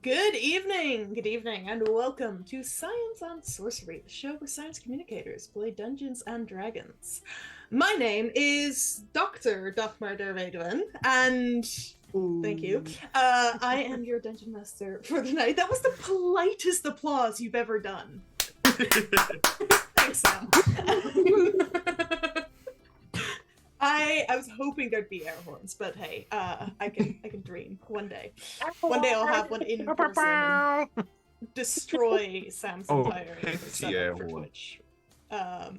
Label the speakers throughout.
Speaker 1: Good evening, and welcome to Science and Sorcery, the show where science communicators play Dungeons and Dragons. My name is Dr. Dagmar Derweduwen, and thank you. I am your dungeon master for the night. That was the politest applause you've ever done. Thanks, Sam. I was hoping there'd be air horns, but hey, I can dream one day. One day I'll have one in person and destroy Sam's entire setup for Twitch. I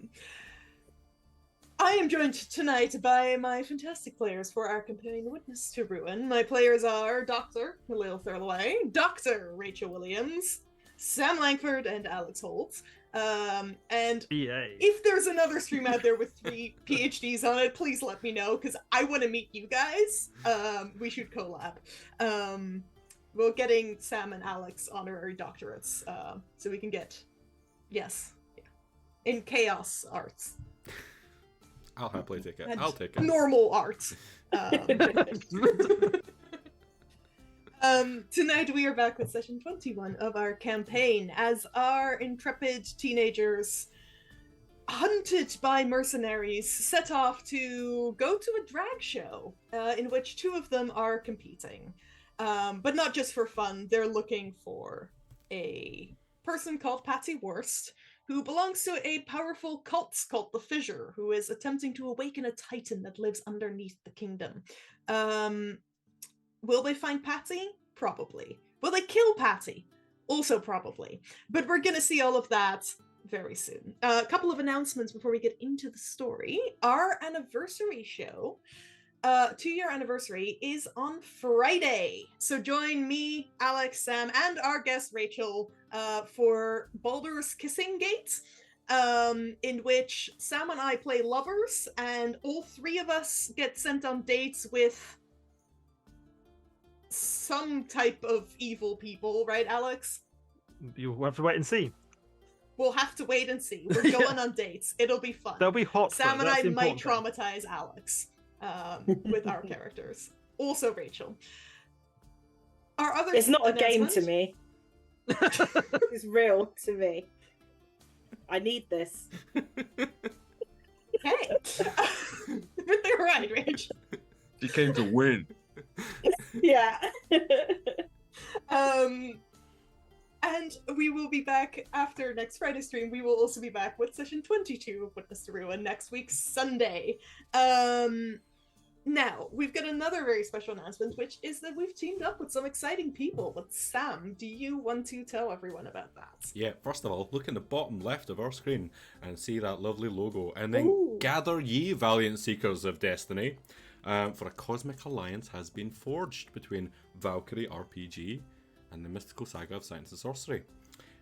Speaker 1: am joined tonight by my fantastic players for our campaign Witness to Ruin. My players are Dr. Khalil Thurlaway, Dr. Rachel Williams, Sam Langford, and Alex Holtz. And if there's another stream out there with 3 PhDs on it, please let me know, because I want to meet you guys. We should collab. We're getting Sam and Alex honorary doctorates, so we can get, in chaos arts.
Speaker 2: I'll happily take it. I'll take it.
Speaker 1: Normal art. Tonight we are back with session 21 of our campaign as our intrepid teenagers, hunted by mercenaries, set off to go to a drag show in which 2 of them are competing. But not just for fun, they're looking for a person called Patsy Worst, who belongs to a powerful cult called the Fissure, who is attempting to awaken a titan that lives underneath the kingdom. Will they find Patty? Probably. Will they kill Patty? Also probably. But we're gonna see all of that very soon. A couple of announcements before we get into the story. Our anniversary show, 2-year anniversary, is on Friday. So join me, Alex, Sam, and our guest Rachel for Baldur's Kissing Gate, in which Sam and I play lovers, and all 3 of us get sent on dates with some type of evil people, right, Alex?
Speaker 3: You'll have to wait and see.
Speaker 1: We'll have to wait and see. We're going on dates. It'll be fun.
Speaker 3: They'll be hot.
Speaker 1: Sam and I might traumatize Alex with our characters. Also Rachel. Our other
Speaker 4: It's not a game to me. It's real to me. I need this.
Speaker 1: Okay. You're right, Rach.
Speaker 2: You came to win.
Speaker 4: Yeah.
Speaker 1: And we will be back after next Friday's stream. We will also be back with session 22 of Witness to Ruin next week, Sunday. Now, we've got another very special announcement, which is that we've teamed up with some exciting people. But Sam, do you want to tell everyone about that?
Speaker 2: Yeah, first of all, look in the bottom left of our screen and see that lovely logo. And then gather ye, valiant seekers of destiny. For a cosmic alliance has been forged between WtR RPG and the mystical saga of science and sorcery.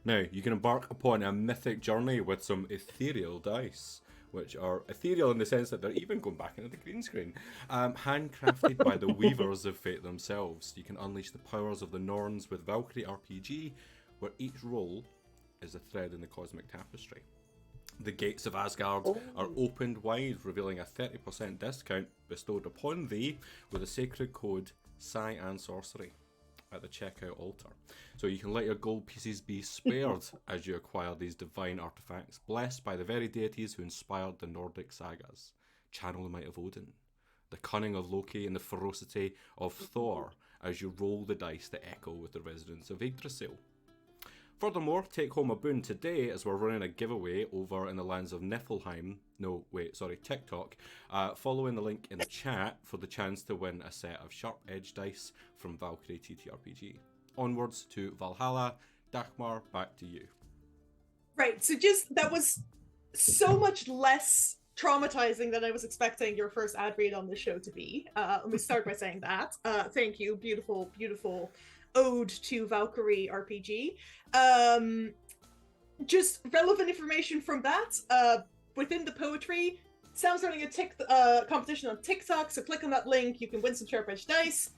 Speaker 2: Now, you can embark upon a mythic journey with some ethereal dice, which are ethereal in the sense that they're even going back into the green screen, handcrafted by the weavers of fate themselves. You can unleash the powers of the Norns with WtR RPG, where each roll is a thread in the cosmic tapestry. The gates of Asgard are opened wide, revealing a 30% discount bestowed upon thee with a sacred code Sci and Sorcery at the checkout altar. So you can let your gold pieces be spared as you acquire these divine artifacts, blessed by the very deities who inspired the Nordic sagas. Channel the might of Odin, the cunning of Loki, and the ferocity of Thor as you roll the dice to echo with the resonance of Yggdrasil. Furthermore, take home a boon today as we're running a giveaway over in the lands of Niflheim. TikTok. Following the link in the chat for the chance to win a set of sharp edge dice from Valkyrie TTRPG. Onwards to Valhalla. Dagmar, back to you.
Speaker 1: Right, so that was so much less traumatizing than I was expecting your first ad read on the show to be. Let me start by saying that. Thank you, beautiful, beautiful ode to Valkyrie RPG. Just relevant information from that. Within the poetry, Sam's running a competition on TikTok, so click on that link. You can win some sharp edge dice.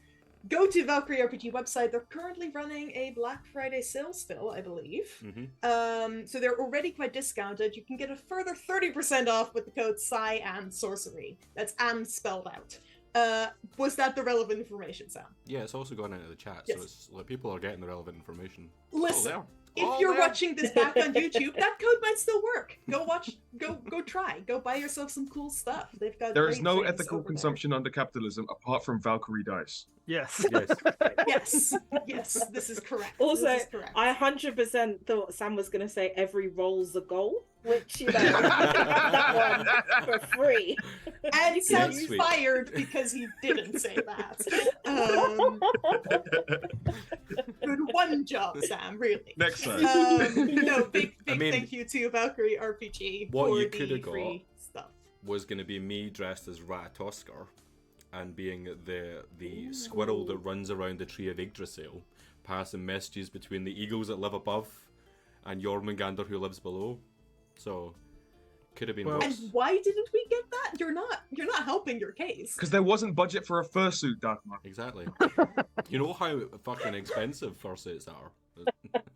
Speaker 1: Go to Valkyrie RPG website. They're currently running a Black Friday sale still, I believe. Mm-hmm. So they're already quite discounted. You can get a further 30% off with the code Sci and Sorcery. That's and spelled out. Was that the relevant information, Sam?
Speaker 2: Yeah, it's also gone into the chat,
Speaker 1: Yes.
Speaker 2: so it's like people are getting the relevant information.
Speaker 1: Listen,
Speaker 2: All there.
Speaker 1: if
Speaker 2: All
Speaker 1: you're
Speaker 2: there.
Speaker 1: watching this back on YouTube, that code might still work. Go watch, go try. Go buy yourself some cool stuff. They've got
Speaker 5: There is
Speaker 1: great
Speaker 5: no
Speaker 1: things
Speaker 5: ethical
Speaker 1: over
Speaker 5: consumption under capitalism apart from Valkyrie dice.
Speaker 3: Yes.
Speaker 2: Yes.
Speaker 1: there. Yes, this is correct.
Speaker 4: Also,
Speaker 1: this is correct.
Speaker 4: I 100% thought Sam was going to say every roll's a goal, which, you know, that one for free.
Speaker 1: And
Speaker 4: You
Speaker 1: Sam's
Speaker 2: Yes, sweet.
Speaker 1: fired because he didn't say that. Good one job, Sam. Really.
Speaker 5: Next time.
Speaker 1: No, big
Speaker 2: I mean,
Speaker 1: thank you to Valkyrie RPG
Speaker 2: what
Speaker 1: for
Speaker 2: you
Speaker 1: the
Speaker 2: coulda got
Speaker 1: free stuff.
Speaker 2: Was going to be me dressed as Ratatoskr and being the squirrel that runs around the tree of Yggdrasil, passing messages between the eagles that live above and Jormungandr who lives below. So could have been
Speaker 3: Well-
Speaker 1: And
Speaker 2: worse.
Speaker 1: why didn't we get that? You're not helping your case.
Speaker 5: Because there wasn't budget for a fursuit, Darkmar.
Speaker 2: Exactly. You know how fucking expensive fursuits are.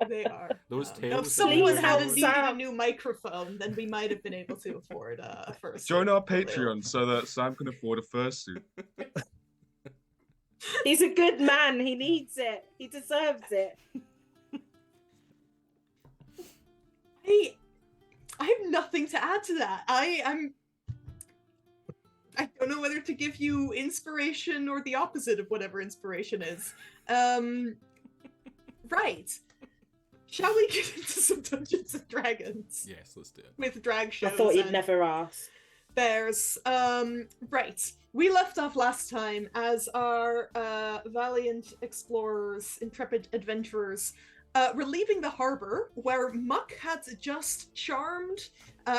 Speaker 1: They are.
Speaker 2: Those
Speaker 1: If
Speaker 2: tails.
Speaker 1: someone
Speaker 4: Please
Speaker 1: had
Speaker 4: help
Speaker 1: needed a
Speaker 4: Sam.
Speaker 1: new microphone, then we might have been able to afford a first.
Speaker 5: Join our Patreon so that Sam can afford a fursuit.
Speaker 4: He's a good man. He needs it. He deserves it.
Speaker 1: I have nothing to add to that. I don't know whether to give you inspiration or the opposite of whatever inspiration is. Right. Shall we get into some Dungeons and Dragons
Speaker 2: Yes, let's do it.
Speaker 1: with drag
Speaker 4: I
Speaker 1: shows?
Speaker 4: thought you'd
Speaker 1: and
Speaker 4: never ask.
Speaker 1: bears? Right. We left off last time as our valiant explorers, intrepid adventurers, were leaving the harbor where Muck had just charmed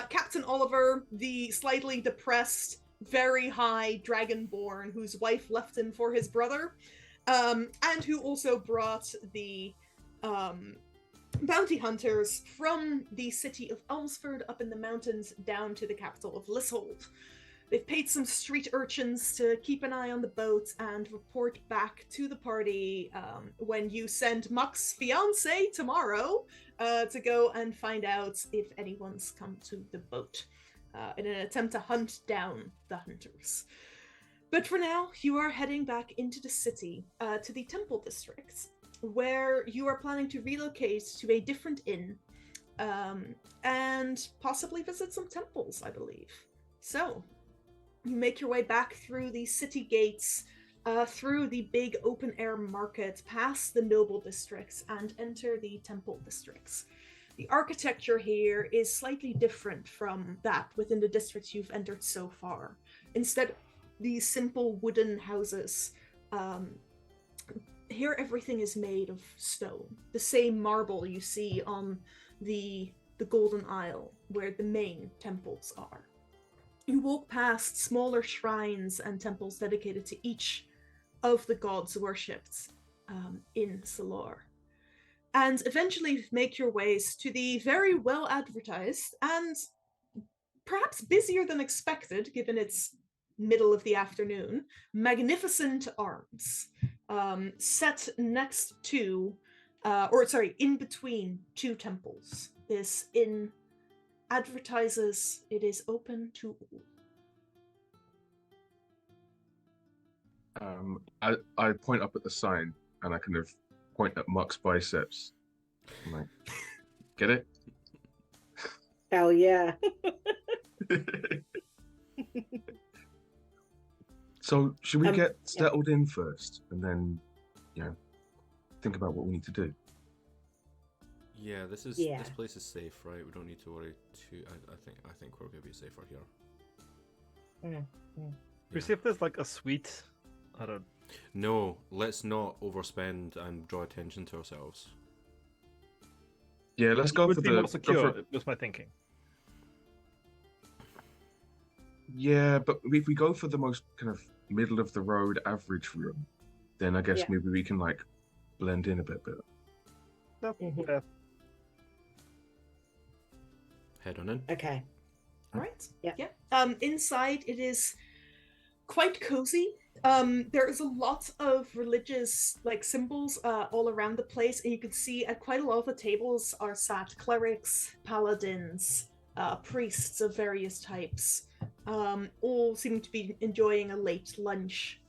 Speaker 1: Captain Oliver, the slightly depressed, very high dragonborn whose wife left him for his brother, and who also brought the bounty hunters from the city of Ulmsford up in the mountains down to the capital of Lishold. They've paid some street urchins to keep an eye on the boat and report back to the party when you send Muck's fiance tomorrow to go and find out if anyone's come to the boat in an attempt to hunt down the hunters. But for now, you are heading back into the city to the Temple District, where you are planning to relocate to a different inn and possibly visit some temples, I believe. So, you make your way back through the city gates, through the big open-air market, past the noble districts, and enter the temple districts. The architecture here is slightly different from that within the districts you've entered so far. Instead, these simple wooden houses, here everything is made of stone. The same marble you see on the Golden Isle, where the main temples are. You walk past smaller shrines and temples dedicated to each of the gods worshipped in Salor. And eventually make your ways to the very well advertised and perhaps busier than expected, given it's middle of the afternoon, Magnificent Arms, set next to, in between two temples. This inn advertises it is open to all.
Speaker 5: I point up at the sign and I kind of point at Muck's biceps. I'm like, get it?
Speaker 4: Hell yeah.
Speaker 5: So should we get
Speaker 4: yeah.
Speaker 5: settled in first and then, think about what we need to do?
Speaker 2: Yeah, this place is safe, right? We don't need to worry too. I think we're gonna be safer here.
Speaker 3: We see if there's like a suite. I don't.
Speaker 2: No, let's not overspend and draw attention to ourselves.
Speaker 5: Yeah, let's go
Speaker 3: would
Speaker 5: for
Speaker 3: be
Speaker 5: the
Speaker 3: more secure. Was my thinking.
Speaker 5: Yeah, but if we go for the most kind of middle of the road average room, then I guess
Speaker 4: Yeah.
Speaker 5: maybe we can like blend in a bit better.
Speaker 3: No,
Speaker 4: Mhm.
Speaker 3: yeah.
Speaker 2: Head on in.
Speaker 4: Okay.
Speaker 1: All right.
Speaker 4: Yeah.
Speaker 1: Inside, it is quite cozy. There is a lot of religious symbols all around the place, and you can see at quite a lot of the tables are sat clerics, paladins, priests of various types, all seem to be enjoying a late lunch,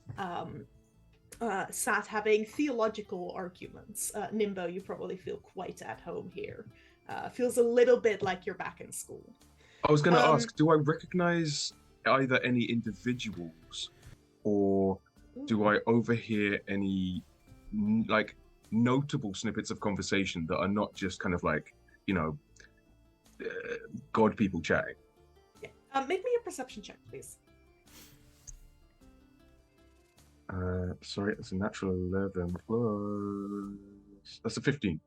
Speaker 1: sat having theological arguments. Nimbo, you probably feel quite at home here. Feels a little bit like you're back in school.
Speaker 5: I was going to ask, do I recognize either any individuals, or do I overhear any like notable snippets of conversation that are not just kind of like, god people chatting?
Speaker 1: Yeah. Make me a perception check, please.
Speaker 5: Sorry, that's a natural 11 plus. That's a 15.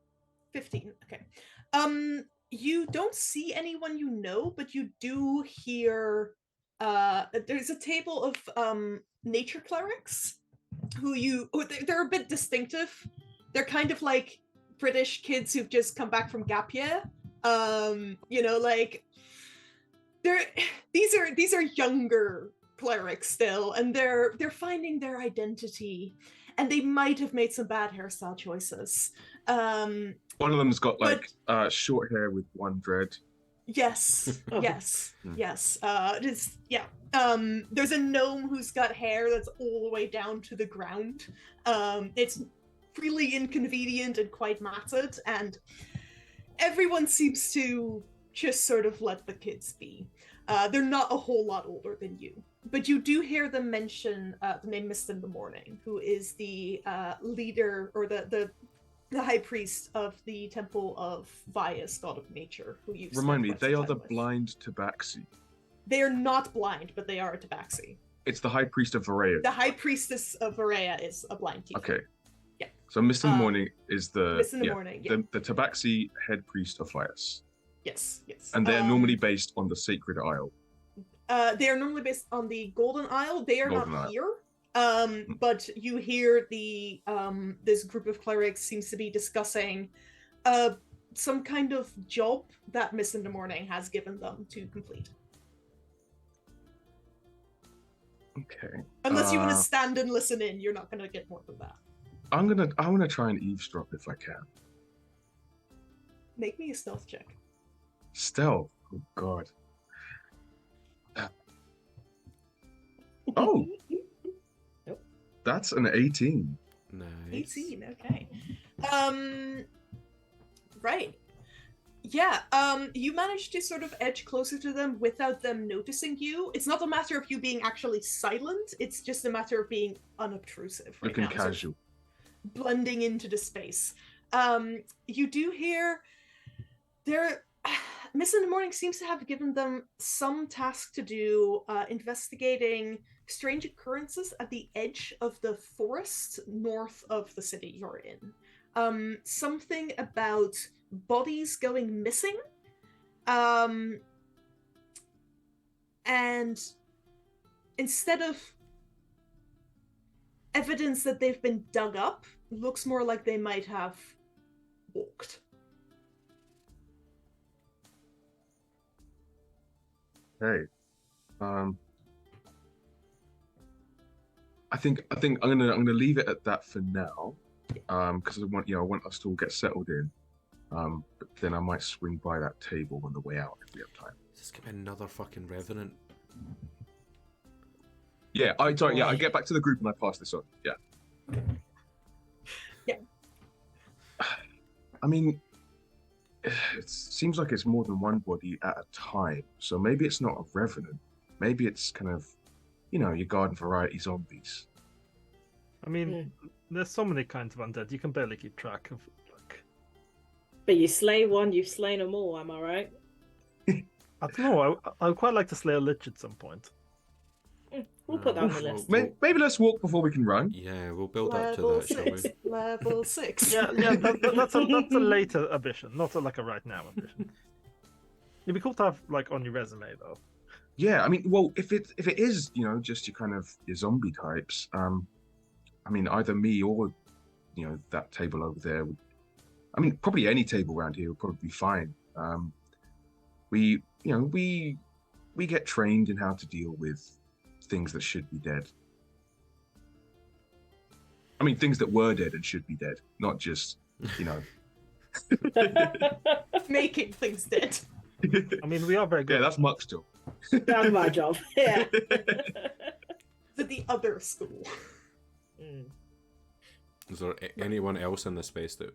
Speaker 1: 15. Okay. You don't see anyone you know, but you do hear. There's a table of nature clerics they're a bit distinctive. They're kind of like British kids who've just come back from gap year. Like these are younger clerics still, and they're finding their identity, and they might have made some bad hairstyle choices.
Speaker 5: One of them's got short hair with one dread.
Speaker 1: Yes, yes. It is, yeah. There's a gnome who's got hair that's all the way down to the ground. It's really inconvenient and quite matted, and everyone seems to just sort of let the kids be. They're not a whole lot older than you, but you do hear them mention the name Mist in the Morning, who is the leader, or the high priest of the Temple of Vias, god of nature, who you've
Speaker 5: Remind me,
Speaker 1: spent
Speaker 5: they
Speaker 1: quite
Speaker 5: are
Speaker 1: some
Speaker 5: the
Speaker 1: time with.
Speaker 5: blind tabaxi.
Speaker 1: They are not blind, but they are a tabaxi.
Speaker 5: It's the high priest of Varaya.
Speaker 1: The high priestess of Varaya is a blind tiefling.
Speaker 5: Okay.
Speaker 1: Yeah.
Speaker 5: So Mist in the Morning is the
Speaker 1: Mist in the Morning, yeah.
Speaker 5: the tabaxi head priest of Vias.
Speaker 1: Yes.
Speaker 5: And they're normally based on the Sacred Isle.
Speaker 1: They are normally based on the Golden Isle. They are
Speaker 5: Golden
Speaker 1: not
Speaker 5: Isle.
Speaker 1: here. But you hear the this group of clerics seems to be discussing some kind of job that Mist in the Morning has given them to complete.
Speaker 5: Okay.
Speaker 1: Unless you want to stand and listen in, you're not going to get more than that.
Speaker 5: I want to try and eavesdrop if I can.
Speaker 1: Make me a stealth check.
Speaker 5: Stealth. Oh God. Oh.
Speaker 4: Nope.
Speaker 5: That's an 18.
Speaker 2: Nice.
Speaker 1: 18, okay. Right. Yeah, you managed to sort of edge closer to them without them noticing you. It's not a matter of you being actually silent, it's just a matter of being unobtrusive right
Speaker 5: Looking
Speaker 1: now, sort of
Speaker 5: casual.
Speaker 1: blending into the space. You do hear Miss in the Morning seems to have given them some task to do, investigating strange occurrences at the edge of the forest north of the city you're in. Something about bodies going missing, and instead of evidence that they've been dug up, looks more like they might have walked.
Speaker 5: Hey, I think I'm gonna leave it at that for now, because I want us to all get settled in. But then I might swing by that table on the way out if we have time.
Speaker 2: Is this gonna be another fucking revenant?
Speaker 5: Yeah, I get back to the group and I pass this on. Yeah.
Speaker 1: Yeah.
Speaker 5: I mean, it seems like it's more than one body at a time. So maybe it's not a revenant. Maybe it's kind of, your garden variety zombies.
Speaker 3: I mean, there's so many kinds of undead, you can barely keep track of.
Speaker 4: But you slay one, you've slain them all, am I right?
Speaker 3: I don't know, I would quite like to slay a lich at some point.
Speaker 4: We'll put that on the list.
Speaker 5: Maybe let's walk before we can run.
Speaker 2: Yeah, we'll build up to
Speaker 1: Level
Speaker 2: that, shall we?
Speaker 1: 6. Level 6.
Speaker 3: Yeah, that's a later ambition, not a right now ambition. It'd be cool to have on your resume though.
Speaker 5: Yeah, I mean, well, if it is, just your kind of your zombie types, I mean, either me or, that table over there would, I mean, probably any table around here would probably be fine. We get trained in how to deal with things that should be dead. I mean, things that were dead and should be dead, not just,
Speaker 1: Making things dead.
Speaker 3: I mean, we are very good.
Speaker 5: Yeah, that's Muck's job.
Speaker 4: That's my job. Yeah.
Speaker 1: To the other school.
Speaker 4: Mm.
Speaker 2: Is there anyone else in the space that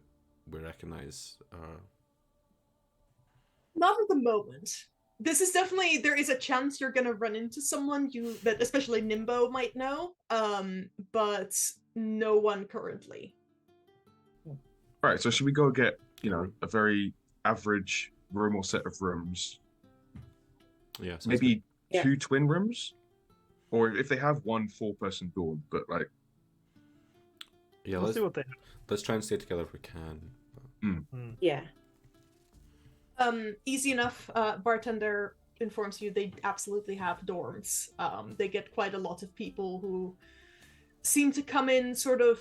Speaker 2: we recognize?
Speaker 1: Not at the moment. This is definitely, there is a chance you're gonna run into someone that especially Nimbo might know, but no one currently.
Speaker 5: Right, so should we go get, a very average room or set of rooms?
Speaker 2: Yeah, sounds
Speaker 5: Maybe
Speaker 4: Yeah.
Speaker 5: 2 twin rooms? Or if they have 1 4-person dorm, but like,
Speaker 2: good. Yeah,
Speaker 3: We'll see what they have.
Speaker 2: let's try and stay together if we can.
Speaker 4: Yeah.
Speaker 1: Easy enough. Bartender informs you they absolutely have dorms. They get quite a lot of people who seem to come in sort of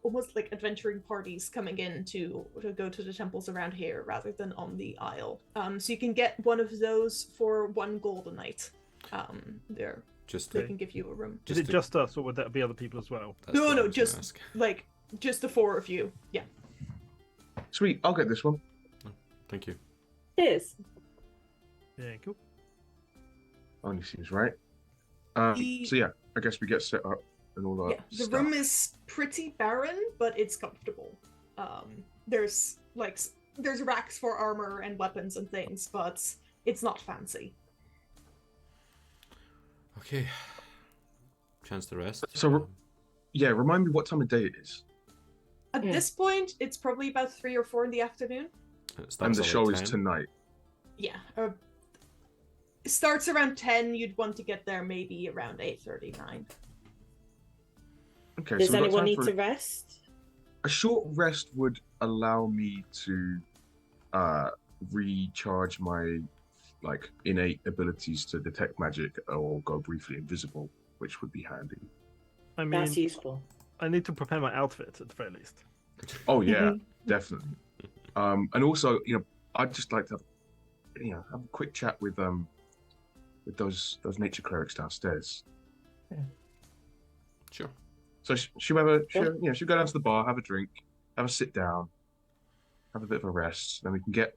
Speaker 1: almost like adventuring parties coming in to go to the temples around here rather than on the Isle. So you can get one of those for 1 gold a night. There,
Speaker 2: Just
Speaker 1: they can give you a room.
Speaker 3: Is it just us, or would there be other people as well?
Speaker 2: that's what I
Speaker 1: No,
Speaker 2: was gonna
Speaker 1: just
Speaker 2: ask.
Speaker 1: like just the 4 of you. Yeah.
Speaker 5: sweet, I'll get this one.
Speaker 2: Thank you.
Speaker 4: Cheers.
Speaker 3: Yeah, cool.
Speaker 5: Only seems right.
Speaker 1: The-
Speaker 5: So yeah, I guess we get set up and all that.
Speaker 1: Yeah, the
Speaker 5: stuff.
Speaker 1: room is pretty barren, but it's comfortable. There's racks for armor and weapons and things, but it's not fancy.
Speaker 2: Okay. Chance to rest.
Speaker 5: So- Yeah, remind me what time of day it is.
Speaker 1: At this point, it's probably about 3 or 4 in the afternoon.
Speaker 5: And the show is tonight.
Speaker 1: Yeah. It starts around 10. You'd want to get there maybe around 8:39.
Speaker 5: Okay,
Speaker 4: Does
Speaker 5: so we've got
Speaker 4: anyone
Speaker 5: time
Speaker 4: need
Speaker 5: for
Speaker 4: to rest?
Speaker 5: a short rest would allow me to recharge my innate abilities to detect magic or go briefly invisible, which would be handy.
Speaker 3: I mean,
Speaker 4: That's useful.
Speaker 3: I need to prepare my outfit at the very least.
Speaker 5: Oh yeah, definitely. And also, I'd just like to have a quick chat with those nature clerics downstairs.
Speaker 2: Sure.
Speaker 5: So she'll go down to the bar, have a drink, have a sit down, have a bit of a rest, then we can get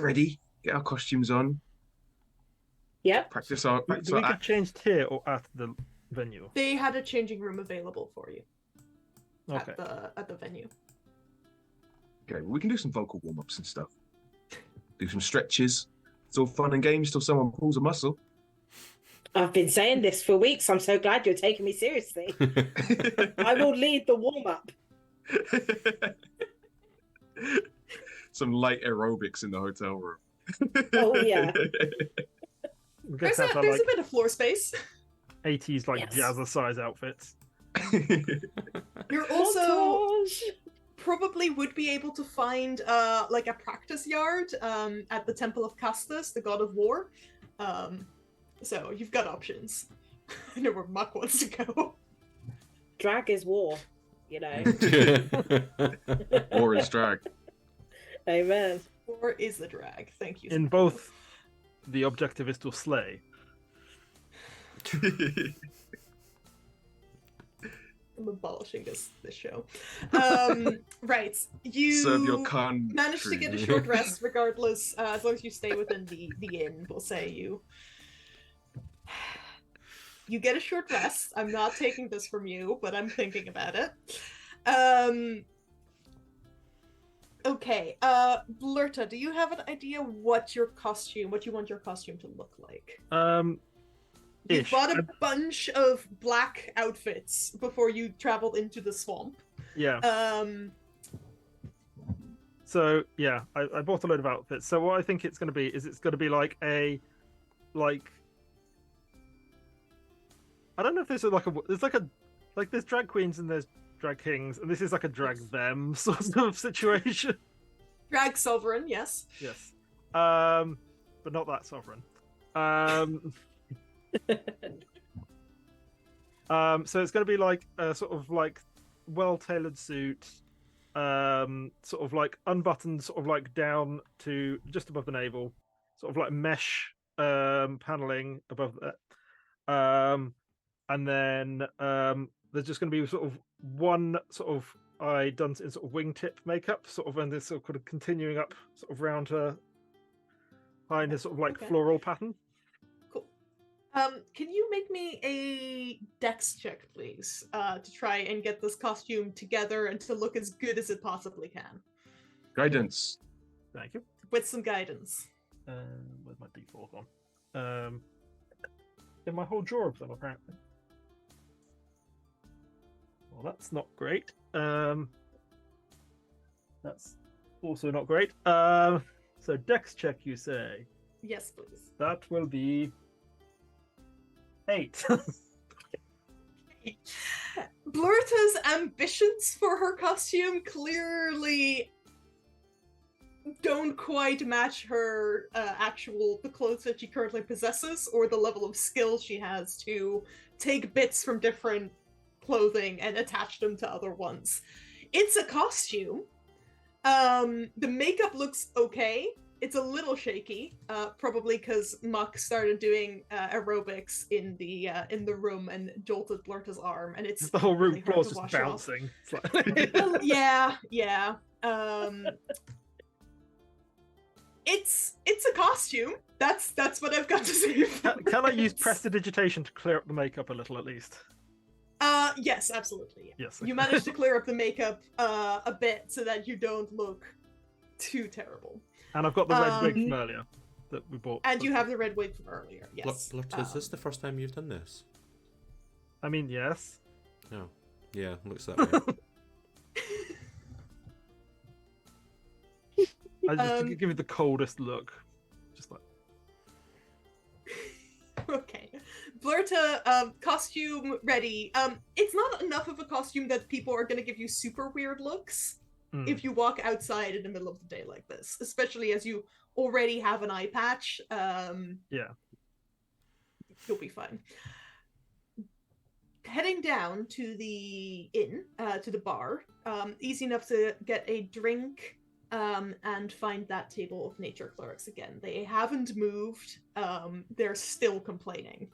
Speaker 5: ready, get our costumes on,
Speaker 4: Yep.
Speaker 5: practice our
Speaker 3: Do we get changed here or at the venue?
Speaker 1: They had a changing room available for you
Speaker 3: Okay.
Speaker 1: at the venue.
Speaker 5: Okay, well, we can do some vocal warm-ups and stuff. Do some stretches. It's all fun and games till someone pulls a muscle.
Speaker 4: I've been saying this for weeks. I'm so glad you're taking me seriously. I will lead the warm-up.
Speaker 5: Some light aerobics in the hotel room.
Speaker 4: Oh, yeah.
Speaker 3: We
Speaker 1: There's
Speaker 3: get
Speaker 1: a
Speaker 3: our like
Speaker 1: bit of floor space.
Speaker 3: 80s like
Speaker 4: Yes.
Speaker 3: jazzercise outfits.
Speaker 1: You're also
Speaker 4: Montage.
Speaker 1: probably would be able to find like a practice yard at the Temple of Castus, the god of war. So you've got options. I know where Muck wants to go.
Speaker 4: Drag is war,
Speaker 5: Or is drag.
Speaker 4: Amen.
Speaker 1: Or is the drag? Thank you.
Speaker 3: In both, the objective is to slay.
Speaker 1: I'm abolishing this show. Right. You
Speaker 5: Serve your con.
Speaker 1: managed to get a short rest regardless, as long as you stay within the inn, we'll say you get a short rest. I'm not taking this from you, but I'm thinking about it. Okay, Blurta, do you have an idea what you want your costume to look like? You
Speaker 3: Ish.
Speaker 1: bought a bunch of black outfits before you traveled into the swamp.
Speaker 3: Yeah. So yeah, I bought a load of outfits. So what I think it's going to be is it's going to be like I don't know if there's there's drag queens and there's drag kings, and this is like a drag them sort of situation.
Speaker 1: Drag sovereign, yes.
Speaker 3: Yes. But not that sovereign. So it's going to be like a sort of like well-tailored suit, sort of like unbuttoned, sort of like down to just above the navel, sort of like mesh paneling above that, and then there's just going to be sort of one sort of eye done in sort of wingtip makeup, sort of, and this sort of continuing up sort of round her behind his sort of like
Speaker 1: Okay.
Speaker 3: floral pattern.
Speaker 1: Cool. Can you make me a dex check, please, to try and get this costume together and to look as good as it possibly can,
Speaker 5: Guidance.
Speaker 3: Thank you.
Speaker 1: with some guidance.
Speaker 3: Where's my D4 gone? In my whole drawer of them, apparently. Well, that's not great. That's also not great. So dex check, you say?
Speaker 1: Yes, please.
Speaker 3: That will be 8.
Speaker 1: Blurta's ambitions for her costume clearly don't quite match her the clothes that she currently possesses, or the level of skill she has to take bits from different clothing and attach them to other ones. It's a costume. The makeup looks okay. It's a little shaky, probably because Muck started doing aerobics in the room and jolted Blurta's arm, and it's
Speaker 3: The whole room
Speaker 1: really hard
Speaker 3: floor's
Speaker 1: to
Speaker 3: just
Speaker 1: wash off.
Speaker 3: bouncing. It's like...
Speaker 1: Well, yeah. It's a costume. That's what I've got to say.
Speaker 3: Can I use prestidigitation to clear up the makeup a little, at least?
Speaker 1: Yes, absolutely. Yeah.
Speaker 3: Yes.
Speaker 1: You managed to clear up the makeup a bit so that you don't look too terrible.
Speaker 3: And I've got the red wig from earlier that we bought.
Speaker 1: And you have the red wig from earlier. Yes.
Speaker 2: Blurta, is this the first time you've done this?
Speaker 3: I mean, yes.
Speaker 2: No. Yeah, looks that way.
Speaker 3: I just give you the coldest look. Just like...
Speaker 1: Okay. Blurta, costume ready. It's not enough of a costume that people are gonna give you super weird looks if you walk outside in the middle of the day like this, especially as you already have an eye patch.
Speaker 3: Yeah.
Speaker 1: You'll be fine. Heading down to the inn, to the bar, easy enough to get a drink and find that table of nature clerics again. They haven't moved. They're still complaining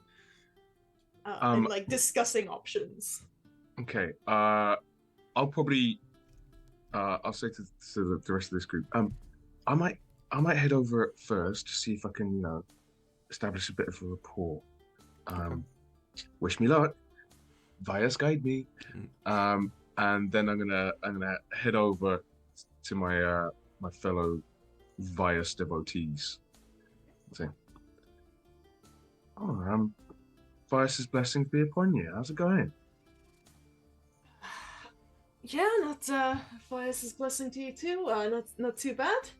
Speaker 1: and like discussing options.
Speaker 5: Okay. I'll probably. I'll say to the rest of this group. I might head over first to see if I can, establish a bit of a rapport. Wish me luck. Vias guide me. And then I'm gonna head over to my my fellow Vias devotees. Say, Vias's blessings be upon you. How's it going?
Speaker 1: Yeah, not Vias's blessing to you too. Not too bad.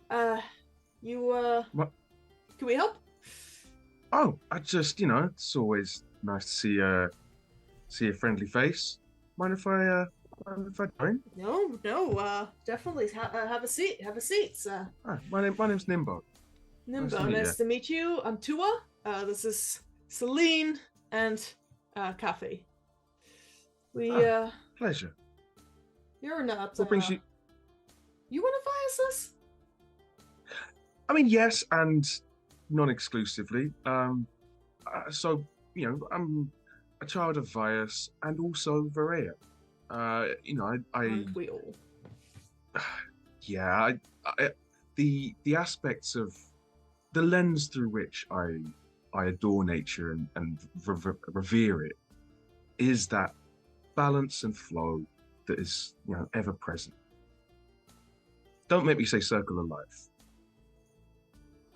Speaker 5: What?
Speaker 1: Can we help?
Speaker 5: Oh, I just, it's always nice to see a friendly face. Mind if I join?
Speaker 1: No, definitely. Have a seat. Have a seat, sir.
Speaker 5: My name's Nimbo.
Speaker 1: Nimbo, nice to meet you. I'm Tua. This is Celine and Kathy.
Speaker 5: Pleasure.
Speaker 1: You're not.
Speaker 5: What brings you?
Speaker 1: You want to Vias us?
Speaker 5: I mean, yes, and non-exclusively. So I'm a child of Vias and also Varea.
Speaker 1: Aren't we all?
Speaker 5: Yeah, the aspects of the lens through which I adore nature and revere it is that balance and flow that is ever present. Don't make me say circle of life.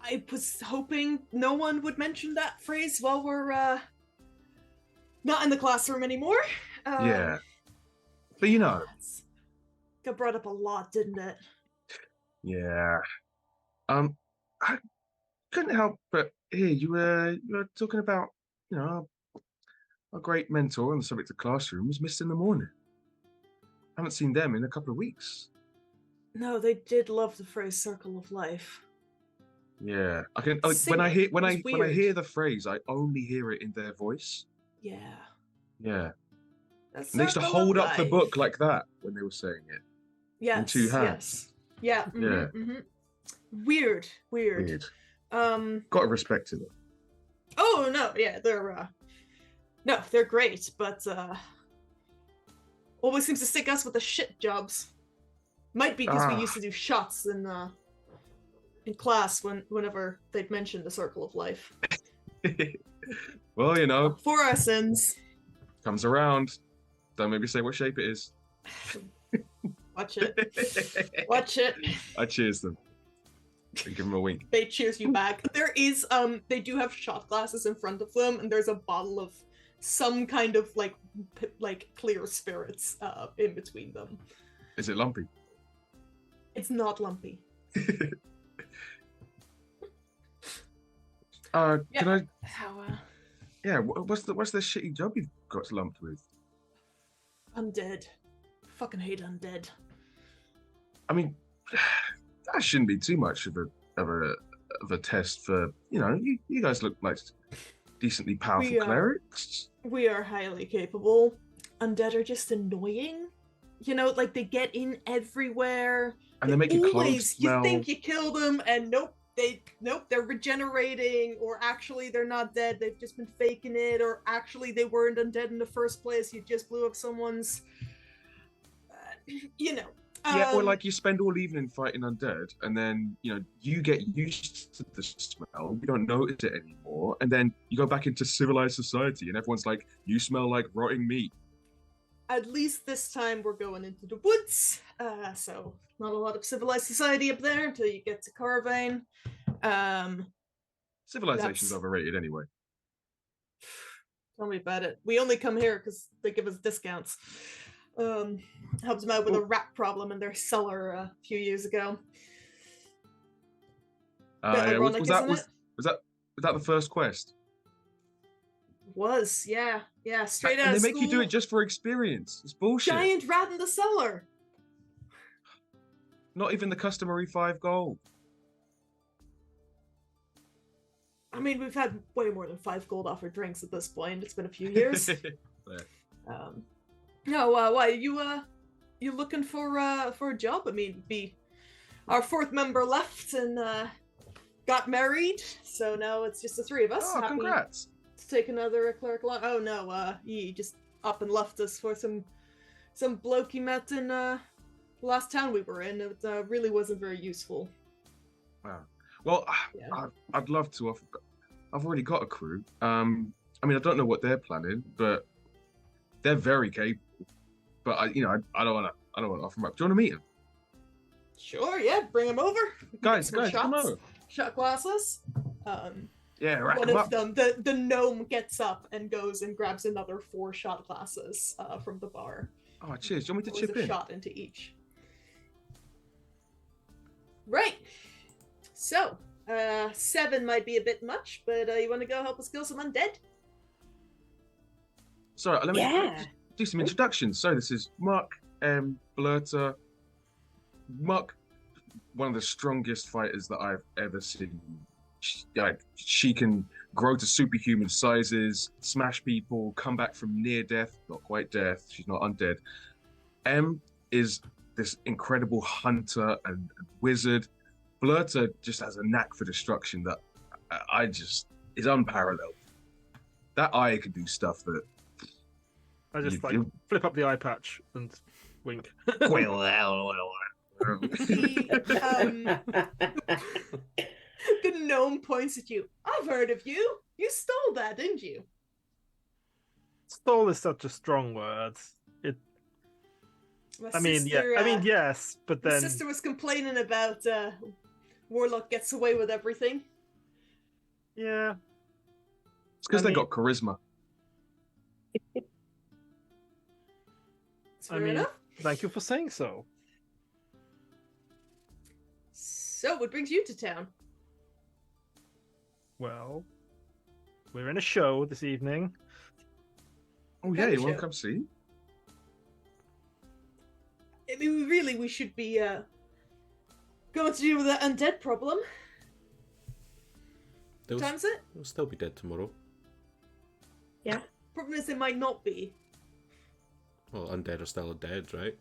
Speaker 1: I was hoping no one would mention that phrase while we're not in the classroom anymore.
Speaker 5: Yeah, but
Speaker 1: got brought up a lot, didn't it?
Speaker 5: Yeah. I couldn't help but hear you were talking about a great mentor on the subject of classrooms missed in the morning. Haven't seen them in a couple of weeks.
Speaker 1: No, they did love the phrase "circle of life."
Speaker 5: Yeah, I can. When I hear the phrase, I only hear it in their voice.
Speaker 1: Yeah.
Speaker 5: Yeah.
Speaker 1: That's
Speaker 5: And they used to
Speaker 1: circle of
Speaker 5: hold up the
Speaker 1: life.
Speaker 5: book like that when they were saying it.
Speaker 1: Yes.
Speaker 5: in two hands.
Speaker 1: Yes. Yeah.
Speaker 5: Yeah.
Speaker 1: Weird.
Speaker 5: Weird. Got to respect to them.
Speaker 1: Oh no, yeah, they're great, but always seems to stick us with the shit jobs. Might be because we used to do shots and in class whenever they'd mentioned the circle of life.
Speaker 5: Well, you know,
Speaker 1: For our sins.
Speaker 5: comes around. Don't maybe say what shape it is.
Speaker 1: Watch it. Watch it.
Speaker 5: I cheers them. I give them a wink.
Speaker 1: They cheers you back. There is they do have shot glasses in front of them, and there's a bottle of some kind of like clear spirits in between them.
Speaker 5: Is it lumpy?
Speaker 1: It's not lumpy.
Speaker 5: Can I?
Speaker 1: How
Speaker 5: Yeah. What's the shitty job you've got lumped with?
Speaker 1: undead. Fucking hate undead.
Speaker 5: I mean, that shouldn't be too much of a test for, you know, you guys look like decently powerful clerics.
Speaker 1: We are highly capable. Undead are just annoying. You know, like they get in everywhere.
Speaker 5: And they make your clothes
Speaker 1: Always,
Speaker 5: smell.
Speaker 1: you think you kill them, and nope, they're regenerating, or actually they're not dead. They've just been faking it, or actually they weren't undead in the first place. You just blew up someone's. You know.
Speaker 5: Yeah, or like you spend all evening fighting undead, and then, you know, you get used to the smell, you don't notice it anymore, and then you go back into civilized society, and everyone's like, you smell like rotting meat.
Speaker 1: At least this time we're going into the woods, so not a lot of civilized society up there until you get to Carvane.
Speaker 5: Civilization's overrated anyway.
Speaker 1: Tell me about it. We only come here because they give us discounts. Helped them out with a rat problem in their cellar a few years ago.
Speaker 5: Was that the first quest?
Speaker 1: Yeah, straight out
Speaker 5: and
Speaker 1: of
Speaker 5: they make you do
Speaker 1: school.
Speaker 5: it just for experience. It's bullshit.
Speaker 1: Giant rat in the cellar.
Speaker 5: Not even the customary 5 gold.
Speaker 1: I mean, we've had way more than 5 gold off our drinks at this point. It's been a few years. No, why you looking for a job? I mean, our 4th member left and got married, so now it's just the 3 of us.
Speaker 5: Oh, congrats!
Speaker 1: To take another cleric along. Oh no, he just up and left us for some bloke he met in the last town we were in. It really wasn't very useful.
Speaker 5: Wow. Well,
Speaker 1: Yeah.
Speaker 5: I'd love to offer. I've already got a crew. I mean, I don't know what they're planning, but they're very capable. But I don't want to offer them up. Do you want to meet them?
Speaker 1: Sure, yeah, bring him over.
Speaker 5: Guys,
Speaker 1: Some
Speaker 5: come over.
Speaker 1: Shot glasses.
Speaker 5: Yeah, rack
Speaker 1: One
Speaker 5: them
Speaker 1: of
Speaker 5: up.
Speaker 1: them, the gnome gets up and goes and grabs another 4 shot glasses from the bar.
Speaker 5: Oh, cheers. Do you want me to
Speaker 1: Pours
Speaker 5: chip
Speaker 1: a
Speaker 5: in?
Speaker 1: shot into each. Right. So, 7 might be a bit much, but you want to go help us kill some undead?
Speaker 5: Sorry, let me
Speaker 4: Yeah.
Speaker 5: do some introductions. So this is Mark, Blurter. Mark, one of the strongest fighters that I've ever seen. She can grow to superhuman sizes, smash people, come back from near death, not quite death. She's not undead. M is this incredible hunter and wizard. Blurter just has a knack for destruction that is unparalleled. That eye can do stuff that
Speaker 3: I just flip up the eye patch and wink.
Speaker 1: The gnome points at you. I've heard of you. You stole that, didn't you?
Speaker 3: Stole is such a strong word.
Speaker 1: My
Speaker 3: I mean,
Speaker 1: sister,
Speaker 3: yes, but
Speaker 1: my
Speaker 3: then
Speaker 1: sister was complaining about Warlock gets away with everything.
Speaker 3: yeah,
Speaker 5: it's because
Speaker 3: I
Speaker 5: they
Speaker 3: mean-
Speaker 5: got charisma.
Speaker 1: Fair
Speaker 3: I mean,
Speaker 1: enough.
Speaker 3: thank you for saying so.
Speaker 1: So, what brings you to town?
Speaker 3: Well, we're in a show this evening.
Speaker 5: Oh yeah,
Speaker 1: Kind of
Speaker 5: you want
Speaker 1: show.
Speaker 5: to come see?
Speaker 1: I mean, really, we should be going to deal with the undead problem.
Speaker 2: They'll,
Speaker 1: What time is it?
Speaker 2: they'll still be dead tomorrow.
Speaker 1: Problem is, they might not be.
Speaker 2: Well, undead are still dead, right?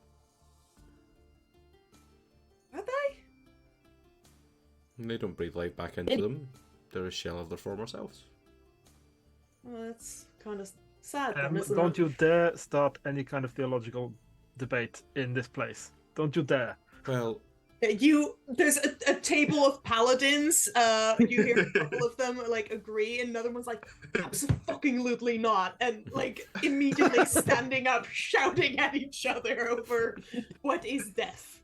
Speaker 1: Are they?
Speaker 2: And they don't breathe life back into them. They're a shell of their former selves.
Speaker 1: Well, that's kind of sad, then, isn't
Speaker 3: Don't
Speaker 1: it?
Speaker 3: you dare start any kind of theological debate in this place. Don't you dare.
Speaker 2: Well,
Speaker 1: There's a table of paladins. You hear a couple of them like agree, and another one's like, absolutely not, and like immediately standing up, shouting at each other over what is death.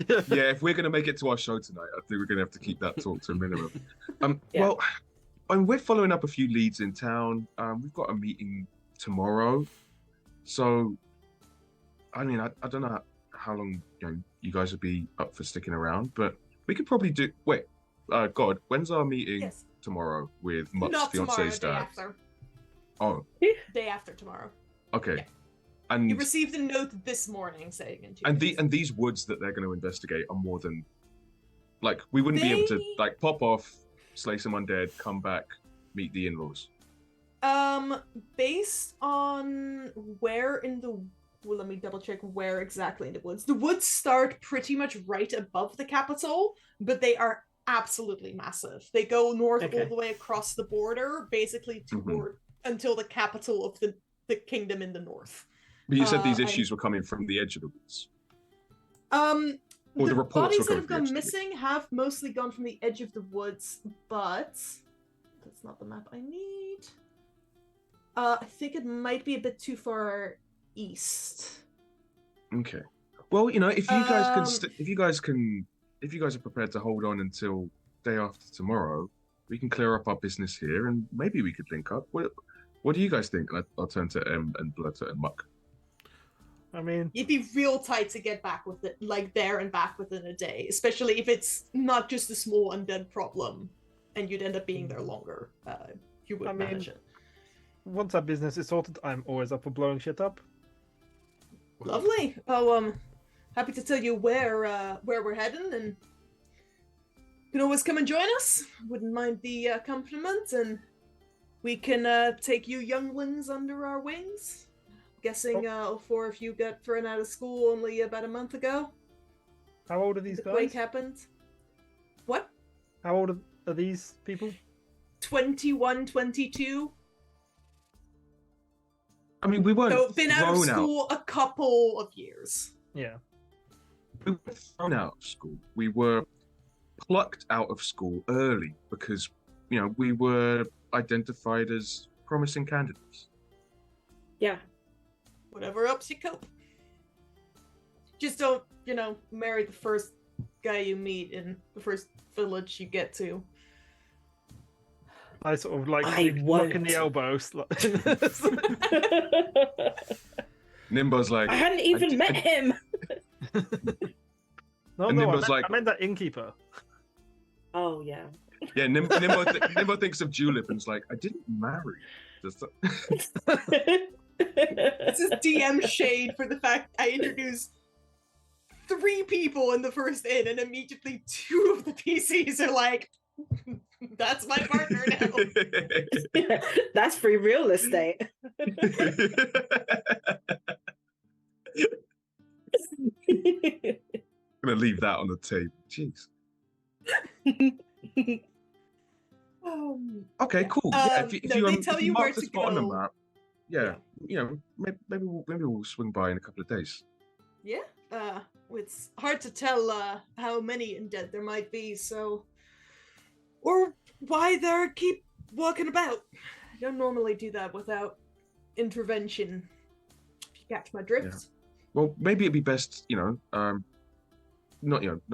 Speaker 5: Yeah, if we're going to make it to our show tonight, I think we're going to have to keep that talk to a minimum.
Speaker 4: Yeah.
Speaker 5: Well, we're following up a few leads in town. We've got a meeting tomorrow, so I mean, I don't know how long you guys would be up for sticking around, but we could probably do. Wait, God, when's our meeting
Speaker 1: Yes.
Speaker 5: tomorrow with Mutt's
Speaker 1: Not tomorrow,
Speaker 5: fiance's
Speaker 1: day
Speaker 5: dad?
Speaker 1: after.
Speaker 5: Oh,
Speaker 1: Day after tomorrow.
Speaker 5: okay.
Speaker 1: Yeah.
Speaker 5: And
Speaker 1: You received a note this morning saying in 2
Speaker 5: and
Speaker 1: days.
Speaker 5: these woods that they're going to investigate are more than like we wouldn't be able to
Speaker 1: They-
Speaker 5: like pop off, slay some undead, come back, meet the in-laws.
Speaker 1: Based on where in the well, let me double check where exactly in the woods. The woods start pretty much right above the capital, but they are absolutely massive. They go north all
Speaker 4: Okay.
Speaker 1: the way across the border, basically
Speaker 5: Mhm.
Speaker 1: toward until the capital of the kingdom in the north.
Speaker 5: But you said these
Speaker 1: I'm-
Speaker 5: issues were coming from the edge of the woods.
Speaker 1: The
Speaker 5: Or the reports
Speaker 1: bodies
Speaker 5: were
Speaker 1: that
Speaker 5: going
Speaker 1: have
Speaker 5: from the edge
Speaker 1: gone
Speaker 5: of the woods.
Speaker 1: missing have mostly gone from the edge of the woods, but that's not the map I need. I think it might be a bit too far east.
Speaker 5: Okay. Well, if you guys can,
Speaker 1: Um,
Speaker 5: if you guys are prepared to hold on until day after tomorrow, we can clear up our business here, and maybe we could link up. What do you guys think? I'll turn to M and Blooder and Muck.
Speaker 3: I mean,
Speaker 1: It'd be real tight to get back with it, like there and back within a day, especially if it's not just a small undead problem, and you'd end up being there longer. You would
Speaker 3: I mean-
Speaker 1: manage it.
Speaker 3: once our business is sorted, I'm always up for blowing shit up.
Speaker 1: Lovely. Oh, happy to tell you where we're heading, and you can always come and join us. Wouldn't mind the compliment, and we can take you younglings under our wings. Guessing all four of you got thrown out of school only about a month ago.
Speaker 3: How old are these
Speaker 1: The
Speaker 3: guys?
Speaker 1: quake happened. What?
Speaker 3: How old are these people?
Speaker 1: 21, 22.
Speaker 5: I mean, we weren't
Speaker 1: So been out of
Speaker 5: thrown out.
Speaker 1: school a couple of years.
Speaker 3: Yeah.
Speaker 5: We weren't thrown out of school. We were plucked out of school early because we were identified as promising candidates.
Speaker 4: Yeah.
Speaker 1: Whatever helps you cope. Just don't, marry the first guy you meet in the first village you get to.
Speaker 3: I sort of like
Speaker 4: I
Speaker 3: look in
Speaker 4: won't.
Speaker 3: the elbows.
Speaker 5: Nimbo's like,
Speaker 4: I hadn't even met him.
Speaker 3: No,
Speaker 5: And
Speaker 3: no,
Speaker 5: Nimbo's like-
Speaker 3: I meant that innkeeper.
Speaker 4: Oh yeah.
Speaker 5: yeah, Nimbo thinks of Julep and is like, I didn't marry. Just-
Speaker 1: This is DM shade for the fact I introduced 3 people in the first inn, and immediately 2 of the PCs are like, that's my partner now.
Speaker 4: That's free real estate.
Speaker 5: I'm gonna leave that on the table. Jeez. Okay, cool. Yeah, if
Speaker 1: no,
Speaker 5: you,
Speaker 1: they tell
Speaker 5: if you
Speaker 1: you
Speaker 5: mark
Speaker 1: where
Speaker 5: the
Speaker 1: to
Speaker 5: spot on the
Speaker 1: go.
Speaker 5: map, maybe we'll swing by in a couple of days.
Speaker 1: Yeah, it's hard to tell how many undead there might be, so... Or why they keep walking about. I don't normally do that without intervention. If you catch my drift.
Speaker 5: Well, maybe it'd be best, not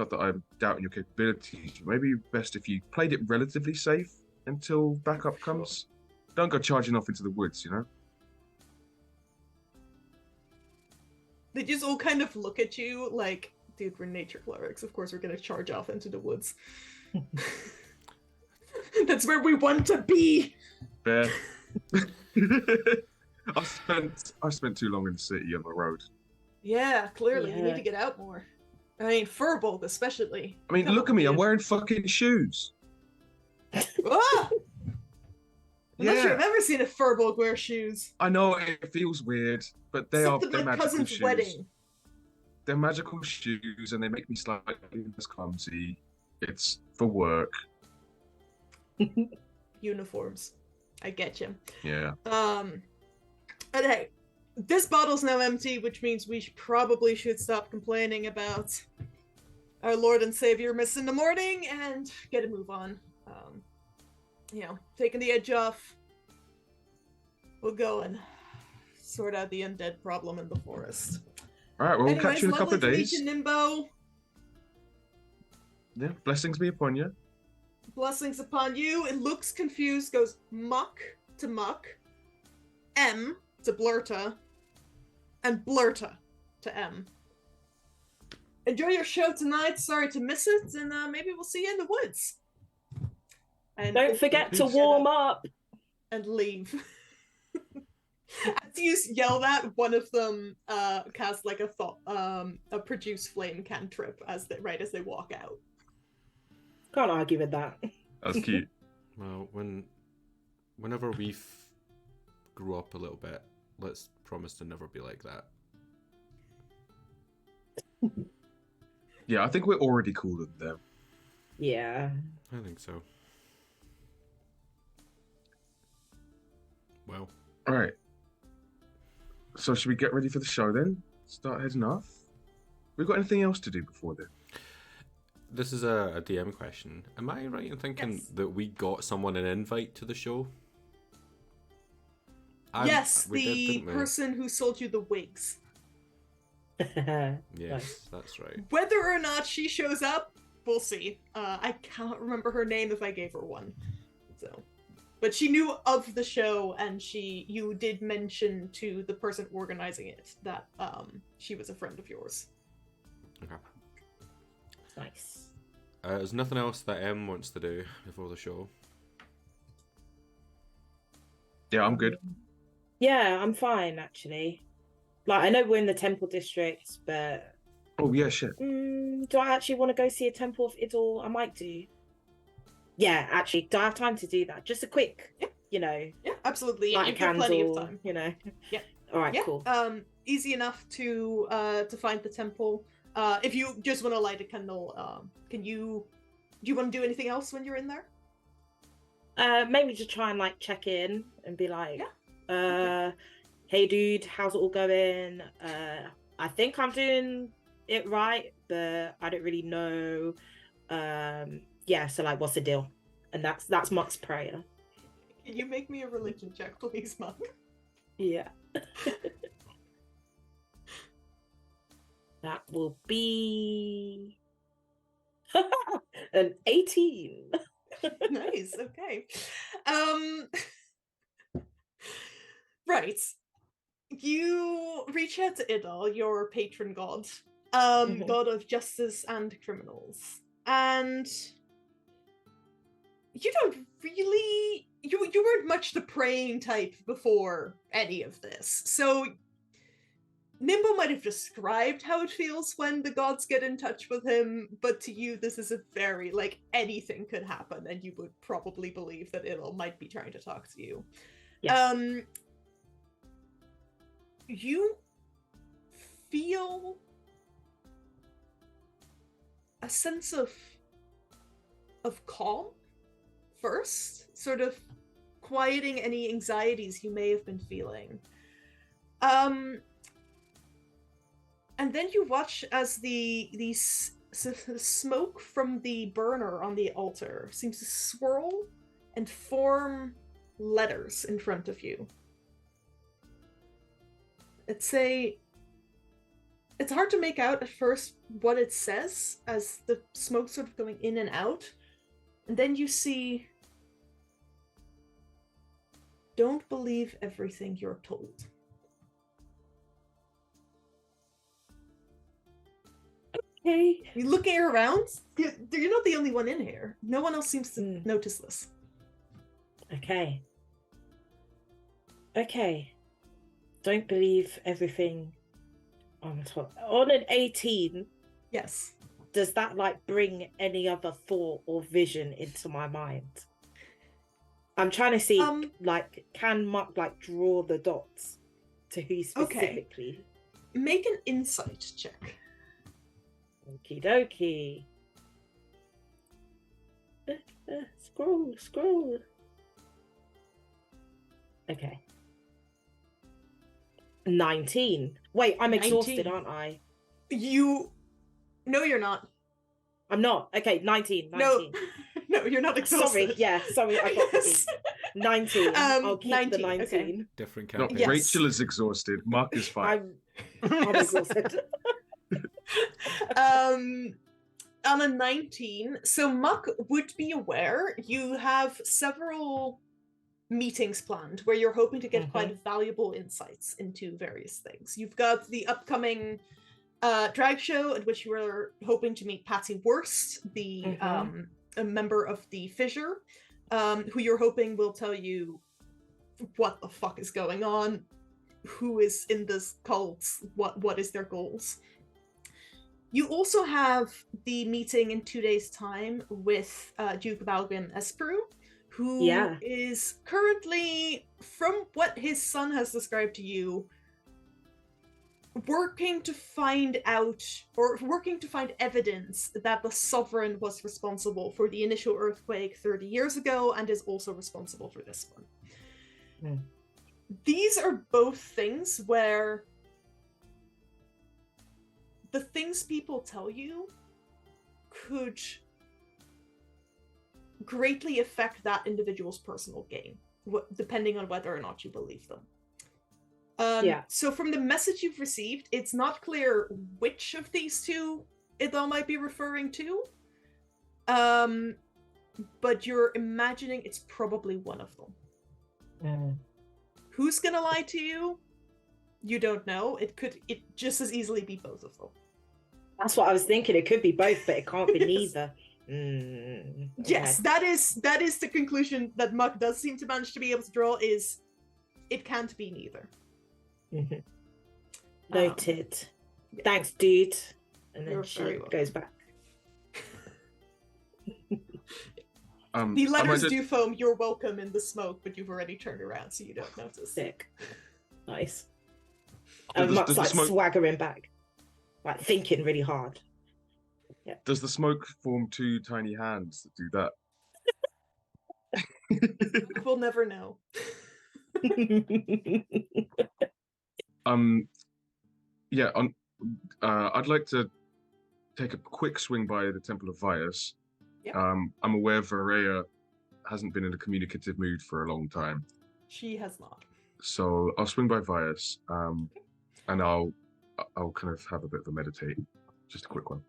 Speaker 5: that I'm doubting your capabilities, but maybe best if you played it relatively safe until backup comes. Don't go charging off into the woods,
Speaker 1: They just all kind of look at you like, dude, we're nature clerics. Of course we're gonna charge off into the woods. That's where we want to be!
Speaker 5: Fair. I've spent too long in the city on the road.
Speaker 1: Yeah, clearly. You need
Speaker 4: Yeah.
Speaker 1: to get out more. I mean, Furbolg especially.
Speaker 5: I mean,
Speaker 1: Come
Speaker 5: look
Speaker 1: on,
Speaker 5: at me, I'm
Speaker 1: dude.
Speaker 5: wearing fucking shoes.
Speaker 1: Ah! I'm not sure
Speaker 5: Yeah.
Speaker 1: I've ever seen a Furbolg wear shoes.
Speaker 5: I know it feels weird, but they're
Speaker 1: Except at my
Speaker 5: magical
Speaker 1: cousin's
Speaker 5: shoes.
Speaker 1: wedding.
Speaker 5: They're magical shoes, and they make me slightly less clumsy. It's for work.
Speaker 1: Uniforms. I get you.
Speaker 5: Yeah.
Speaker 1: But hey, this bottle's now empty, which means we probably should stop complaining about our Lord and Savior miss in the morning and get a move on. Taking the edge off. We'll go and sort out the undead problem in the forest.
Speaker 5: All right, well, we'll catch you in a couple
Speaker 1: lovely
Speaker 5: of
Speaker 1: to
Speaker 5: days.
Speaker 1: meet you, Nimbo.
Speaker 5: Yeah, blessings be upon you.
Speaker 1: Blessings upon you. It looks confused, goes muck to muck, M to blurta, and blurta to M. Enjoy your show tonight. Sorry to miss it, and maybe we'll see you in the woods. And
Speaker 4: Don't forget to warm up.
Speaker 1: And leave. As you yell that, one of them casts like a produce flame cantrip as they walk out.
Speaker 4: Can't argue with that.
Speaker 5: That's cute.
Speaker 2: Well, whenever we grew up a little bit, let's promise to never be like that.
Speaker 5: Yeah, I think we're already cooler than them.
Speaker 4: Yeah.
Speaker 2: I think so. Well.
Speaker 5: All right. So should we get ready for the show then? Start heading off? We got anything else to do before then?
Speaker 2: This is a DM question. Am I right in thinking that we got someone an invite to the show?
Speaker 1: Yes,
Speaker 2: we
Speaker 1: the person who sold you the wigs.
Speaker 2: Yes, that's right.
Speaker 1: Whether or not she shows up, we'll see. I can't remember her name if I gave her one. But she knew of the show, and you did mention to the person organizing it that she was a friend of yours.
Speaker 2: Okay.
Speaker 4: Nice.
Speaker 2: There's nothing else that M wants to do before the show.
Speaker 5: Yeah, I'm good.
Speaker 4: Yeah, I'm fine actually. Like, I know we're in the temple district, but
Speaker 5: Oh yeah, shit.
Speaker 4: do I actually want to go see a temple of Idol? I might do. Yeah, actually, do I have time to do that? Just a quick,
Speaker 1: Yeah, absolutely.
Speaker 4: light a
Speaker 1: You've got plenty of
Speaker 4: candle,
Speaker 1: time.
Speaker 4: Yeah. All right, cool.
Speaker 1: Easy enough to find the temple. If you just want to light a candle, do you want to do anything else when you're in there?
Speaker 4: Maybe just try and like check in and be like, hey dude, how's it all going? I think I'm doing it right, but I don't really know. Yeah, so like, what's the deal? And that's Muck's prayer.
Speaker 1: Can you make me a religion check, please, Muck?
Speaker 4: Yeah. That will be an 18.
Speaker 1: Nice, okay. Right. You reach out to Idol, your patron god, god of justice and criminals. And you don't really you weren't much the praying type before any of this. So Nimbo might have described how it feels when the gods get in touch with him, but to you this is a very, like, anything could happen, and you would probably believe that Idol might be trying to talk to you.
Speaker 4: Yes.
Speaker 1: You feel a sense of calm first, sort of quieting any anxieties you may have been feeling. And then you watch as the smoke from the burner on the altar seems to swirl and form letters in front of you. It's hard to make out at first what it says as the smoke's sort of going in and out. And then you see, don't believe everything you're told.
Speaker 4: Okay.
Speaker 1: You're looking around. You're not the only one in here. No one else seems to notice this.
Speaker 4: Okay. Don't believe everything on top. On an 18,
Speaker 1: yes.
Speaker 4: Does that like bring any other thought or vision into my mind? I'm trying to see, like, can Muck like draw the dots to who specifically?
Speaker 1: Okay. Make an insight check.
Speaker 4: Okie dokie. Scroll. Okay. 19. Wait, I'm
Speaker 1: 19.
Speaker 4: exhausted, aren't I?
Speaker 1: No, you're not.
Speaker 4: I'm not. Okay, 19.
Speaker 1: No, no, you're not exhausted.
Speaker 4: Sorry, I got
Speaker 1: Yes.
Speaker 4: 19. I'll keep
Speaker 1: 19,
Speaker 4: the 19.
Speaker 1: okay.
Speaker 2: Different
Speaker 5: No,
Speaker 2: campaign.
Speaker 1: Yes.
Speaker 5: Rachel is exhausted. Mark is fine.
Speaker 4: I'm exhausted.
Speaker 1: On a 19, so Muck would be aware you have several meetings planned where you're hoping to get quite valuable insights into various things. You've got the upcoming drag show at which you were hoping to meet Patty Worst, the a member of the Fissure, who you're hoping will tell you what the fuck is going on, who is in this cult, what is their goals. You also have the meeting in 2 days' time with Duke Balgrim Esperu, who is currently, from what his son has described to you, working to find evidence that the Sovereign was responsible for the initial earthquake 30 years ago and is also responsible for this one. These are both things where the things people tell you could greatly affect that individual's personal gain, depending on whether or not you believe them. So from the message you've received, it's not clear which of these two it all might be referring to, but you're imagining it's probably one of them. Who's gonna lie to you? You don't know. It just as easily be both of them.
Speaker 4: That's what I was thinking. It could be both, but it can't be neither.
Speaker 1: Yes, that is the conclusion that Muck does seem to manage to be able to draw, is it can't be neither.
Speaker 4: Noted. Thanks, dude. And then
Speaker 1: You're
Speaker 4: she
Speaker 1: very welcome.
Speaker 4: goes back.
Speaker 1: The letters do foam, "You're welcome" in the smoke, but you've already turned around, so you don't notice.
Speaker 4: Sick. Nice.
Speaker 5: Does
Speaker 4: And
Speaker 5: the-
Speaker 4: Muck's
Speaker 5: does the
Speaker 4: like
Speaker 5: smoke-
Speaker 4: swaggering back, like thinking really hard.
Speaker 5: Does the smoke form two tiny hands that do that?
Speaker 1: We'll never know.
Speaker 5: I'd like to take a quick swing by the Temple of Vias.
Speaker 1: Yep.
Speaker 5: I'm aware Varea hasn't been in a communicative mood for a long time,
Speaker 1: She has not.
Speaker 5: so I'll swing by Vias, and I'll kind of have a bit of a meditate, just a quick one.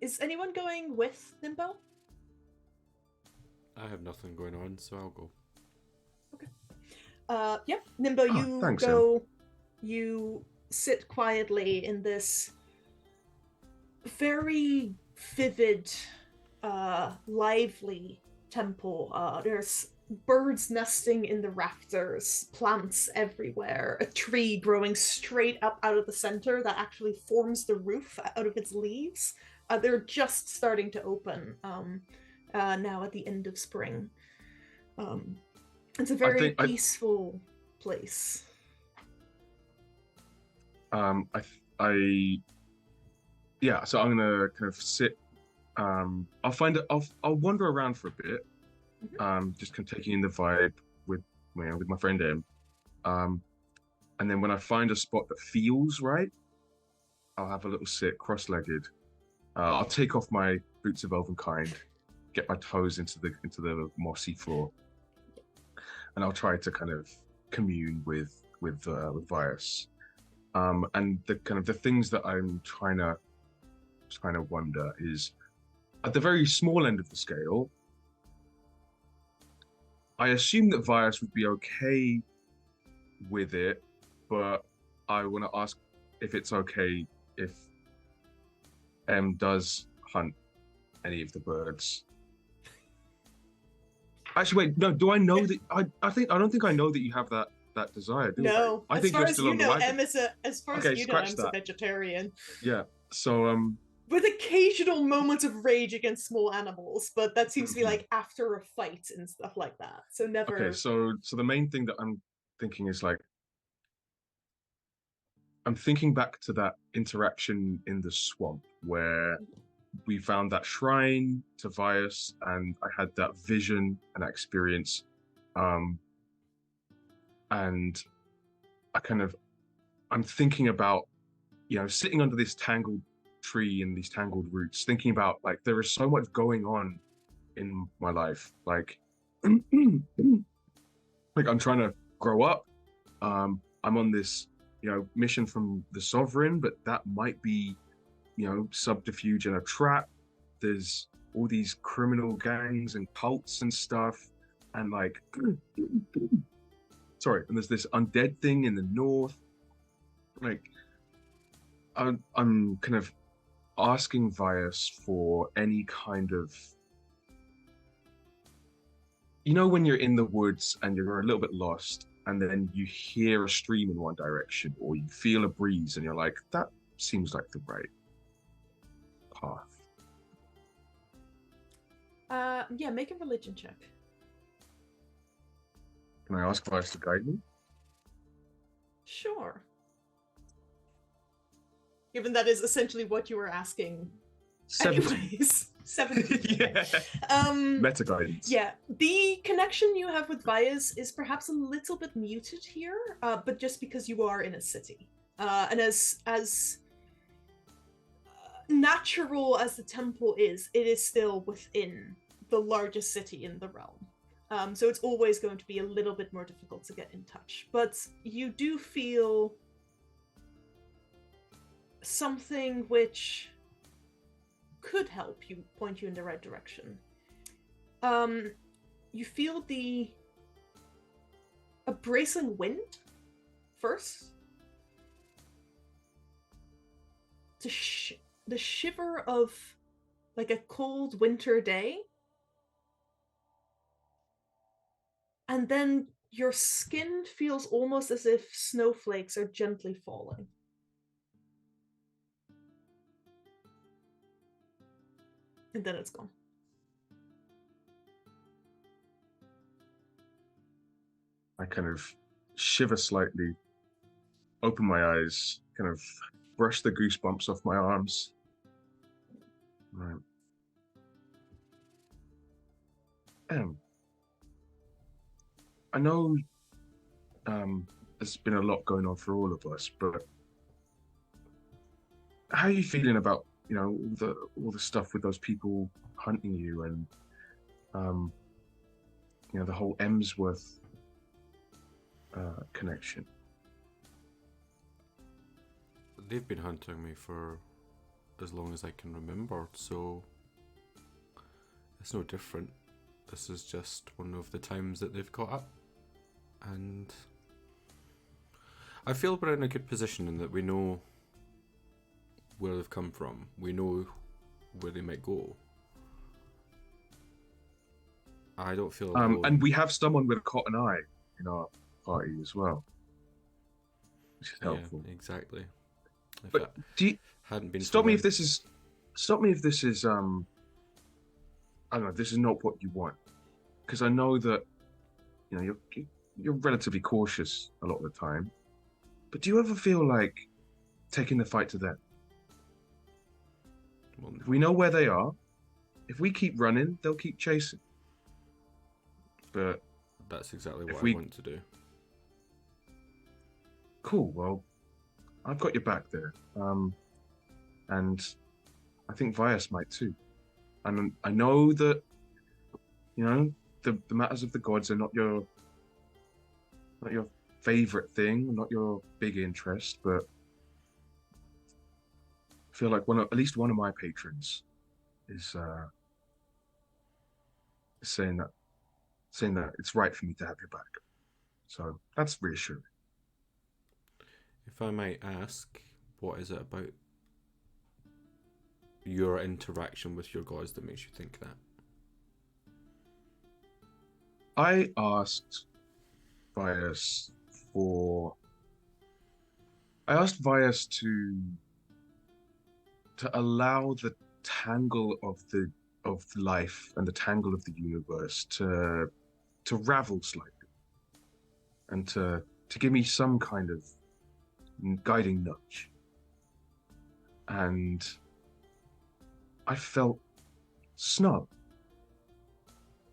Speaker 1: Is anyone going with Nimbo?
Speaker 2: I have nothing going on, so I'll go.
Speaker 1: Nimbo,
Speaker 5: Oh,
Speaker 1: you
Speaker 5: thanks,
Speaker 1: go. You sit quietly in this very vivid, lively temple. There's birds nesting in the rafters, plants everywhere, a tree growing straight up out of the center that actually forms the roof out of its leaves. They're just starting to open now at the end of spring. It's a very peaceful place.
Speaker 5: So I'm gonna kind of sit. I'll wander around for a bit. Just kind of taking in the vibe with my friend M. And then when I find a spot that feels right, I'll have a little sit cross-legged. I'll take off my boots of elvenkind, get my toes into the mossy floor, and I'll try to kind of commune with Vias. And the things that I'm trying to wonder is, at the very small end of the scale, I assume that Vias would be okay with it, but I want to ask if it's okay if M does hunt any of the birds. Actually, wait, no. Do I know that? I don't think I know that you have that desire. Do
Speaker 1: No,
Speaker 5: I think
Speaker 1: as far
Speaker 5: you're
Speaker 1: as
Speaker 5: still
Speaker 1: you
Speaker 5: on the
Speaker 1: know,
Speaker 5: wagon.
Speaker 1: M is Em's a vegetarian.
Speaker 5: Yeah. So
Speaker 1: With occasional moments of rage against small animals, but that seems to be like after a fight and stuff like that. So never.
Speaker 5: Okay, so the main thing that I'm thinking is like, I'm thinking back to that interaction in the swamp where we found that shrine to Vias, and I had that vision and that experience, and I'm thinking about, sitting under this tangled tree and these tangled roots, thinking about like there is so much going on in my life. Like, like I'm trying to grow up. I'm on this, mission from the sovereign, but that might be, subterfuge and a trap. There's all these criminal gangs and cults and stuff, and like, sorry, and there's this undead thing in the north. Like, I'm kind of asking Vias for any kind of, when you're in the woods and you're a little bit lost, and then you hear a stream in one direction, or you feel a breeze, and you're like, that seems like the right path.
Speaker 1: Yeah, make a religion check.
Speaker 5: Can I ask Vias to guide me?
Speaker 1: Sure. Given that is essentially what you were asking.
Speaker 5: 17.
Speaker 1: Anyways, 17.
Speaker 5: Yeah. Meta guidance.
Speaker 1: Yeah, the connection you have with Vias is perhaps a little bit muted here, but just because you are in a city. And as natural as the temple is, it is still within the largest city in the realm. So it's always going to be a little bit more difficult to get in touch. But you do feel something which could help you, point you in the right direction. You feel a bracing wind first. The shiver of like a cold winter day. And then your skin feels almost as if snowflakes are gently falling. And then it's gone.
Speaker 5: I kind of shiver slightly, open my eyes, kind of brush the goosebumps off my arms. Right. I know there's been a lot going on for all of us, but how are you feeling about, all the stuff with those people hunting you and, the whole Emsworth connection?
Speaker 2: They've been hunting me for as long as I can remember, so it's no different. This is just one of the times that they've caught up, and I feel we're in a good position in that we know where they've come from. We know where they might go. I don't feel alone.
Speaker 5: And we have someone with a cotton eye in our party as well, which is helpful.
Speaker 2: Yeah, exactly.
Speaker 5: But do you
Speaker 2: hadn't been
Speaker 5: stop me if this is I don't know, this is not what you want, because I know that you're relatively cautious a lot of the time, but do you ever feel like taking the fight to them?
Speaker 2: Well,
Speaker 5: If we know where they are, if we keep running, they'll keep chasing. But
Speaker 2: that's exactly
Speaker 5: if
Speaker 2: what
Speaker 5: we-
Speaker 2: I want to do.
Speaker 5: cool, well, I've got your back there, and I think Vias might too. And I know that the matters of the gods are not your favorite thing, not your big interest, but I feel like at least one of my patrons is saying that it's right for me to have your back. So that's reassuring.
Speaker 2: If I might ask, what is it about your interaction with your gods that makes you think that?
Speaker 5: I asked Vias to allow the tangle of life and the tangle of the universe to ravel slightly, and to give me some kind of guiding nudge. And I felt snug.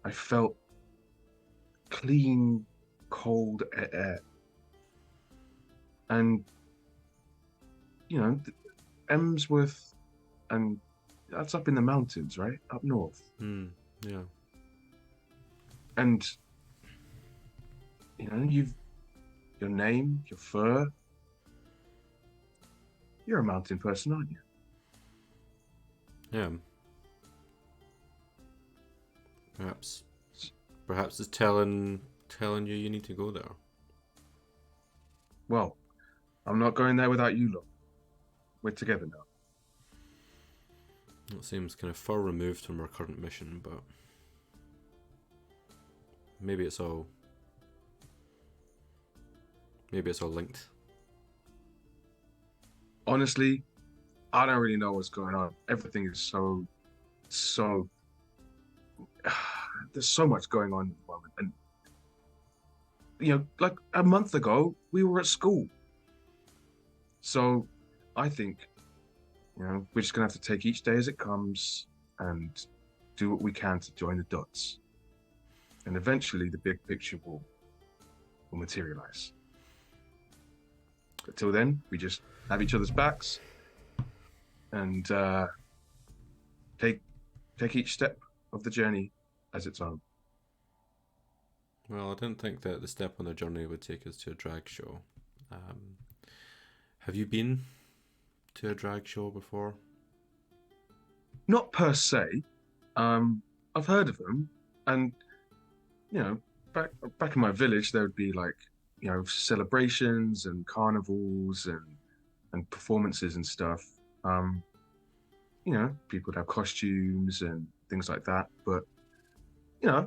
Speaker 5: I felt clean, cold air. And Emsworth and that's up in the mountains, right? Up north.
Speaker 2: Yeah.
Speaker 5: And you've your name, your fur. You're a mountain person, aren't you?
Speaker 2: Yeah. Perhaps it's telling you need to go there.
Speaker 5: Well, I'm not going there without you lot. We're together now.
Speaker 2: It seems kind of far removed from our current mission, but maybe it's all linked.
Speaker 5: Honestly, I don't really know what's going on. Everything is so there's so much going on at the moment. And like a month ago, we were at school. So I think, we're just gonna have to take each day as it comes and do what we can to join the dots. And eventually the big picture will materialize. But till then, we just have each other's backs and take each step of the journey as its own.
Speaker 2: Well, I didn't think that the step on the journey would take us to a drag show. Have you been to a drag show before?
Speaker 5: Not per se. I've heard of them, and back in my village, there would be like celebrations and carnivals and performances and stuff. People would have costumes and things like that. But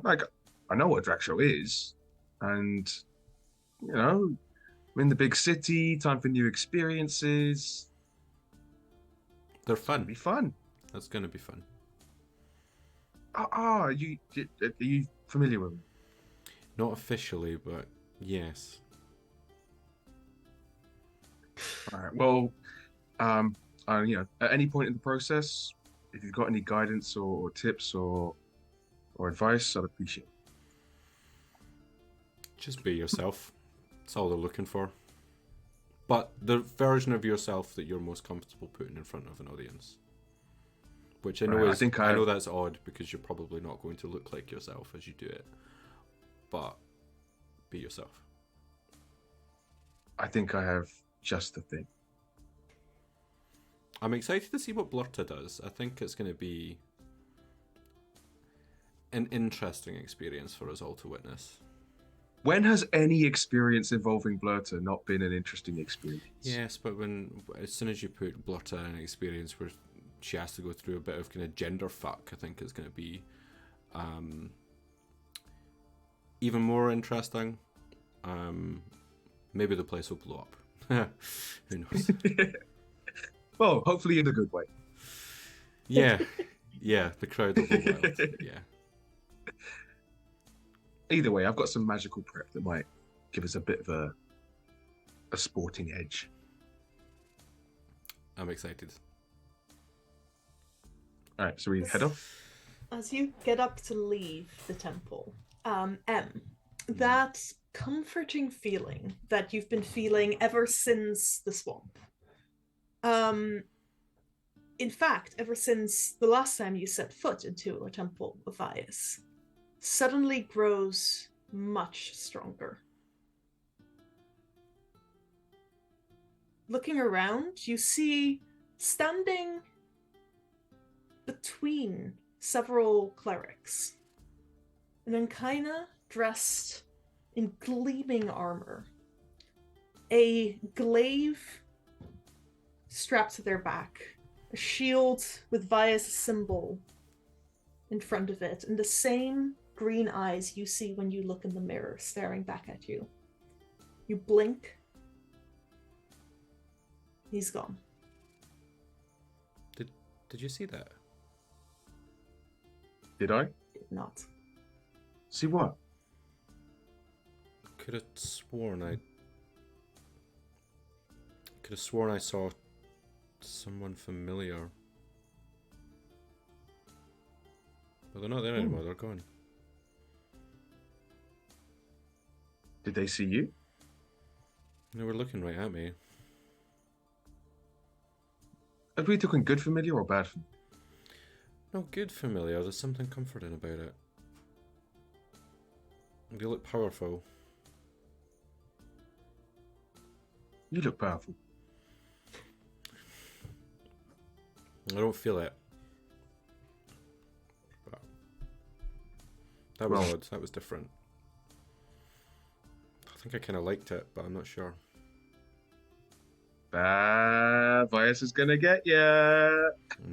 Speaker 5: like I know what a drag show is, and I'm in the big city, time for new experiences.
Speaker 2: They're fun.
Speaker 5: It'll be fun.
Speaker 2: That's gonna be fun.
Speaker 5: Are you familiar with them?
Speaker 2: Not officially, but yes.
Speaker 5: All right. Well, at any point in the process, if you've got any guidance or tips or advice, I'd appreciate it.
Speaker 2: Just be yourself. That's all they're looking for. But the version of yourself that you're most comfortable putting in front of an audience. Which I know I know that's odd because you're probably not going to look like yourself as you do it. But be yourself.
Speaker 5: I think I have just the thing.
Speaker 2: I'm excited to see what WtR does. I think it's going to be an interesting experience for us all to witness.
Speaker 5: When has any experience involving WtR not been an interesting experience?
Speaker 2: Yes, but as soon as you put WtR in an experience where she has to go through a bit of kind of gender fuck, I think it's going to be even more interesting. Maybe the place will blow up. Who knows?
Speaker 5: Well, hopefully in a good way.
Speaker 2: Yeah, the crowd will go wild. Yeah.
Speaker 5: Either way, I've got some magical prep that might give us a bit of a sporting edge.
Speaker 2: I'm excited.
Speaker 5: All right, so we head off?
Speaker 1: As you get up to leave the temple, that comforting feeling that you've been feeling ever since the swamp. In fact, ever since the last time you set foot into a temple of Vias, suddenly grows much stronger. Looking around, you see standing between several clerics, an Enkaina dressed in gleaming armor, a glaive strapped to their back, a shield with Vias' symbol in front of it, and the same green eyes you see when you look in the mirror staring back at you. You blink. He's gone.
Speaker 2: Did you see that?
Speaker 5: Did I?
Speaker 1: Did not.
Speaker 5: See what?
Speaker 2: Could have sworn I saw someone familiar. But they're not there anymore, they're gone.
Speaker 5: Did they see you?
Speaker 2: They were looking right at me.
Speaker 5: Are we talking good familiar or bad familiar?
Speaker 2: No, good familiar. There's something comforting about it. You look powerful.
Speaker 5: You look powerful.
Speaker 2: I don't feel it. But that was odd. That was different. I think I kind of liked it, but I'm not sure.
Speaker 5: Bias is gonna get ya.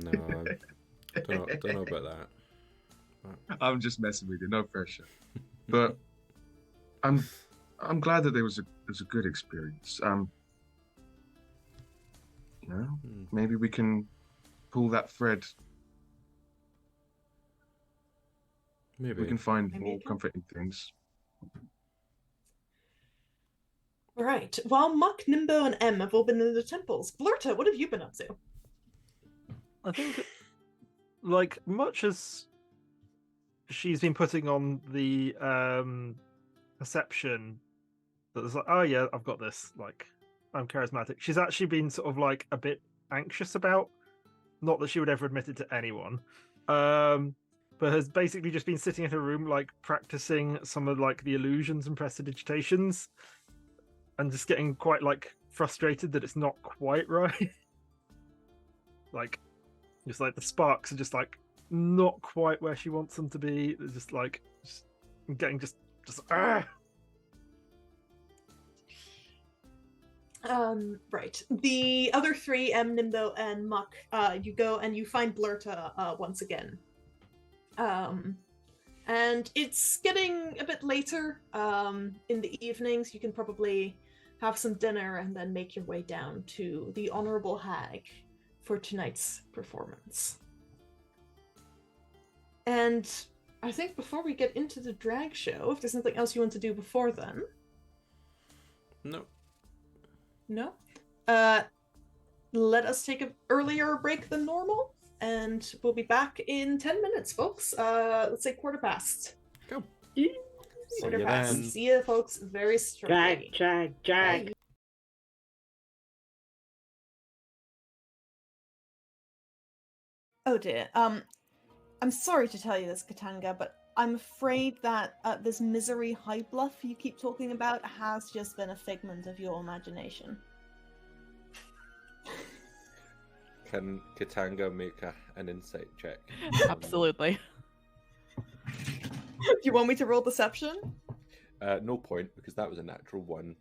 Speaker 2: No, I don't know about that.
Speaker 5: I'm just messing with you. No pressure. But I'm glad that it was a good experience. You know, maybe we can pull that thread.
Speaker 2: Maybe
Speaker 5: We can find more comforting things.
Speaker 1: All right. While Muck, Nimbo, and M have all been in the temples, Blurta, what have you been up to?
Speaker 3: I think, like, much as she's been putting on the perception that there's like, oh yeah, I've got this, like, I'm charismatic. She's actually been sort of like a bit anxious about, not that she would ever admit it to anyone, but has basically just been sitting in her room, like, practicing some of like the illusions and prestidigitations, and just getting quite like frustrated that it's not quite right. Like, just like the sparks are just like not quite where she wants them to be. They're just like getting just ah.
Speaker 1: Right. The other three, M, Nimbo, and Muck, you go and you find Blurta once again. And it's getting a bit later in the evenings. You can probably have some dinner and then make your way down to the Honorable Hag for tonight's performance. And I think before we get into the drag show, if there's something else you want to do before then.
Speaker 2: No.
Speaker 1: No? Let us take an earlier break than normal, and we'll be back in 10 minutes, folks. Let's say 15:15.
Speaker 2: Go.
Speaker 1: Quarter past. See you, folks, very shortly.
Speaker 4: Drag.
Speaker 1: Bye.
Speaker 6: Oh dear. I'm sorry to tell you this, Katanga, but I'm afraid that this misery high bluff you keep talking about has just been a figment of your imagination.
Speaker 2: Can Katanga make an insight check?
Speaker 7: Absolutely.
Speaker 6: Do you want me to roll deception?
Speaker 2: No point, because that was a natural 1.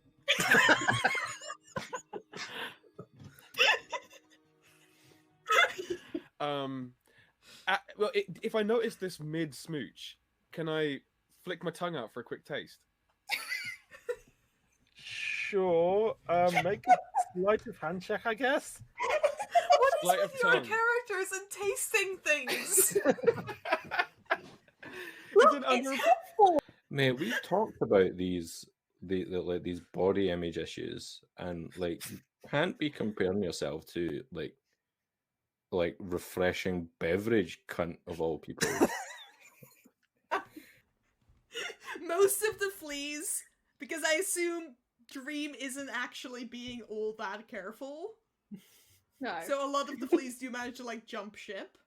Speaker 8: Well, if I notice this mid smooch, can I flick my tongue out for a quick taste?
Speaker 3: Sure. Make a sleight of hand check, I guess.
Speaker 1: What is
Speaker 8: Sleight
Speaker 1: with
Speaker 8: of
Speaker 1: your
Speaker 8: tongue.
Speaker 1: characters and tasting things?
Speaker 2: Mate, we've talked about these these body image issues, and like you can't be comparing yourself to like refreshing beverage cunt of all people.
Speaker 1: Most of the fleas, because I assume Dream isn't actually being all that careful.
Speaker 9: No.
Speaker 1: So a lot of the fleas do manage to like jump ship.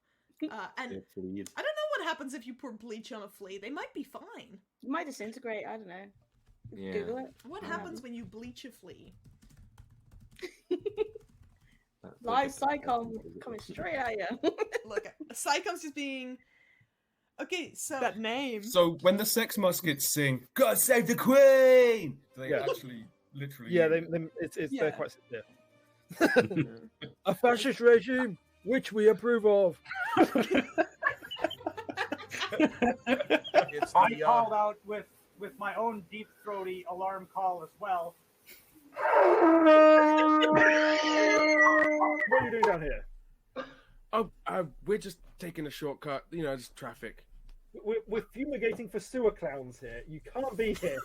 Speaker 1: And
Speaker 2: They're fleas.
Speaker 1: I don't know what happens if you pour bleach on a flea. They might be fine.
Speaker 9: It might disintegrate, I don't know.
Speaker 2: Yeah.
Speaker 9: Google it.
Speaker 1: What happens when you bleach a flea?
Speaker 9: Live Psycom coming straight at you.
Speaker 1: Look, Psychom's just being... Okay, so...
Speaker 6: That name.
Speaker 8: So when the Sex Muskets sing, "God save the Queen," they
Speaker 3: Yeah.
Speaker 8: actually literally.
Speaker 3: Yeah, they're quite severe. A fascist regime which we approve of.
Speaker 8: It's
Speaker 10: I
Speaker 8: the,
Speaker 10: called out with my own deep throaty alarm call as well.
Speaker 3: What are you doing down here?
Speaker 8: Oh, we're just taking a shortcut. You know, just traffic.
Speaker 3: We're fumigating for sewer clowns here. You can't be here.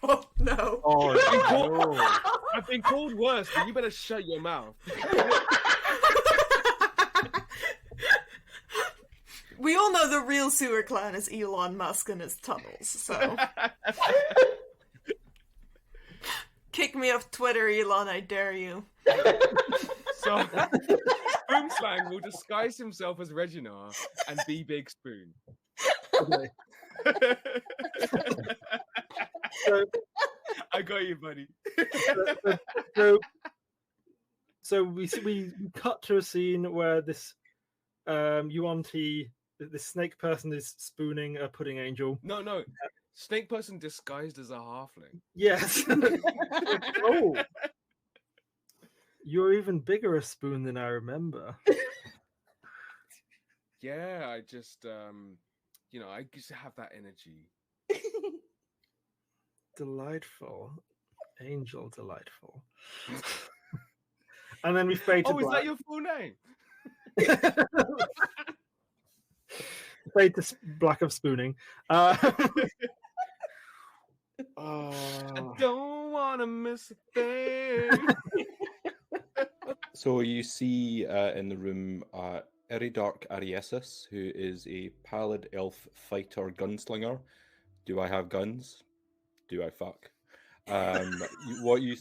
Speaker 1: Oh, no.
Speaker 8: Oh, I've been called worse, but you better shut your mouth.
Speaker 1: We all know the real sewer clown is Elon Musk and his tunnels, so... Kick me off Twitter, Elon, I dare you.
Speaker 8: So, Boomslang will disguise himself as Reginar and be Big Spoon.
Speaker 3: Okay. So,
Speaker 8: I got you, buddy.
Speaker 3: so, so we cut to a scene where this Yuan-Ti, this snake person, is spooning a pudding angel.
Speaker 8: No. Snake person disguised as a halfling.
Speaker 3: Yes. Oh, you're even bigger a spoon than I remember.
Speaker 8: Yeah, I just I used to have that energy.
Speaker 3: Delightful. Angel delightful. And then we fade to
Speaker 8: Oh, is
Speaker 3: black.
Speaker 8: that your full name?
Speaker 3: Fade to black of spooning.
Speaker 8: I don't want to miss a thing.
Speaker 2: So you see in the room Eridark Ariesis, who is a pallid elf fighter gunslinger. Do I have guns? Do I fuck? What you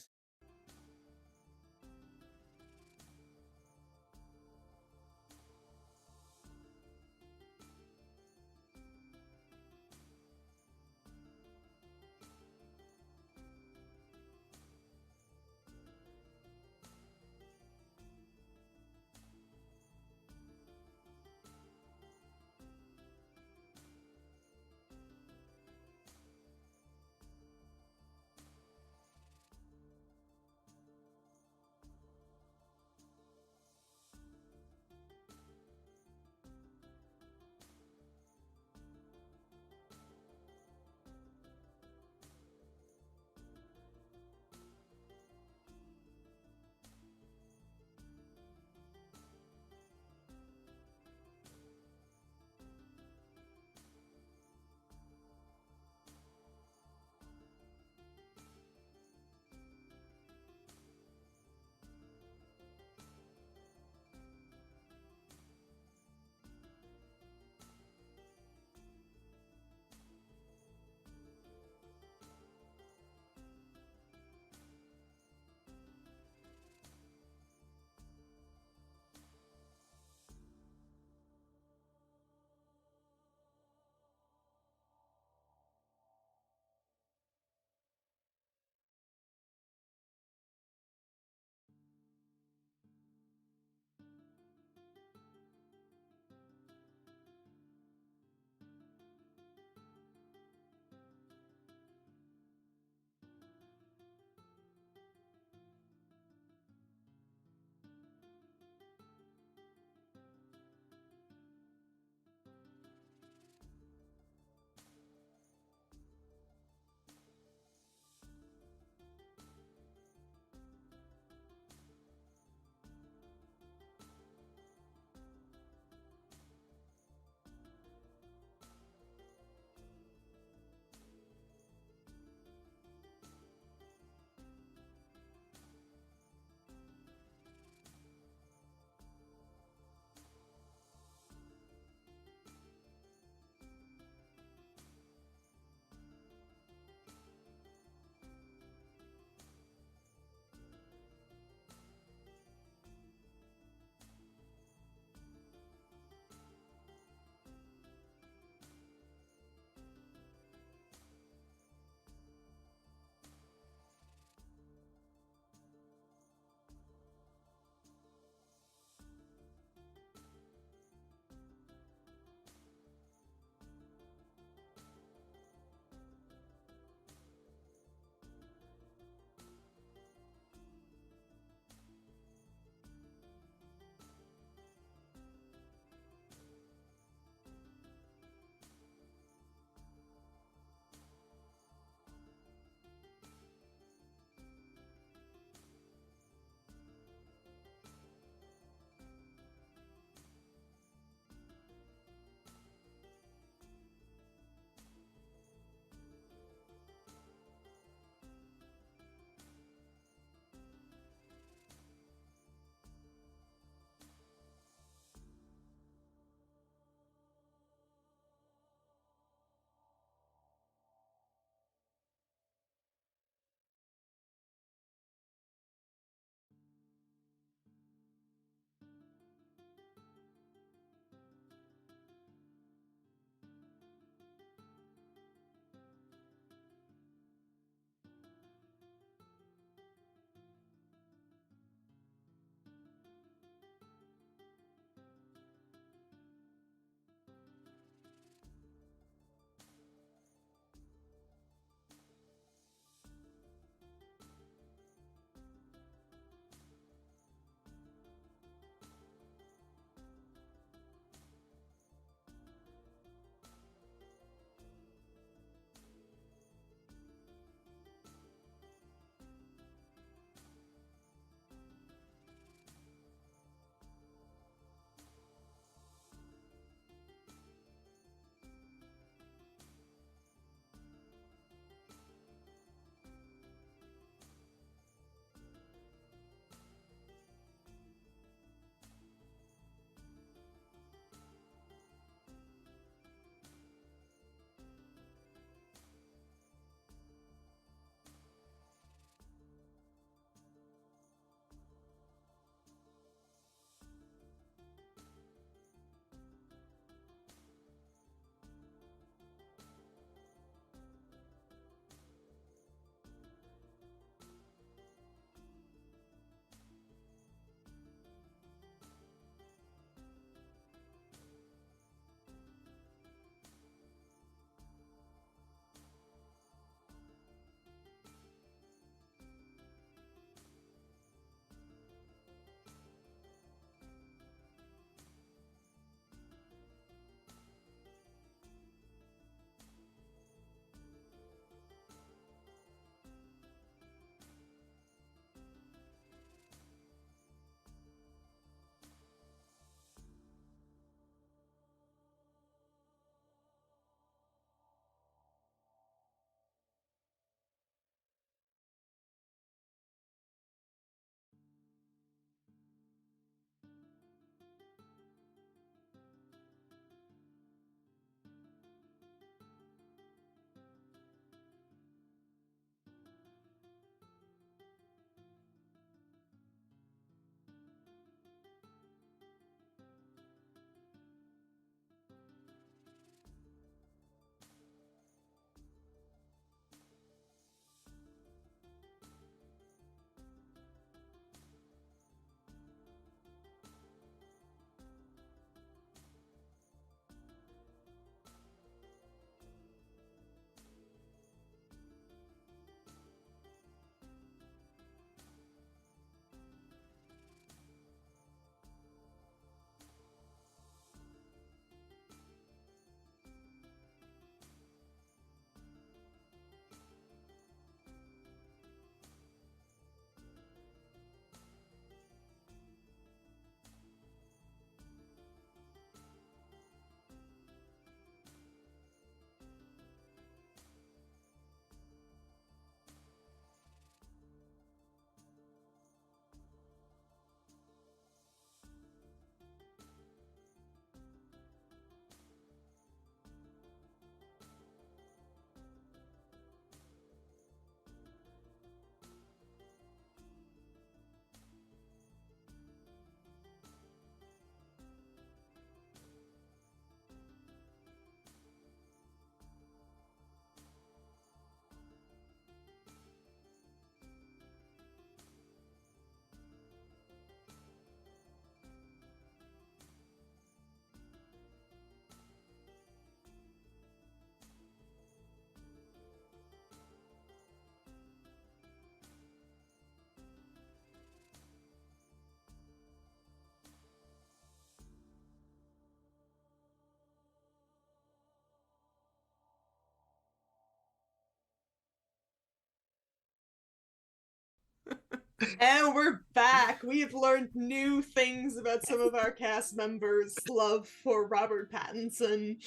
Speaker 1: And we're back. We have learned new things about some of our cast members' love for Robert Pattinson.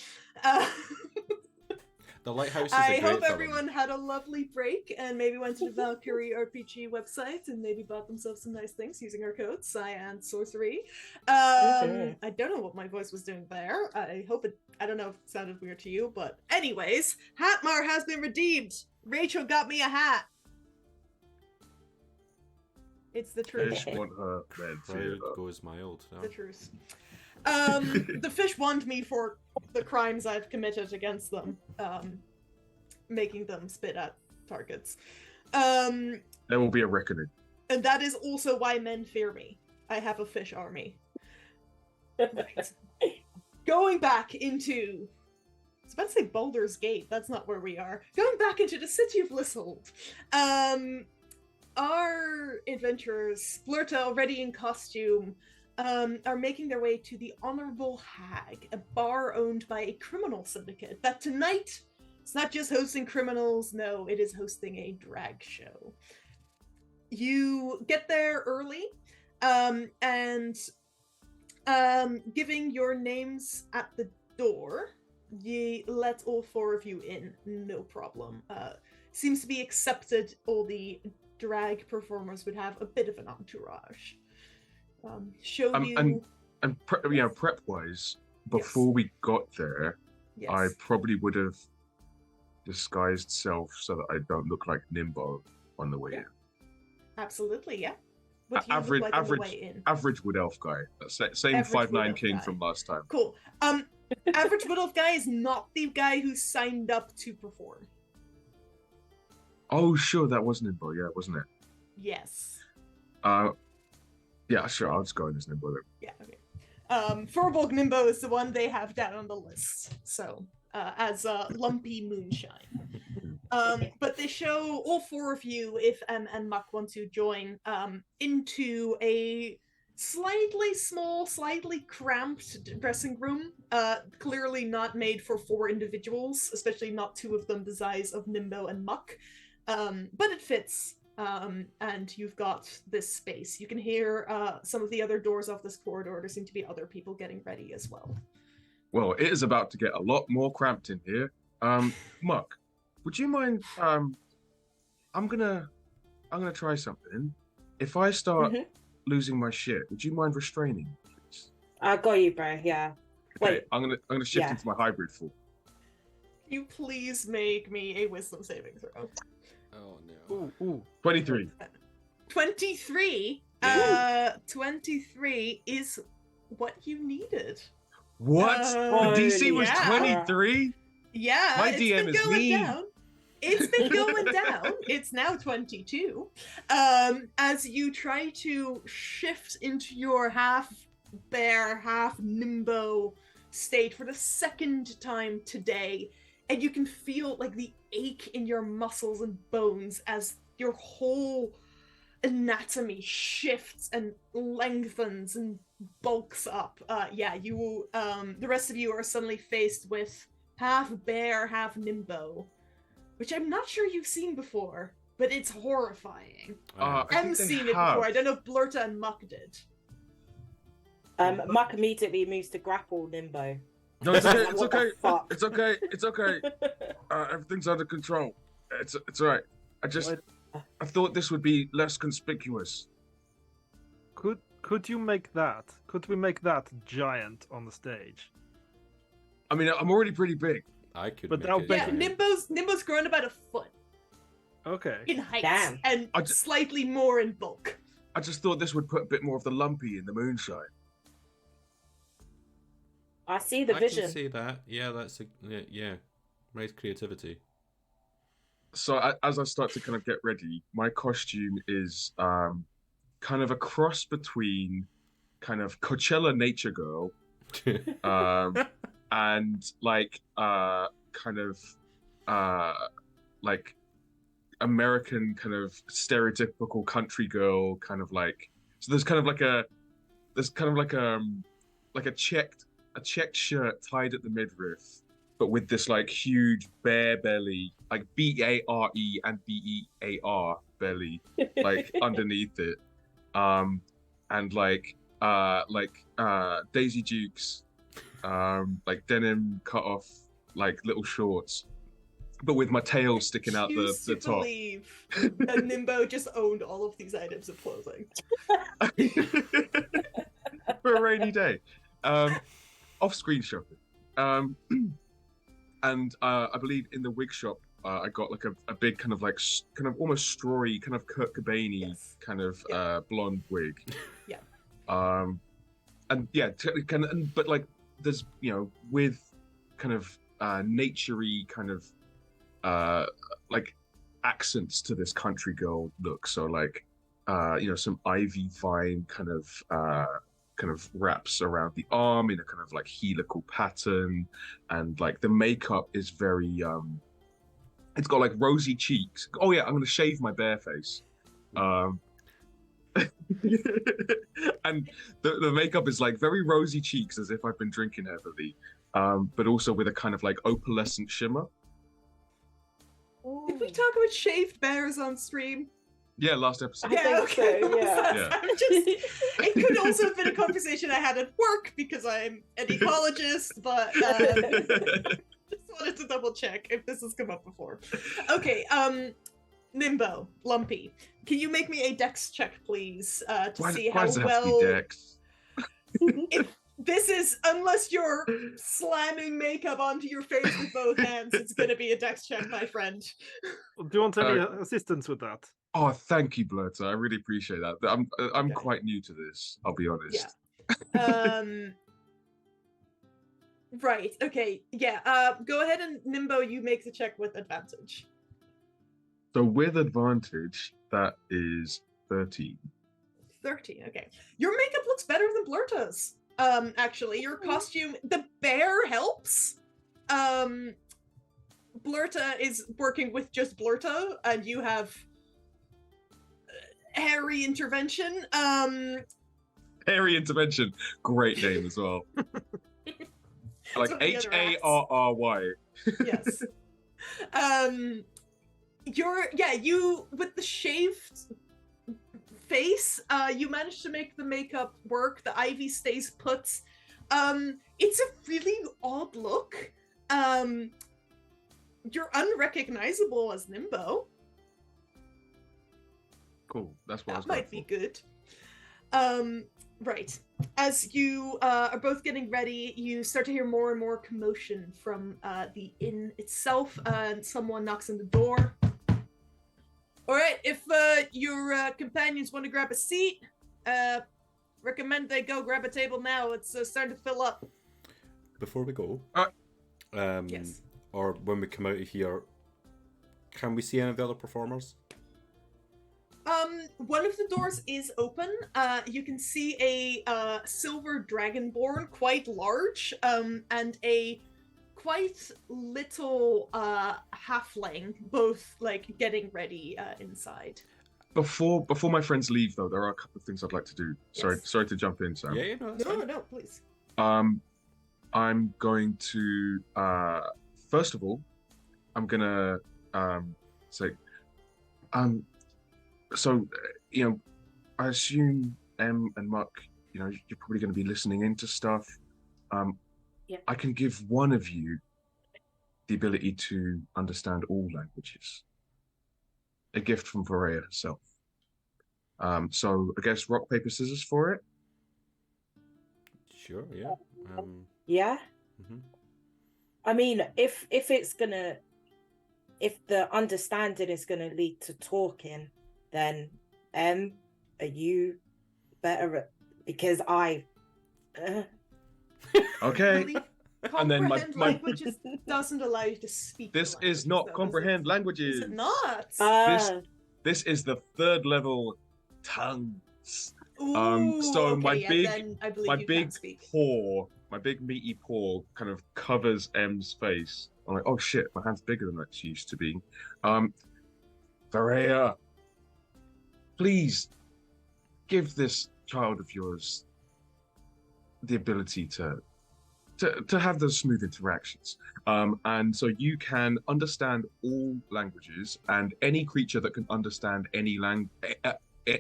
Speaker 2: The Lighthouse is a
Speaker 1: I
Speaker 2: great
Speaker 1: hope
Speaker 2: film.
Speaker 1: everyone had a lovely break and maybe went to the Valkyrie RPG website and maybe bought themselves some nice things using our code Cyan Sorcery. I don't know what my voice was doing there. I don't know if it sounded weird to you, but anyways, Hatmar has been redeemed. Rachel got me a hat. It's the truth.
Speaker 5: Fish want her red
Speaker 2: Proud
Speaker 5: too.
Speaker 2: goes mild. No?
Speaker 1: The truth. The fish want me for the crimes I've committed against them, making them spit at targets.
Speaker 5: There will be a reckoning.
Speaker 1: And that is also why men fear me. I have a fish army. Right. Going back into... I was about to say Baldur's Gate. That's not where we are. Going back into the city of Lishold. Our adventurers, Flirta already in costume, are making their way to the Honorable Hag, a bar owned by a criminal syndicate that tonight is not just hosting criminals, no, it is hosting a drag show. You get there early, and giving your names at the door, ye let all four of you in, no problem. Seems to be accepted all the drag performers would have a bit of an entourage.
Speaker 5: Prep wise, before we got there,
Speaker 1: Yes.
Speaker 5: I probably would have disguised self so that I don't look like Nimbo on the way in.
Speaker 1: Absolutely, yeah. What do you
Speaker 5: Average,
Speaker 1: look like on the
Speaker 5: average,
Speaker 1: way in?
Speaker 5: average wood elf guy. Same
Speaker 1: Average wood
Speaker 5: 5'9"
Speaker 1: elf
Speaker 5: king
Speaker 1: guy.
Speaker 5: from last time.
Speaker 1: Cool. Average Wood Elf guy is not the guy who signed up to perform.
Speaker 5: Oh, sure, that was Nimbo. Yeah, wasn't it?
Speaker 1: Yes.
Speaker 5: Yeah, sure. I'll just go in as Nimbo then.
Speaker 1: Yeah, okay. Furbolg Nimbo is the one they have down on the list. So, as Lumpy Moonshine. But they show all four of you, if M and Muck want to join, into a slightly small, slightly cramped dressing room. Clearly not made for four individuals, especially not two of them the size of Nimbo and Muck. But it fits. And you've got this space. You can hear some of the other doors off this corridor. There seem to be other people getting ready as well.
Speaker 5: Well, it is about to get a lot more cramped in here. Muck, would you mind? I'm gonna try something. If I start losing my shit, would you mind restraining me, please?
Speaker 4: I got you, bro. Yeah.
Speaker 5: Okay,
Speaker 4: Wait.
Speaker 5: I'm gonna shift
Speaker 4: Yeah.
Speaker 5: into my hybrid form.
Speaker 1: Can you please make me a wisdom saving throw?
Speaker 2: Oh no.
Speaker 3: Ooh.
Speaker 5: 23.
Speaker 1: 23? 23 is what you needed.
Speaker 5: What? The DC was
Speaker 4: yeah.
Speaker 5: 23?
Speaker 1: Yeah,
Speaker 5: My
Speaker 1: it's
Speaker 5: DM
Speaker 1: been
Speaker 5: is
Speaker 1: going
Speaker 5: mean.
Speaker 1: down. It's been going down. It's now 22. As you try to shift into your half bear, half nimbo state for the second time today, and you can feel like the ache in your muscles and bones as your whole anatomy shifts and lengthens and bulks up. You the rest of you are suddenly faced with half bear, half nimbo, which I'm not sure you've seen before, but it's horrifying.
Speaker 5: I
Speaker 1: I haven't
Speaker 5: think they
Speaker 1: seen it
Speaker 5: have.
Speaker 1: before. I don't know if Blurta and Muck did.
Speaker 4: Muck immediately moves to grapple Nimbo.
Speaker 5: No, it's okay. It's
Speaker 4: What the
Speaker 5: okay.
Speaker 4: fuck?
Speaker 5: It's okay. It's okay. Everything's under control. It's all right. I thought this would be less conspicuous.
Speaker 3: Could you make that? Could we make that giant on the stage?
Speaker 5: I mean, I'm already pretty big.
Speaker 2: I could
Speaker 3: But
Speaker 2: make
Speaker 3: that'll
Speaker 2: it.
Speaker 3: make
Speaker 1: Yeah,
Speaker 3: it-
Speaker 1: Nimbo's grown about a foot
Speaker 3: Okay.
Speaker 1: in height
Speaker 4: Damn.
Speaker 1: and
Speaker 5: I ju-
Speaker 1: slightly more in bulk.
Speaker 5: I just thought this would put a bit more of the lumpy in the moonshine.
Speaker 4: I see the
Speaker 2: I
Speaker 4: vision.
Speaker 2: can see that. Yeah, that's yeah. Raise creativity.
Speaker 5: So as I start to kind of get ready, my costume is kind of a cross between kind of Coachella Nature Girl and like kind of like American kind of stereotypical country girl kind of like. So there's kind of like a checked shirt tied at the midriff but with this like huge bear belly, like BARE and BEAR belly, like underneath it, and Daisy Dukes, like denim cut off, like little shorts, but with my tail sticking out the top.
Speaker 1: Believe that Nimbo just owned all of these items of clothing
Speaker 5: For a rainy day. Off-screen shopping. And I believe in the wig shop, I got like a big kind of like kind of almost strawy, kind of Kurt Cobain-y kind of blonde wig.
Speaker 1: Yeah.
Speaker 5: And yeah, but like there's with kind of naturey kind of like accents to this country girl look. So like some ivy vine kind of wraps around the arm in a kind of like helical pattern, and like the makeup is very it's got like rosy cheeks. Oh yeah, I'm gonna shave my bare face. And the makeup is like very rosy cheeks, as if I've been drinking heavily, but also with a kind of like opalescent shimmer.
Speaker 1: Did we talk about shaved bears on stream?
Speaker 5: Yeah, last episode.
Speaker 1: Yeah, okay.
Speaker 4: So, yeah.
Speaker 5: Yeah.
Speaker 1: It could also have been a conversation I had at work because I'm an ecologist, but just wanted to double check if this has come up before. Okay, Nimbo, Lumpy, can you make me a dex check, please, to see how
Speaker 5: does it have to
Speaker 1: well...
Speaker 5: be dex?
Speaker 1: If this is, unless you're slamming makeup onto your face with both hands, it's going to be a dex check, my friend.
Speaker 3: Do you want any assistance with that?
Speaker 5: Oh, thank you, WtR. I really appreciate that. I'm quite new to this, I'll be honest.
Speaker 1: Yeah. Right. Okay. Yeah. Go ahead and Nimbo, you make the check with advantage.
Speaker 5: So with advantage, that is 13.
Speaker 1: 13. Okay. Your makeup looks better than Blurta's. Actually, your costume, the bear helps. Blurta is working with just Blurta, and you have hairy intervention.
Speaker 5: Hairy intervention, great name as well. Like HARRY.
Speaker 1: Yes. You with the shaved face, you managed to make the makeup work. The ivy stays put. It's a really odd look. You're unrecognizable as Nimbo.
Speaker 5: Cool. That's what I was
Speaker 1: That might be good. Right. As you are both getting ready, you start to hear more and more commotion from the inn itself, and someone knocks on the door. All right, if your companions want to grab a seat, recommend they go grab a table now. It's starting to fill up.
Speaker 2: Before we go,
Speaker 1: yes.
Speaker 2: Or when we come out of here, can we see any of the other performers?
Speaker 1: One of the doors is open. You can see a silver dragonborn, quite large, and a quite little halfling, both like getting ready inside.
Speaker 5: Before my friends leave, though, there are a couple of things I'd like to do.
Speaker 1: Yes.
Speaker 5: Sorry to jump in, Sam.
Speaker 2: Yeah, no, that's fine.
Speaker 1: No, please.
Speaker 5: I'm going to first of all, I'm gonna say, so I assume Em and Muck, you're probably going to be listening into stuff.
Speaker 4: Yeah.
Speaker 5: I can give one of you the ability to understand all languages. A gift from Varaya herself. So I guess rock, paper, scissors for it.
Speaker 2: Sure, yeah.
Speaker 4: Yeah.
Speaker 2: Mm-hmm.
Speaker 4: I mean, if the understanding is gonna lead to talking, then are you better at, because I
Speaker 5: Okay. And then
Speaker 1: Comprehend languages doesn't allow you to speak.
Speaker 5: This
Speaker 1: the
Speaker 5: is not
Speaker 1: language, though,
Speaker 5: comprehend
Speaker 1: is
Speaker 5: languages.
Speaker 1: it not?
Speaker 5: This is the third level tongues.
Speaker 1: Ooh,
Speaker 5: So
Speaker 1: okay,
Speaker 5: my
Speaker 1: then I believe
Speaker 5: my
Speaker 1: you
Speaker 5: big
Speaker 1: can speak.
Speaker 5: paw, my big meaty paw kind of covers M's face. I'm like, oh shit, my hand's bigger than that used to be. Varaya, please give this child of yours the ability to to have those smooth interactions. And so you can understand all languages, and any creature that can understand any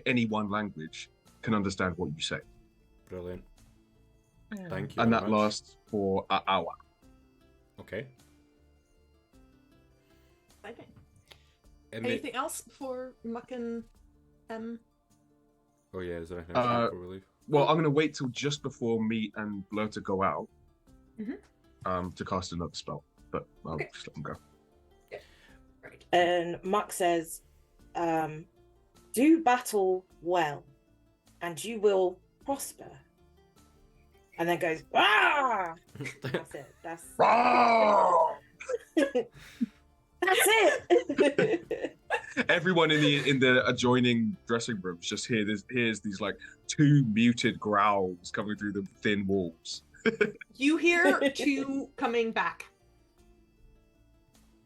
Speaker 5: any one language can understand what you say.
Speaker 2: Brilliant. Thank you.
Speaker 5: And
Speaker 2: very
Speaker 5: that
Speaker 2: much.
Speaker 5: lasts for an hour.
Speaker 2: Okay.
Speaker 1: Exciting.
Speaker 2: And
Speaker 1: Anything else before Muck and
Speaker 2: Oh yeah, is there anything else before we leave?
Speaker 5: Well, I'm going to wait till just before me and Blurta go out
Speaker 1: Mhm.
Speaker 5: to cast another spell, but I'll just let them go.
Speaker 1: Right.
Speaker 4: And Muck says, do battle well, and you will prosper. And then goes, ah! That's it. That's that's it.
Speaker 5: Everyone in the adjoining dressing rooms just hears these like two muted growls coming through the thin walls.
Speaker 1: You hear two coming back.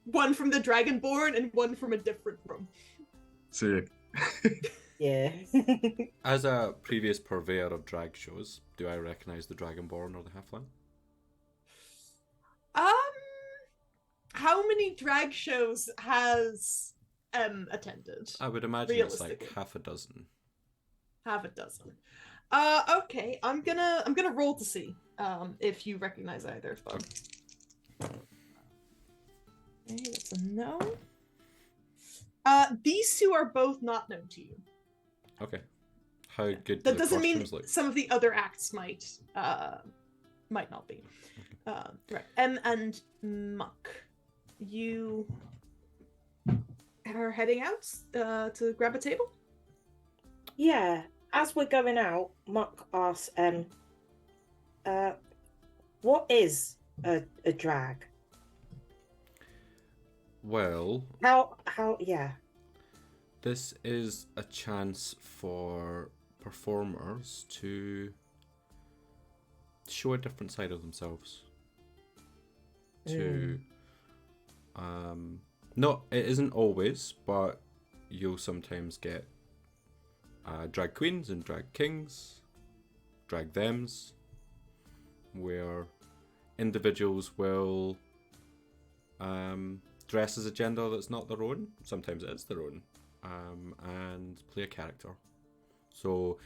Speaker 1: One from the Dragonborn and one from a different room.
Speaker 5: Sick.
Speaker 4: Yeah.
Speaker 2: As a previous purveyor of drag shows, do I recognize the Dragonborn or the Halfling?
Speaker 1: How many drag shows has attended?
Speaker 2: I would imagine it's like half a dozen.
Speaker 1: Half a dozen. Okay, I'm gonna roll to see if you recognize either of them. Okay, that's a no. These two are both not known to you.
Speaker 2: Okay. How good do
Speaker 1: That
Speaker 2: the
Speaker 1: doesn't mean
Speaker 2: costumes look?
Speaker 1: some of the other acts might not be. Right. And Muck, you are heading out to grab a table?
Speaker 4: Yeah. As we're going out, Muck asks, what is a drag?
Speaker 2: Well,
Speaker 4: yeah.
Speaker 2: this is a chance for performers to show a different side of themselves. It isn't always, but you'll sometimes get drag queens and drag kings, drag thems, where individuals will dress as a gender that's not their own, sometimes it is their own, and play a character. So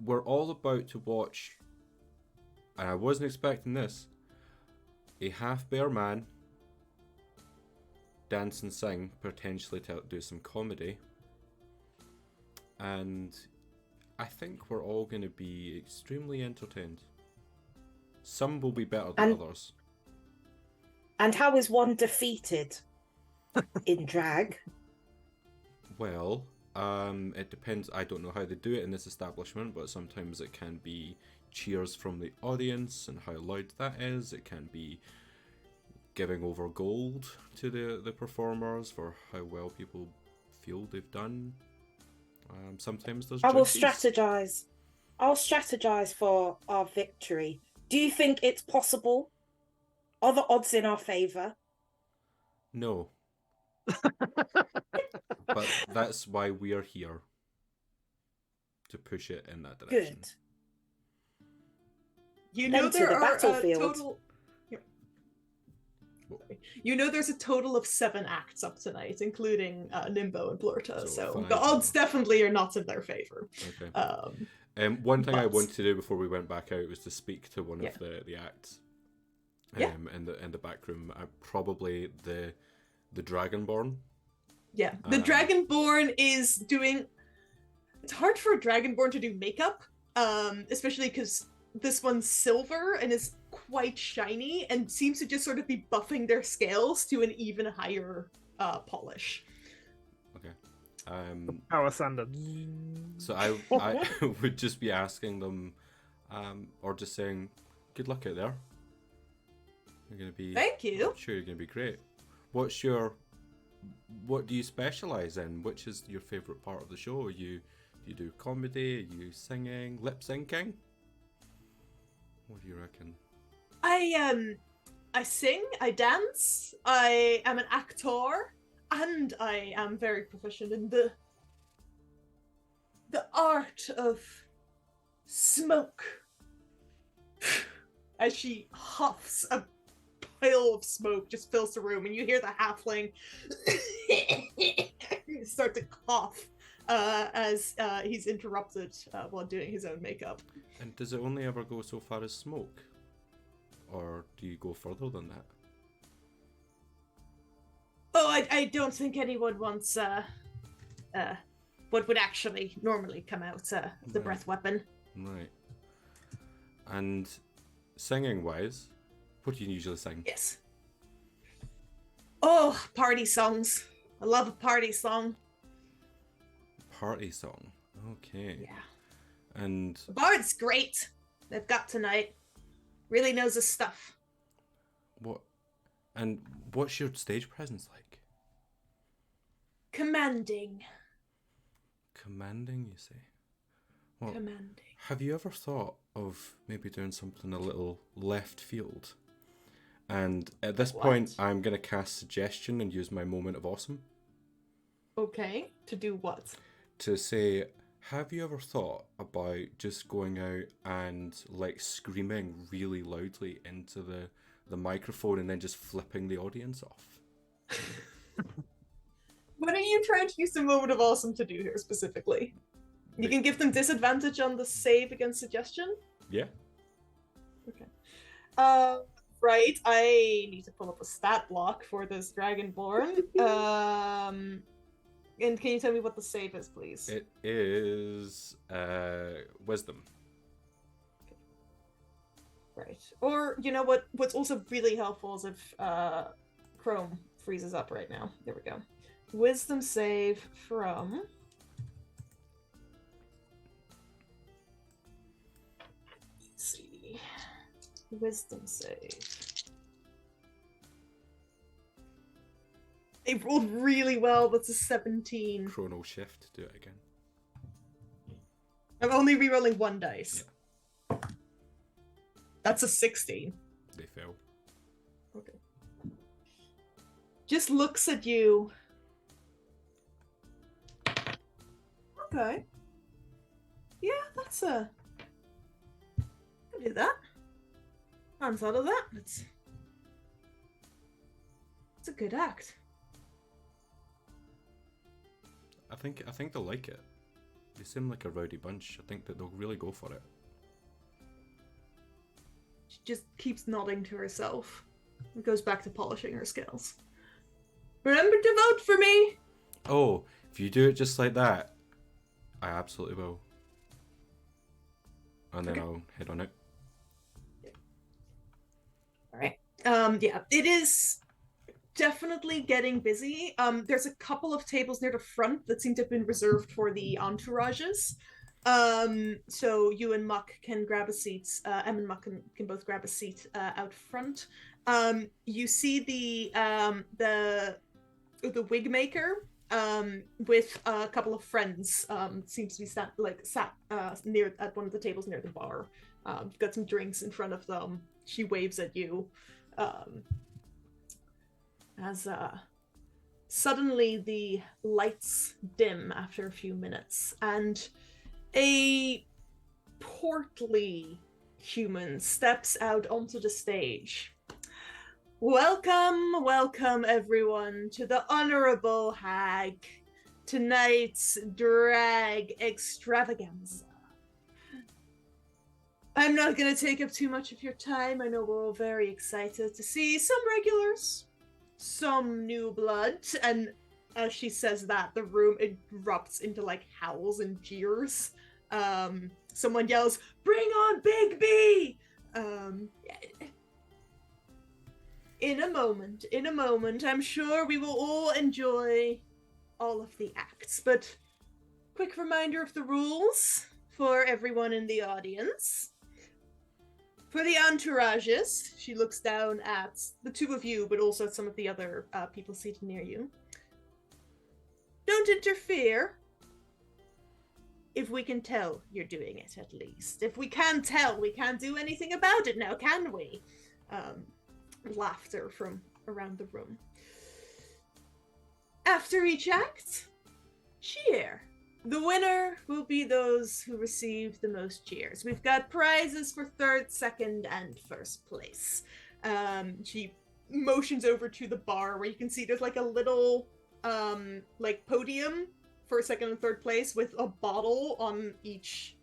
Speaker 2: we're all about to watch, and I wasn't expecting this, a half-bear man dance and sing, potentially to do some comedy, and I think we're all going to be extremely entertained. Some will be better than others.
Speaker 4: And how is one defeated in drag?
Speaker 2: Well, it depends. I don't know how they do it in this establishment, but sometimes it can be cheers from the audience and how loud that is. It can be giving over gold to the performers for how well people feel they've done. Sometimes there's
Speaker 4: I will
Speaker 2: judges.
Speaker 4: strategize. I'll strategize for our victory. Do you think it's possible? Are the odds in our favor?
Speaker 2: No. But that's why we are here. To push it in that direction.
Speaker 4: Good.
Speaker 1: You know
Speaker 4: to
Speaker 1: there
Speaker 4: the
Speaker 1: are
Speaker 4: battlefield.
Speaker 1: a total... You know there's a total of 7 acts up tonight, including Nimbo and Blorta, so the odds definitely are not in their favor.
Speaker 2: Okay. One thing I wanted to do before we went back out was to speak to one of the acts. In the back room. Probably the Dragonborn.
Speaker 1: Yeah, the Dragonborn is doing... It's hard for a Dragonborn to do makeup, especially because this one's silver and is quite shiny and seems to just sort of be buffing their scales to an even higher polish.
Speaker 2: Okay.
Speaker 3: Power sander.
Speaker 2: So I would just be asking them, or just saying, good luck out there. You're gonna be...
Speaker 1: Thank you.
Speaker 2: I'm sure you're gonna be great. What do you specialize in? Which is your favorite part of the show? Do you do comedy? Are you singing, lip syncing? What do you reckon?
Speaker 1: I sing, I dance, I am an actor, and I am very proficient in the art of smoke. as she huffs a pile of smoke just fills the room, and you hear the halfling start to cough as he's interrupted while doing his own makeup.
Speaker 2: And does it only ever go so far as smoke? Or do you go further than that?
Speaker 1: Oh, I don't think anyone wants what would actually normally come out the
Speaker 2: Right.
Speaker 1: breath weapon.
Speaker 2: Right. And singing-wise, what do you usually sing?
Speaker 1: Yes. Oh, party songs. I love a party song.
Speaker 2: Party song. Okay.
Speaker 1: Yeah.
Speaker 2: And
Speaker 1: The Bard's great. They've got tonight. Really knows his stuff.
Speaker 2: what? And what's your stage presence like?
Speaker 1: Commanding.
Speaker 2: Commanding, you say? Well,
Speaker 1: Commanding.
Speaker 2: have you ever thought of maybe doing something a little left field? And at this point, I'm going to cast suggestion and use my moment of awesome
Speaker 1: Okay. To do what?
Speaker 2: to say, have you ever thought about just going out and like screaming really loudly into the microphone and then just flipping the audience off?
Speaker 1: What are you trying to use the moment of awesome to do here specifically? You can give them disadvantage on the save against suggestion?
Speaker 2: Yeah.
Speaker 1: Okay. Right, I need to pull up a stat block for this Dragonborn. And can you tell me what the save is, please?
Speaker 2: It is wisdom.
Speaker 1: Right. Or, you know what? What's also really helpful is if Chrome freezes up right now. There we go. Wisdom save from... Let's see. Wisdom save. They rolled really well. That's a 17.
Speaker 2: Chrono shift. Do it again.
Speaker 1: I'm only rerolling one dice.
Speaker 2: Yeah.
Speaker 1: That's a 16.
Speaker 2: They fail.
Speaker 1: Okay. Just looks at you. Okay. Yeah, that's a... I can do that. I hadn't thought of that. It's a good act.
Speaker 2: I think they'll like it. They seem like a rowdy bunch. I think that they'll really go for it.
Speaker 1: She just keeps nodding to herself. And goes back to polishing her scales. Remember to vote for me!
Speaker 2: Oh, if you do it just like that, I absolutely will. And then
Speaker 1: Okay.
Speaker 2: I'll head on out.
Speaker 1: Alright. Yeah, it is definitely getting busy. There's a couple of tables near the front that seem to have been reserved for the entourages. So you and Muck can grab a seat. Em and Muck can both grab a seat out front. You see the wig maker with a couple of friends. Seems to be sat near at one of the tables near the bar. Got some drinks in front of them. She waves at you. As suddenly the lights dim after a few minutes, and a portly human steps out onto the stage. Welcome everyone to the Honorable Hag, tonight's drag extravaganza. I'm not going to take up too much of your time. I know we're all very excited to see some regulars, some new blood, and as she says that, the room erupts into like howls and jeers. Someone yells, "Bring on Big B!" In a moment, I'm sure we will all enjoy all of the acts, but quick reminder of the rules for everyone in the audience. For the entourages, she looks down at the two of you, but also at some of the other people seated near you. Don't interfere. If we can tell you're doing it, at least. If we can't tell, we can't do anything about it now, can we? Laughter from around the room. After each act, cheer. the winner will be those who receive the most cheers. We've got prizes for third, second, and first place. She motions over to the bar where you can see there's like a little like podium for second and third place with a bottle on each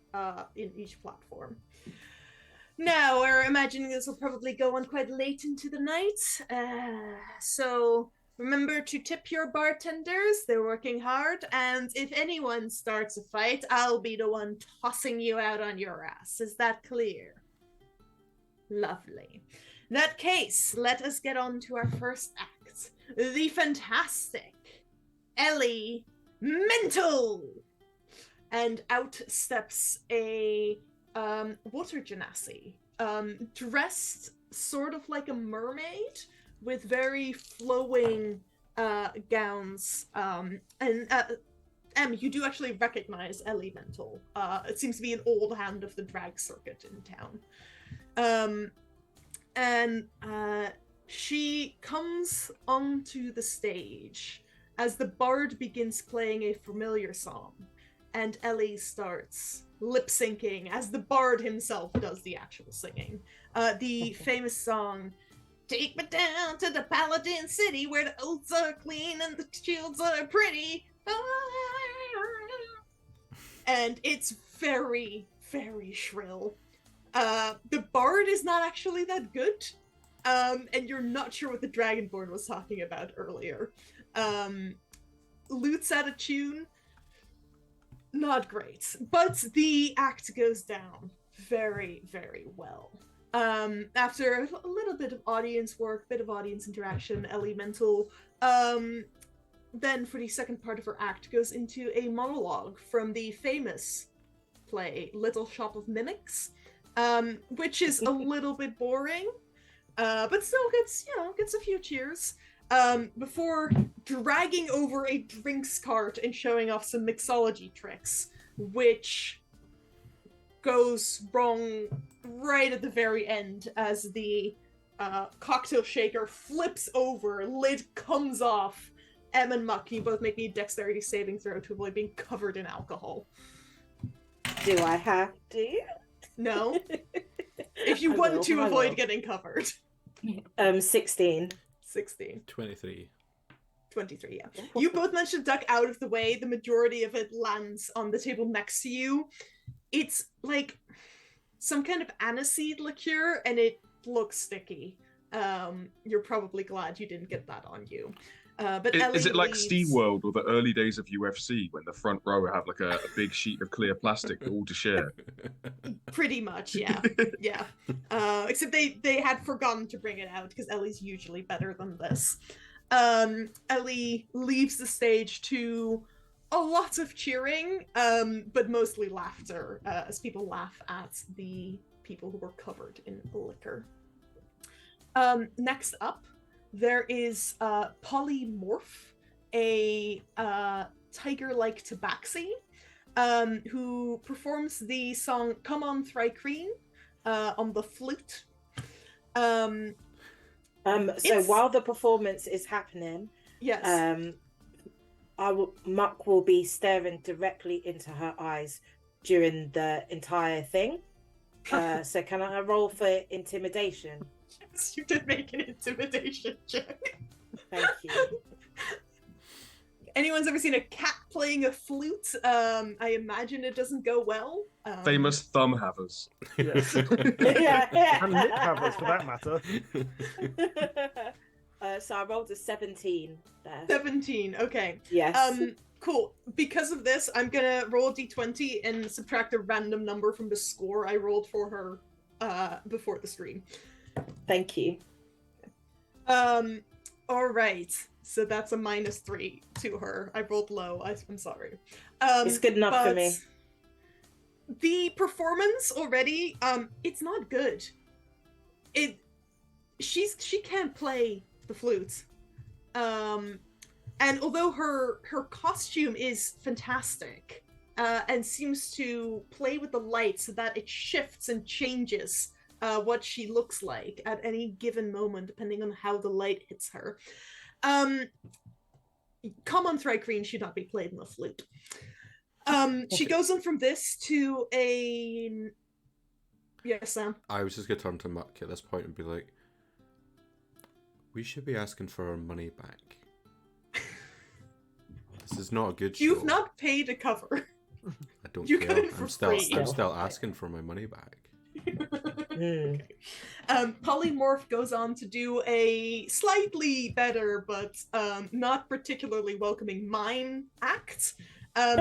Speaker 1: in each platform. Now, we're imagining this will probably go on quite late into the night, so remember to tip your bartenders. They're working hard, and if anyone starts a fight, I'll be the one tossing you out on your ass. Is that clear? Lovely. In that case, let us get on to our first act. The fantastic Ellie Mental! And out steps a water genasi, dressed sort of like a mermaid with very flowing gowns. You do actually recognize Ellie Mental. It seems to be an old hand of the drag circuit in town. She comes onto the stage as the bard begins playing a familiar song, and Ellie starts lip-syncing as the bard himself does the actual singing. The famous song, "Take me down to the Paladin City where the oaths are clean and the shields are pretty." And it's very, very shrill. The bard is not actually that good, and you're not sure what the Dragonborn was talking about earlier. Lute's out of tune, not great, but the act goes down very, very well. After a little bit of audience work, bit of audience interaction, Ellie Mental, then for the second part of her act goes into a monologue from the famous play Little Shop of Mimics, which is a little bit boring, but still gets a few cheers, before dragging over a drinks cart and showing off some mixology tricks, which goes wrong right at the very end as the cocktail shaker flips over, lid comes off. Em and Muck, you both make me a dexterity saving throw to avoid being covered in alcohol.
Speaker 4: Do I have to?
Speaker 1: No. If you want to avoid getting covered.
Speaker 4: 16.
Speaker 1: 16.
Speaker 2: 23.
Speaker 1: 23, yeah. You both managed to duck out of the way. The majority of it lands on the table next to you. It's like some kind of aniseed liqueur, and it looks sticky. You're probably glad you didn't get that on you. But
Speaker 5: is it like SteamWorld or the early days of UFC when the front row have like a big sheet of clear plastic all to share?
Speaker 1: Pretty much, yeah. Yeah. Except they had forgotten to bring it out because Ellie's usually better than this. Ellie leaves the stage to a lot of cheering, but mostly laughter, as people laugh at the people who were covered in liquor. Next up, there is Polymorph, a tiger-like tabaxi, who performs the song "Come On Thrycreen" on the flute.
Speaker 4: So while the performance is happening,
Speaker 1: yes,
Speaker 4: Muck will be staring directly into her eyes during the entire thing. So can I roll for intimidation?
Speaker 1: Yes, you did make an intimidation check.
Speaker 4: Thank you.
Speaker 1: Anyone's ever seen a cat playing a flute? I imagine it doesn't go well.
Speaker 5: Famous thumb havers.
Speaker 3: Yes.
Speaker 4: Yeah.
Speaker 3: And lip havers, for that matter.
Speaker 4: So I rolled a 17 there.
Speaker 1: 17, okay.
Speaker 4: Yes.
Speaker 1: Cool. Because of this, I'm gonna roll a d20 and subtract a random number from the score I rolled for her before the stream.
Speaker 4: Thank you.
Speaker 1: All right. So that's a -3 to her. I rolled low. I'm sorry.
Speaker 4: It's good enough for me.
Speaker 1: The performance already, it's not good. She can't play the flute. And although her costume is fantastic, and seems to play with the light so that it shifts and changes what she looks like at any given moment, depending on how the light hits her. Come On Thrycreen should not be played in the flute. She goes on from this to a. Yes, Sam.
Speaker 2: I was just going to turn to Muck at this point and be like, we should be asking for our money back. This is not a good show.
Speaker 1: You've not paid a cover.
Speaker 2: I don't
Speaker 1: You
Speaker 2: care.
Speaker 1: got it for free.
Speaker 2: I'm still asking for my money back.
Speaker 1: Okay. Polymorph goes on to do a slightly better but not particularly welcoming mime act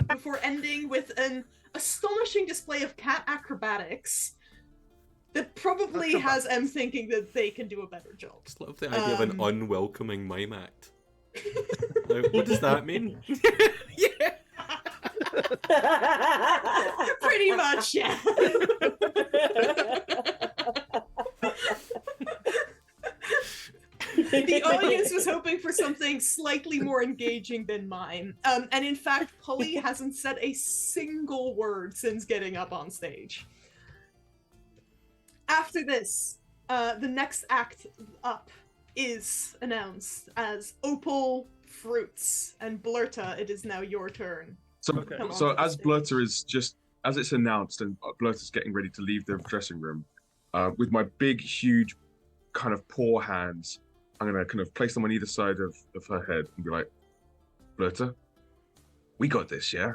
Speaker 1: before ending with an astonishing display of cat acrobatics that probably has M thinking that they can do a better job.
Speaker 2: Just love the idea of an unwelcoming mime act. Like, what does that mean? Yeah.
Speaker 1: Pretty much, yeah. The audience was hoping for something slightly more engaging than mine. And in fact, Polly hasn't said a single word since getting up on stage. After this, the next act up is announced as Opal Fruits. And Blurta, it is now your turn.
Speaker 5: So, so as Blurta is just, as it's announced and Blurta's getting ready to leave the dressing room, with my big, huge kind of paw hands, I'm going to kind of place them on either side of her head and be like, Blurta, we got this, yeah?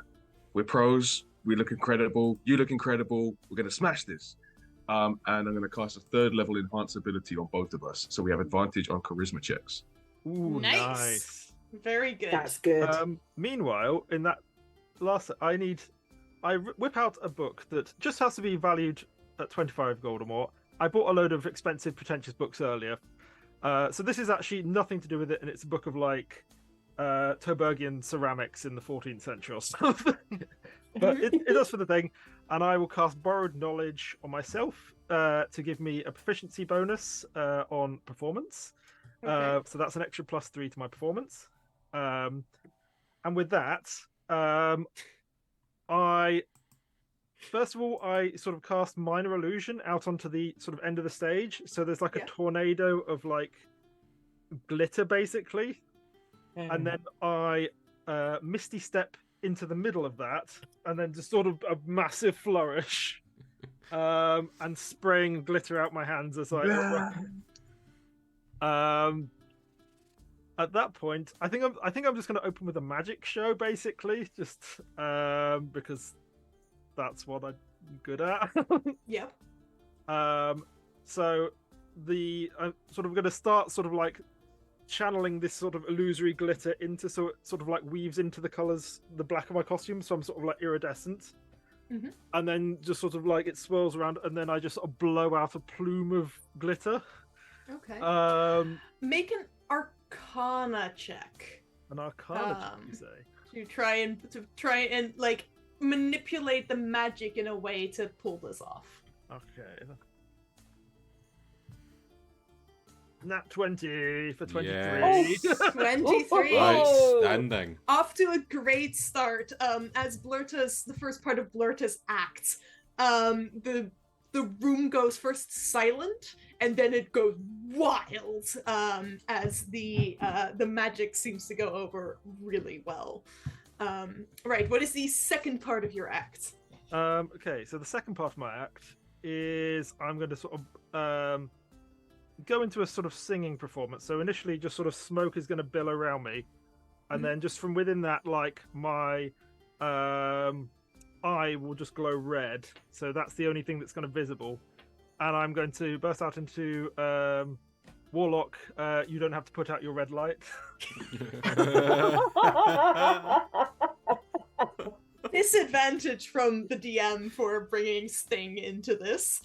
Speaker 5: We're pros. We look incredible. You look incredible. We're going to smash this. And I'm going to cast a 3rd level enhance ability on both of us. So we have advantage on charisma checks.
Speaker 3: Ooh,
Speaker 1: Nice. Very good.
Speaker 4: That's good.
Speaker 3: Meanwhile, in that last, I whip out a book that just has to be valued at 25 gold or more. I bought a load of expensive, pretentious books earlier. So this is actually nothing to do with it, and it's a book of like Tobergian ceramics in the 14th century or something. But it does for the thing, and I will cast Borrowed Knowledge on myself to give me a proficiency bonus on performance.
Speaker 1: Okay.
Speaker 3: So that's an extra +3 to my performance. And with that, First of all, I sort of cast Minor Illusion out onto the sort of end of the stage. So there's like a tornado of like glitter, basically. And then I Misty Step into the middle of that. And then just sort of a massive flourish. And spraying glitter out my hands as I... At that point, I think I'm just going to open with a magic show, basically. Just because... that's what I'm good at.
Speaker 1: Yep.
Speaker 3: So I'm sort of going to start sort of like channeling this sort of illusory glitter into, so it sort of like weaves into the colors, the black of my costume. So I'm sort of like iridescent.
Speaker 1: Mm-hmm.
Speaker 3: And then just sort of like it swirls around, and then I just sort of blow out a plume of glitter.
Speaker 1: Okay. Make an Arcana check.
Speaker 3: An Arcana check, you say?
Speaker 1: To try and like manipulate the magic in a way to pull this off.
Speaker 3: Okay. Nat 20 for 23.
Speaker 2: Yes.
Speaker 1: 23.
Speaker 2: Outstanding.
Speaker 1: Off to a great start. As the first part of Blurta's act, the room goes first silent and then it goes wild as the magic seems to go over really well. Right, what is the second part of your act?
Speaker 3: Okay, so the second part of my act is I'm going to sort of go into a sort of singing performance. So initially just sort of smoke is going to bill around me, and then just from within that, like my eye will just glow red. So that's the only thing that's kind of visible. And I'm going to burst out into Warlock, you don't have to put out your red light.
Speaker 1: Disadvantage from the DM for bringing Sting into this.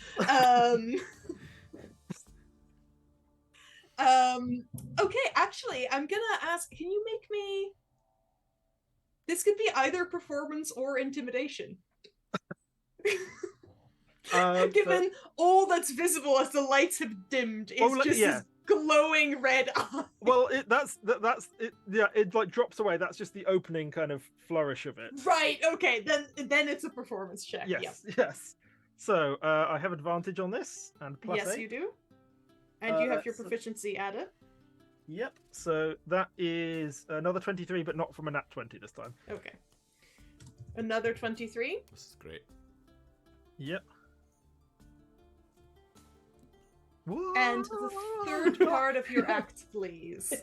Speaker 1: Okay, actually, I'm gonna ask, can you make me... This could be either performance or intimidation. Given all that's visible as the lights have dimmed is this glowing red eye.
Speaker 3: Well, that's it. Yeah, it like drops away. That's just the opening kind of flourish of it.
Speaker 1: Right. Okay. Then it's a performance check.
Speaker 3: Yes. Yep. Yes. So I have advantage on this and +8.
Speaker 1: Yes, you do. And you have your proficiency added.
Speaker 3: Yep. So that is another 23, but not from a nat 20 this time.
Speaker 1: Okay. Another 23.
Speaker 2: This is great.
Speaker 3: Yep.
Speaker 1: And the third part of your act, please.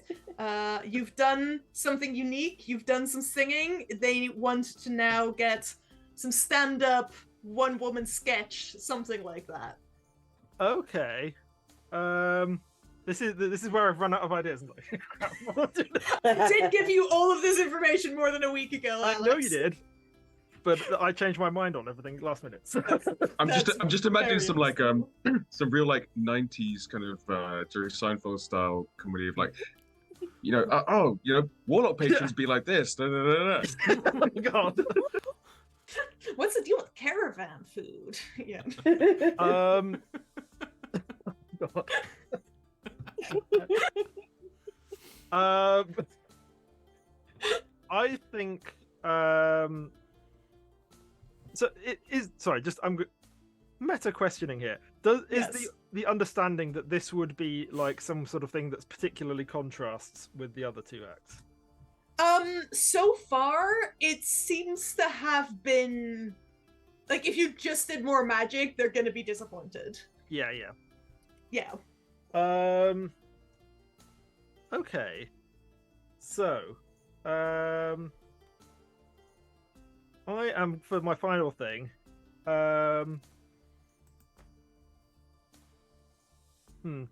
Speaker 1: You've done something unique. You've done some singing. They want to now get some stand-up, one-woman sketch, something like that.
Speaker 3: Okay. This is where I've run out of ideas.
Speaker 1: I did give you all of this information more than a week ago, Alex.
Speaker 3: I know you did, but I changed my mind on everything last minute. So.
Speaker 5: I'm just imagining some like
Speaker 1: understandable.
Speaker 5: some real like 90s kind of Jerry Seinfeld style comedy of like, you know, warlock patrons be like this. Da, da, da, da.
Speaker 3: God.
Speaker 1: What's the deal with caravan food? Yeah.
Speaker 3: God. I think so it is sorry, just I'm meta questioning here. Is the understanding that this would be like some sort of thing that's particularly contrasts with the other two acts?
Speaker 1: So far it seems to have been like if you just did more magic, they're gonna be disappointed.
Speaker 3: Yeah.
Speaker 1: Yeah.
Speaker 3: Okay. So, I am for my final thing. I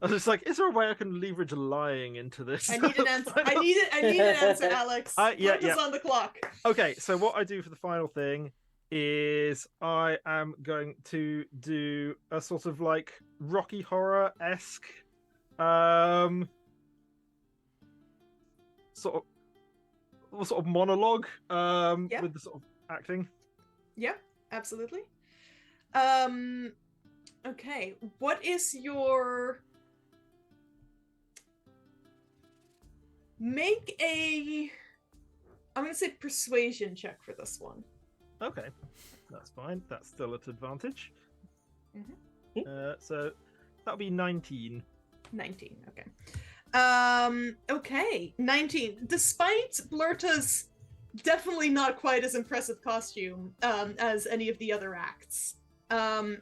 Speaker 3: was just like, is there a way I can leverage lying into this?
Speaker 1: I need an answer. I need an answer, Alex.
Speaker 3: Yeah.
Speaker 1: Put us on the clock.
Speaker 3: Okay, so what I do for the final thing is I am going to do a sort of like Rocky Horror-esque sort of monologue with the sort of acting.
Speaker 1: Yeah, absolutely. Okay, what is your make a I'm gonna say persuasion check for this one.
Speaker 3: Okay, that's fine. That's still at advantage.
Speaker 1: Mm-hmm.
Speaker 3: So that'll be 19.
Speaker 1: 19, okay. Okay, 19. Despite Blurta's definitely not quite as impressive costume as any of the other acts, the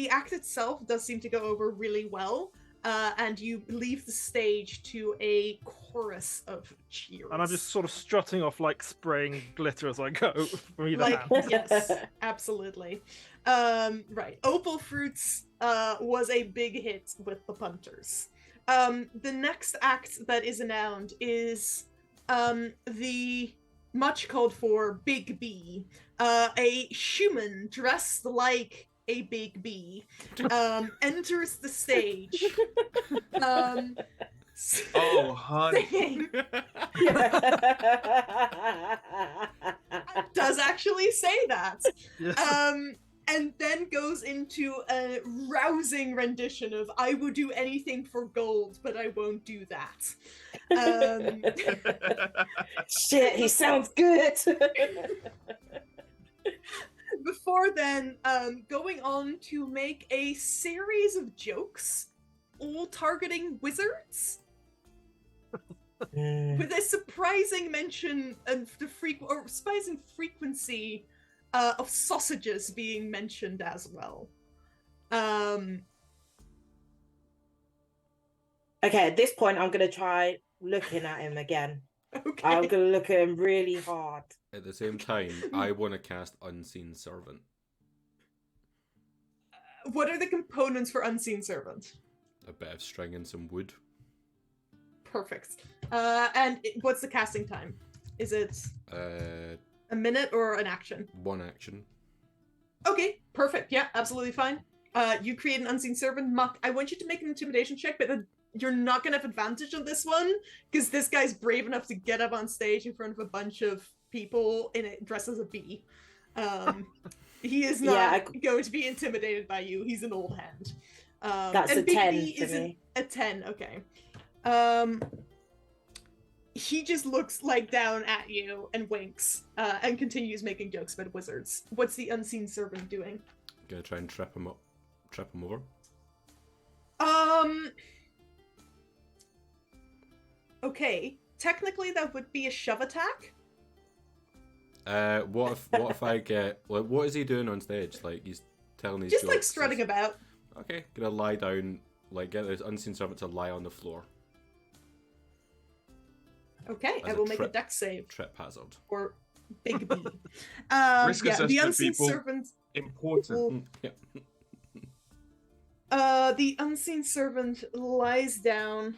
Speaker 1: act itself does seem to go over really well, and you leave the stage to a chorus of cheers.
Speaker 3: And I'm just sort of strutting off, like spraying glitter as I go from either
Speaker 1: like,
Speaker 3: hand.
Speaker 1: yes, absolutely. Right, Opal Fruits was a big hit with the punters. The next act that is announced is the much called for Big B, a human dressed like a big bee enters the stage.
Speaker 5: Oh, honey.
Speaker 1: Singing. Does actually say that.
Speaker 3: Yes.
Speaker 1: And then goes into a rousing rendition of "I would do anything for gold, but I won't do that."
Speaker 4: Shit, he sounds good.
Speaker 1: Before then, going on to make a series of jokes, all targeting wizards, with a surprising mention of the surprising frequency of sausages being mentioned as well.
Speaker 4: Okay, at this point, I'm gonna try looking at him again.
Speaker 1: Okay.
Speaker 4: I'm gonna look at him really hard.
Speaker 2: At the same time, I want to cast Unseen Servant.
Speaker 1: What are the components for Unseen Servant?
Speaker 2: A bit of string and some wood.
Speaker 1: Perfect. And what's the casting time? Is it a minute or an action?
Speaker 2: One action.
Speaker 1: Okay, perfect. Yeah, absolutely fine. You create an Unseen Servant. Muck, I want you to make an intimidation check, but you're not going to have advantage on this one, because this guy's brave enough to get up on stage in front of a bunch of people dressed as a bee. He is not going to be intimidated by you. He's an old hand.
Speaker 4: That's
Speaker 1: and
Speaker 4: a
Speaker 1: Big
Speaker 4: 10
Speaker 1: B
Speaker 4: for
Speaker 1: is
Speaker 4: me.
Speaker 1: a 10, okay. He just looks like down at you and winks, and continues making jokes about wizards. What's the Unseen Servant doing?
Speaker 2: Gonna try and trip him over.
Speaker 1: Okay, technically that would be a shove attack.
Speaker 2: What if I get like what is he doing on stage? Like he's telling these
Speaker 1: Just
Speaker 2: jokes.
Speaker 1: like strutting about.
Speaker 2: Okay, gonna lie down, like get this unseen servant to lie on the floor.
Speaker 1: Okay,
Speaker 2: As
Speaker 1: I
Speaker 2: a
Speaker 1: will make a
Speaker 2: trip-
Speaker 1: dex save.
Speaker 2: Trip hazard.
Speaker 1: Or Big B.
Speaker 5: Risk
Speaker 1: Yeah, the
Speaker 5: assessment,
Speaker 1: unseen
Speaker 5: people.
Speaker 1: servant.
Speaker 5: Important.
Speaker 2: Yeah.
Speaker 1: The unseen servant lies down,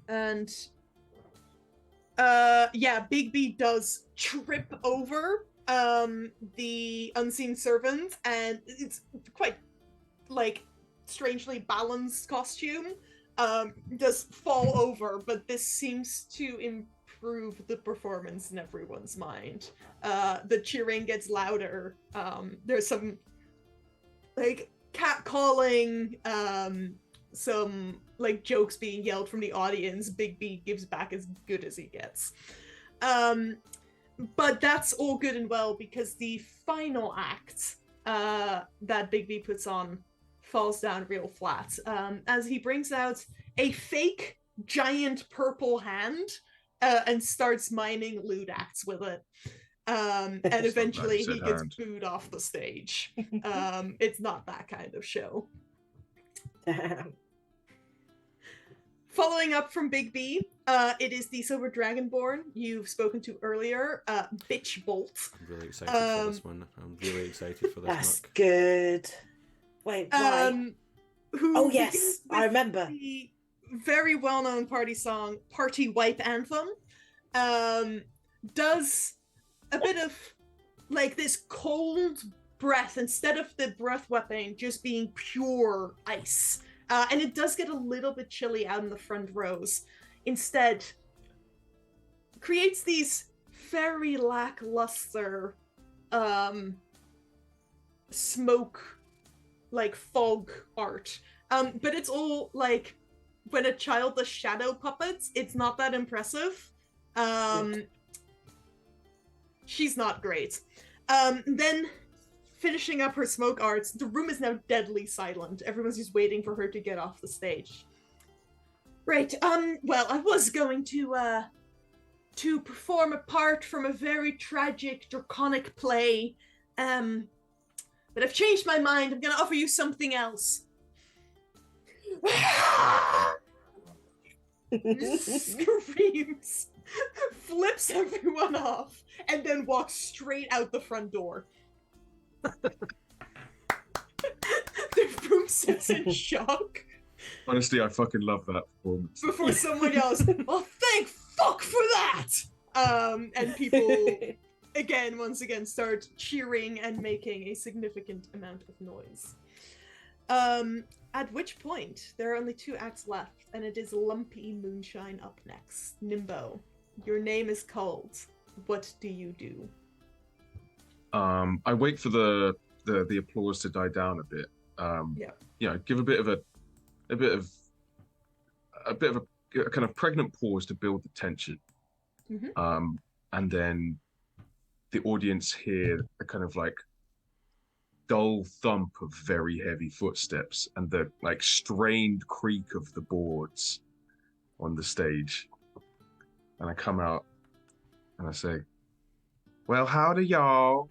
Speaker 1: and yeah, Big B does trip over the unseen servant, and it's quite like strangely balanced costume. Does fall over, but this seems to improve the performance in everyone's mind. The cheering gets louder. There's some like catcalling, some like jokes being yelled from the audience. Big B gives back as good as he gets. But that's all good and well because the final act that Big B puts on falls down real flat as he brings out a fake giant purple hand and starts miming lewd acts with it. And eventually he gets booed off the stage. It's not that kind of show.
Speaker 4: Damn.
Speaker 1: Following up from Big B, it is the Silver Dragonborn you've spoken to earlier, Bitch Bolt.
Speaker 2: I'm really excited for this one. I'm really excited for this.
Speaker 4: That's
Speaker 2: Nook.
Speaker 4: good. Wait, why?
Speaker 1: Who
Speaker 4: Yes,
Speaker 1: begins
Speaker 4: I
Speaker 1: with
Speaker 4: remember.
Speaker 1: the very well-known party song, Party Wipe Anthem. Does a bit of like this cold breath instead of the breath weapon just being pure ice. And it does get a little bit chilly out in the front rows. Instead, creates these very lackluster smoke, like fog art. But it's all like when a child does shadow puppets, it's not that impressive. She's not great. Then finishing up her smoke arts, the room is now deadly silent. Everyone's just waiting for her to get off the stage. Right, well, I was going to perform a part from a very tragic, draconic play, but I've changed my mind. I'm gonna offer you something else. Screams, flips everyone off, and then walks straight out the front door. The room sits in shock.
Speaker 5: Honestly, I fucking love that performance.
Speaker 1: Before someone yells, "Oh, thank fuck for that!" And people, once again, start cheering and making a significant amount of noise. At which point, there are only 2 acts left, and it is Lumpy Moonshine up next. Nimbo, your name is called. What do you do?
Speaker 5: I wait for the applause to die down a bit. Give a bit of a kind of pregnant pause to build the tension.
Speaker 1: Mm-hmm.
Speaker 5: And then the audience hear a kind of like dull thump of very heavy footsteps and the like strained creak of the boards on the stage. And I come out and I say, "Well, howdy, y'all."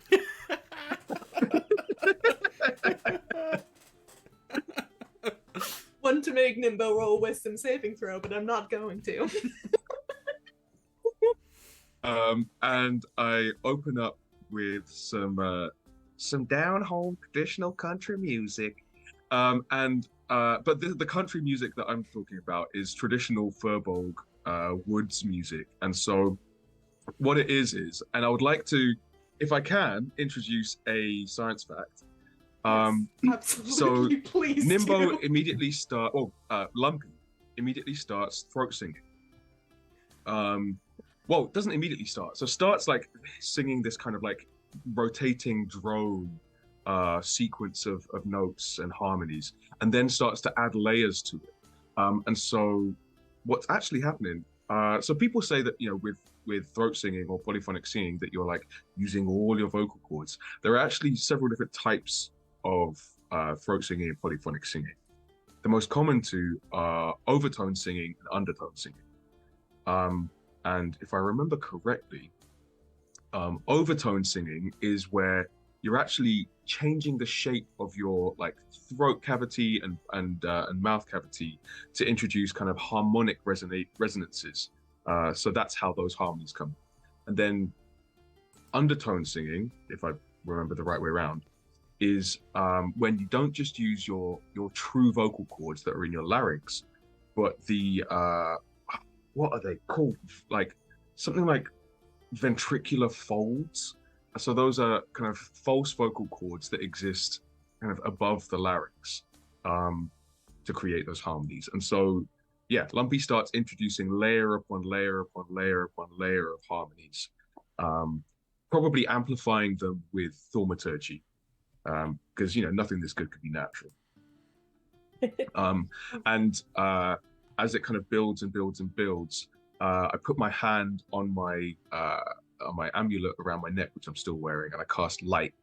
Speaker 1: Want to make Nimbo roll wisdom saving throw, but I'm not going to.
Speaker 5: And I open up with some down home traditional country music, but the country music that I'm talking about is traditional Furbolg woods music, and so what it is, and I would like to, if I can, introduce a science fact.
Speaker 1: Absolutely,
Speaker 5: so
Speaker 1: please.
Speaker 5: Nimbo immediately Lumpy immediately starts throat singing. Well, it doesn't immediately start. So starts like singing this kind of like rotating drone sequence of notes and harmonies, and then starts to add layers to it. And so what's actually happening, so people say that, with throat singing or polyphonic singing that you're like using all your vocal cords. There are actually several different types of throat singing and polyphonic singing. The most common two are overtone singing and undertone singing. And if I remember correctly, Overtone singing is where you're actually changing the shape of your like throat cavity and mouth cavity to introduce kind of harmonic resonances. So that's how those harmonies come. And then undertone singing, if I remember the right way around, is when you don't just use your true vocal cords that are in your larynx, but the what are they called? Like something like ventricular folds. So those are kind of false vocal cords that exist kind of above the larynx to create those harmonies. And so, yeah, Lumpy starts introducing layer upon layer upon layer upon layer of harmonies, probably amplifying them with thaumaturgy, because nothing this good could be natural. And as it kind of builds and builds and builds, I put my hand on my amulet around my neck, which I'm still wearing, and I cast light.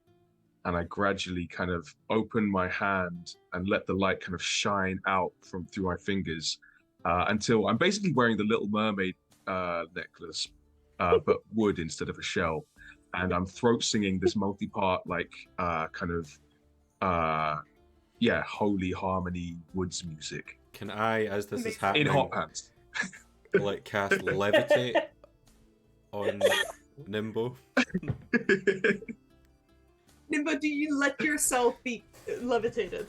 Speaker 5: And I gradually kind of open my hand and let the light kind of shine out through my fingers until I'm basically wearing the Little Mermaid necklace, but wood instead of a shell. And I'm throat singing this multi-part, like holy harmony woods music.
Speaker 2: Can I, as this is happening,
Speaker 5: in hot pants,
Speaker 2: like cast levitate on Nimbo?
Speaker 1: Nimbo, do you let yourself be levitated?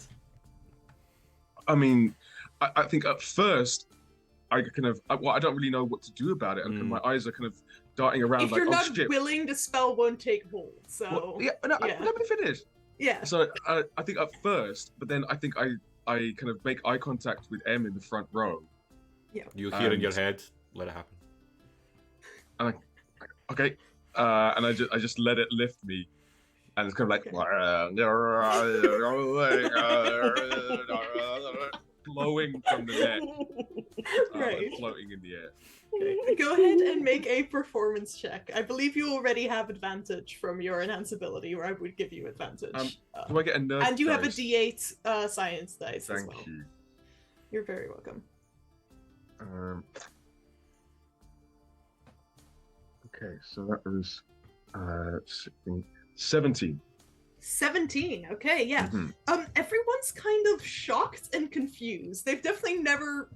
Speaker 5: I mean, I think at first I don't really know what to do about it, and my eyes are kind of darting around.
Speaker 1: If
Speaker 5: like,
Speaker 1: you're not
Speaker 5: shit.
Speaker 1: willing, the spell won't take hold. So
Speaker 5: Well, let me finish.
Speaker 1: Yeah.
Speaker 5: So I think at first, but then I think I kind of make eye contact with M in the front row.
Speaker 1: Yeah.
Speaker 2: You'll hear in your head, let it happen.
Speaker 5: And okay, and I just let it lift me, and it's kind of like flowing from the neck,
Speaker 1: Right.
Speaker 5: floating in the air.
Speaker 1: Okay. Go ahead and make a performance check. I believe you already have advantage from your enhance ability, or I would give you advantage.
Speaker 5: Do I get a nerd
Speaker 1: And you have a
Speaker 5: dice?
Speaker 1: D8 science dice as
Speaker 5: Thank
Speaker 1: well.
Speaker 5: you.
Speaker 1: You're very welcome.
Speaker 5: Okay, so that was 17.
Speaker 1: 17. Okay, yeah. Everyone's kind of shocked and confused. They've definitely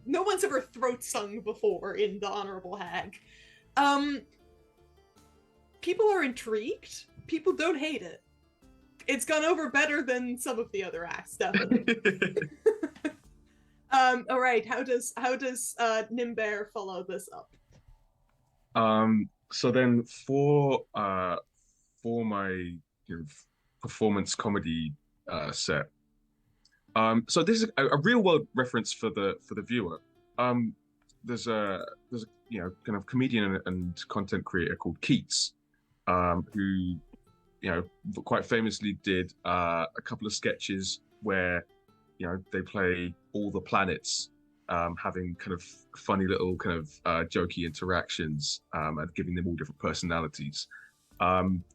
Speaker 1: no one's ever throat sung before in the Honorable Hag. People are intrigued. People don't hate it. It's gone over better than some of the other acts, definitely. All right. How does Nimbear follow this up?
Speaker 5: So then for my performance comedy set, so this is a real world reference for the viewer. There's a kind of comedian and content creator called Keats, who quite famously did a couple of sketches where they play all the planets having kind of funny little kind of jokey interactions and giving them all different personalities.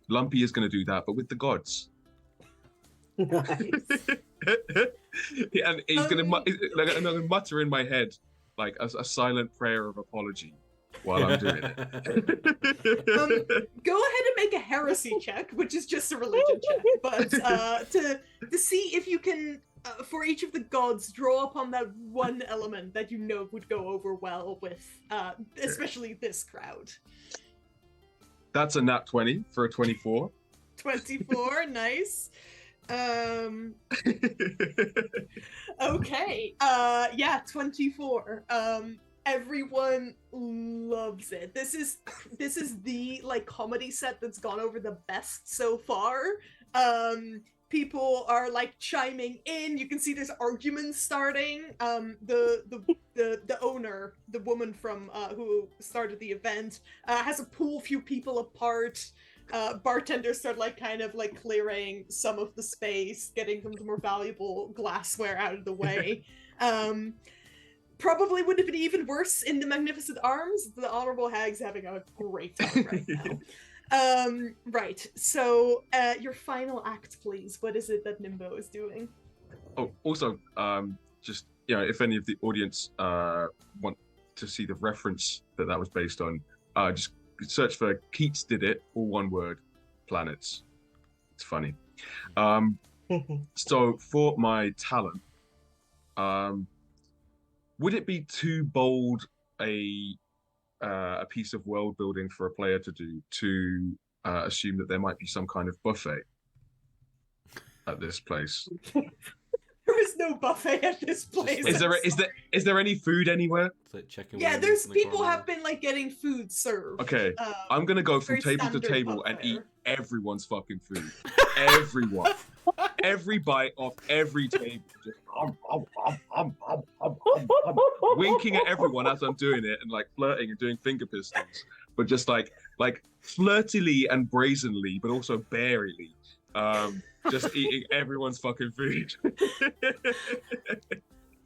Speaker 5: Lumpy is going to do that, but with the gods.
Speaker 4: Nice.
Speaker 5: Yeah, and he's going to mutter in my head like a silent prayer of apology while I'm doing it.
Speaker 1: Go ahead and make a heresy check, which is just a religion check, but to see if you can, for each of the gods, draw upon that one element that would go over well with, especially this crowd.
Speaker 5: That's a nat 20 for a 24.
Speaker 1: 24, nice. Okay. Yeah, 24. Everyone loves it. This is the comedy set that's gone over the best so far. People are chiming in. You can see there's arguments starting. The owner, the woman from who started the event, has to pull a few people apart. Bartenders start clearing some of the space, getting some of the more valuable glassware out of the way. Probably would have been even worse in the Magnificent Arms. The Honorable Hag's having a great time right now. Right. So, your final act, please. What is it that Nimbo is doing?
Speaker 5: Oh, also, just if any of the audience want to see the reference that was based on, just search for Keats did it, all one word, planets. It's funny. So for my talent, would it be too bold a piece of world building for a player to do to assume that there might be some kind of buffet at this place?
Speaker 1: There is no buffet at this place.
Speaker 5: Is there any food anywhere?
Speaker 2: It's like chicken
Speaker 1: Yeah,
Speaker 2: wings
Speaker 1: there's
Speaker 2: in the
Speaker 1: people
Speaker 2: corner.
Speaker 1: have been like getting food served.
Speaker 5: Okay, I'm gonna go from
Speaker 1: very
Speaker 5: table to
Speaker 1: standard
Speaker 5: table and
Speaker 1: buffet.
Speaker 5: eat everyone's fucking food. Everyone. Every bite off every table. Just winking at everyone as I'm doing it and like flirting and doing finger pistols. But just like flirtily and brazenly, but also barely. Just eating everyone's fucking food.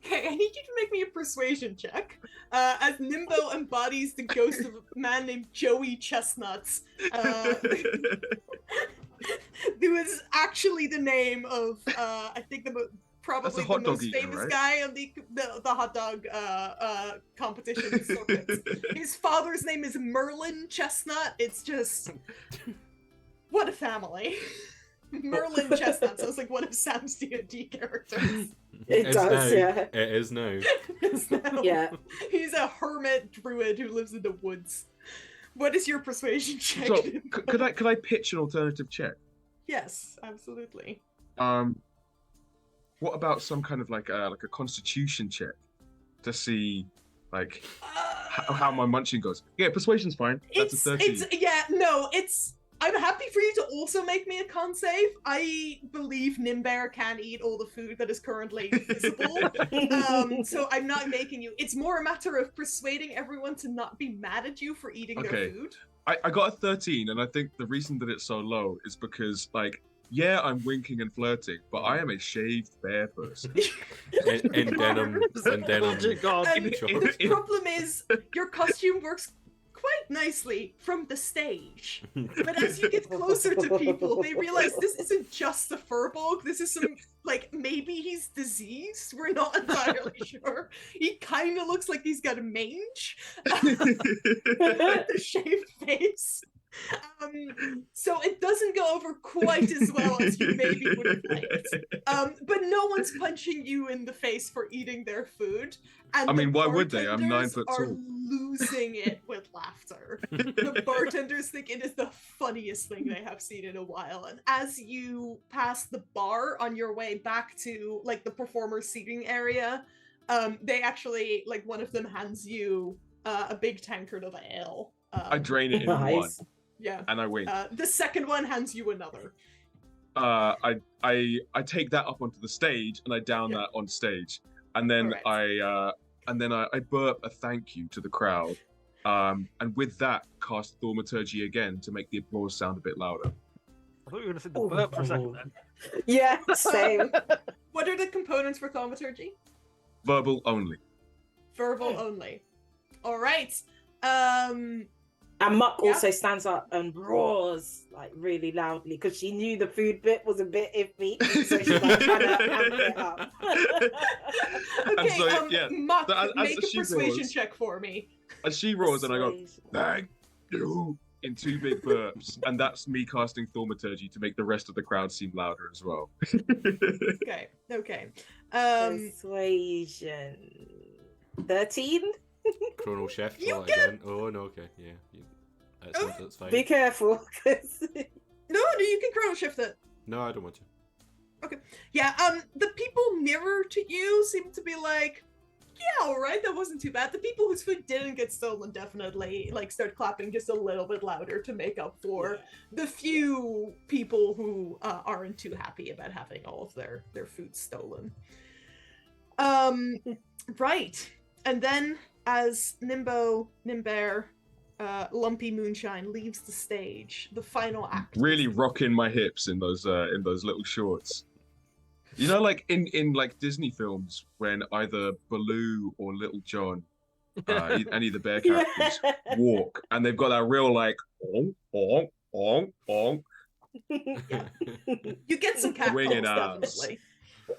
Speaker 1: Okay, I need you to make me a persuasion check. As Nimbo embodies the ghost of a man named Joey Chestnuts, who is actually the name of, I think, probably
Speaker 5: That's a
Speaker 1: the
Speaker 5: hot dog
Speaker 1: most
Speaker 5: eater,
Speaker 1: famous
Speaker 5: right?
Speaker 1: guy on the hot dog competition circuit. His father's name is Merlin Chestnut. It's just, what a family. Merlin Chestnut sounds like one of Sam's D&D characters.
Speaker 4: It
Speaker 2: It's
Speaker 4: does,
Speaker 2: now.
Speaker 4: yeah.
Speaker 2: It is now.
Speaker 1: So,
Speaker 4: Yeah.
Speaker 1: He's a hermit druid who lives in the woods. What is your persuasion check?
Speaker 5: So could I pitch an alternative check?
Speaker 1: Yes, absolutely.
Speaker 5: What about some kind of like a constitution check to see like how my munching goes? Yeah, persuasion's fine. That's a 13.
Speaker 1: I'm happy for you to also make me a con save. I believe Nimbear can eat all the food that is currently visible. So I'm not making you. It's more a matter of persuading everyone to not be mad at you for eating their food.
Speaker 5: I got a 13, and I think the reason that it's so low is because, like, yeah, I'm winking and flirting, but I am a shaved bear person.
Speaker 2: in denim. In denim.
Speaker 3: Logic God.
Speaker 1: And the problem is, your costume works quite nicely from the stage. But as you get closer to people, they realize this isn't just a furbolg. This is some, like, maybe he's diseased. We're not entirely sure. He kind of looks like he's got a mange. The shaved face. So it doesn't go over quite as well as you maybe would have liked. But no one's punching you in the face for eating their food. And
Speaker 5: I mean, why would they? I'm 9
Speaker 1: bartenders
Speaker 5: foot
Speaker 1: are
Speaker 5: tall.
Speaker 1: losing it with laughter. The bartenders think it is the funniest thing they have seen in a while. And as you pass the bar on your way back to like the performer seating area, they actually, like, one of them hands you a big tankard of ale.
Speaker 5: I drain it in one,
Speaker 1: Yeah.
Speaker 5: and I wink.
Speaker 1: The second one hands you another.
Speaker 5: I take that up onto the stage and I down that on stage, and then I burp a thank you to the crowd, and with that cast thaumaturgy again to make the applause sound a bit louder.
Speaker 3: I thought you were going to say the burp for a second then.
Speaker 4: Yeah, same.
Speaker 1: What are the components for thaumaturgy?
Speaker 5: Verbal only.
Speaker 1: Verbal only. All right.
Speaker 4: And Muck also stands up and roars like really loudly because she knew the food bit was a bit iffy, so she's like trying to amp it up.
Speaker 1: Okay,
Speaker 5: so,
Speaker 1: Muck,
Speaker 5: so
Speaker 1: make a
Speaker 5: she
Speaker 1: persuasion
Speaker 5: roars,
Speaker 1: check for me.
Speaker 5: As she roars, and I go, thank you, in 2 big burps, and that's me casting thaumaturgy to make the rest of the crowd seem louder as well.
Speaker 1: Okay.
Speaker 4: Persuasion 13.
Speaker 2: Chrono shift.
Speaker 1: You
Speaker 2: Roll it
Speaker 1: get-
Speaker 2: again. Oh no, okay, yeah. That's fine.
Speaker 4: Be careful, 'cause
Speaker 1: No, you can chrono shift it.
Speaker 2: No, I don't want to.
Speaker 1: Yeah, the people nearer to you seem to be like, yeah, alright, that wasn't too bad. The people whose food didn't get stolen definitely, like, start clapping just a little bit louder to make up for the few people who aren't too happy about having all of their food stolen. Right. And then, as Nimbear, Lumpy Moonshine leaves the stage, the final act.
Speaker 5: Really rocking my hips in those little shorts. You know, like in like Disney films when either Baloo or Little John, any of the bear characters walk, and they've got that real like onk onk onk onk.
Speaker 1: You get some cat
Speaker 5: Swinging
Speaker 1: calls,
Speaker 5: arms.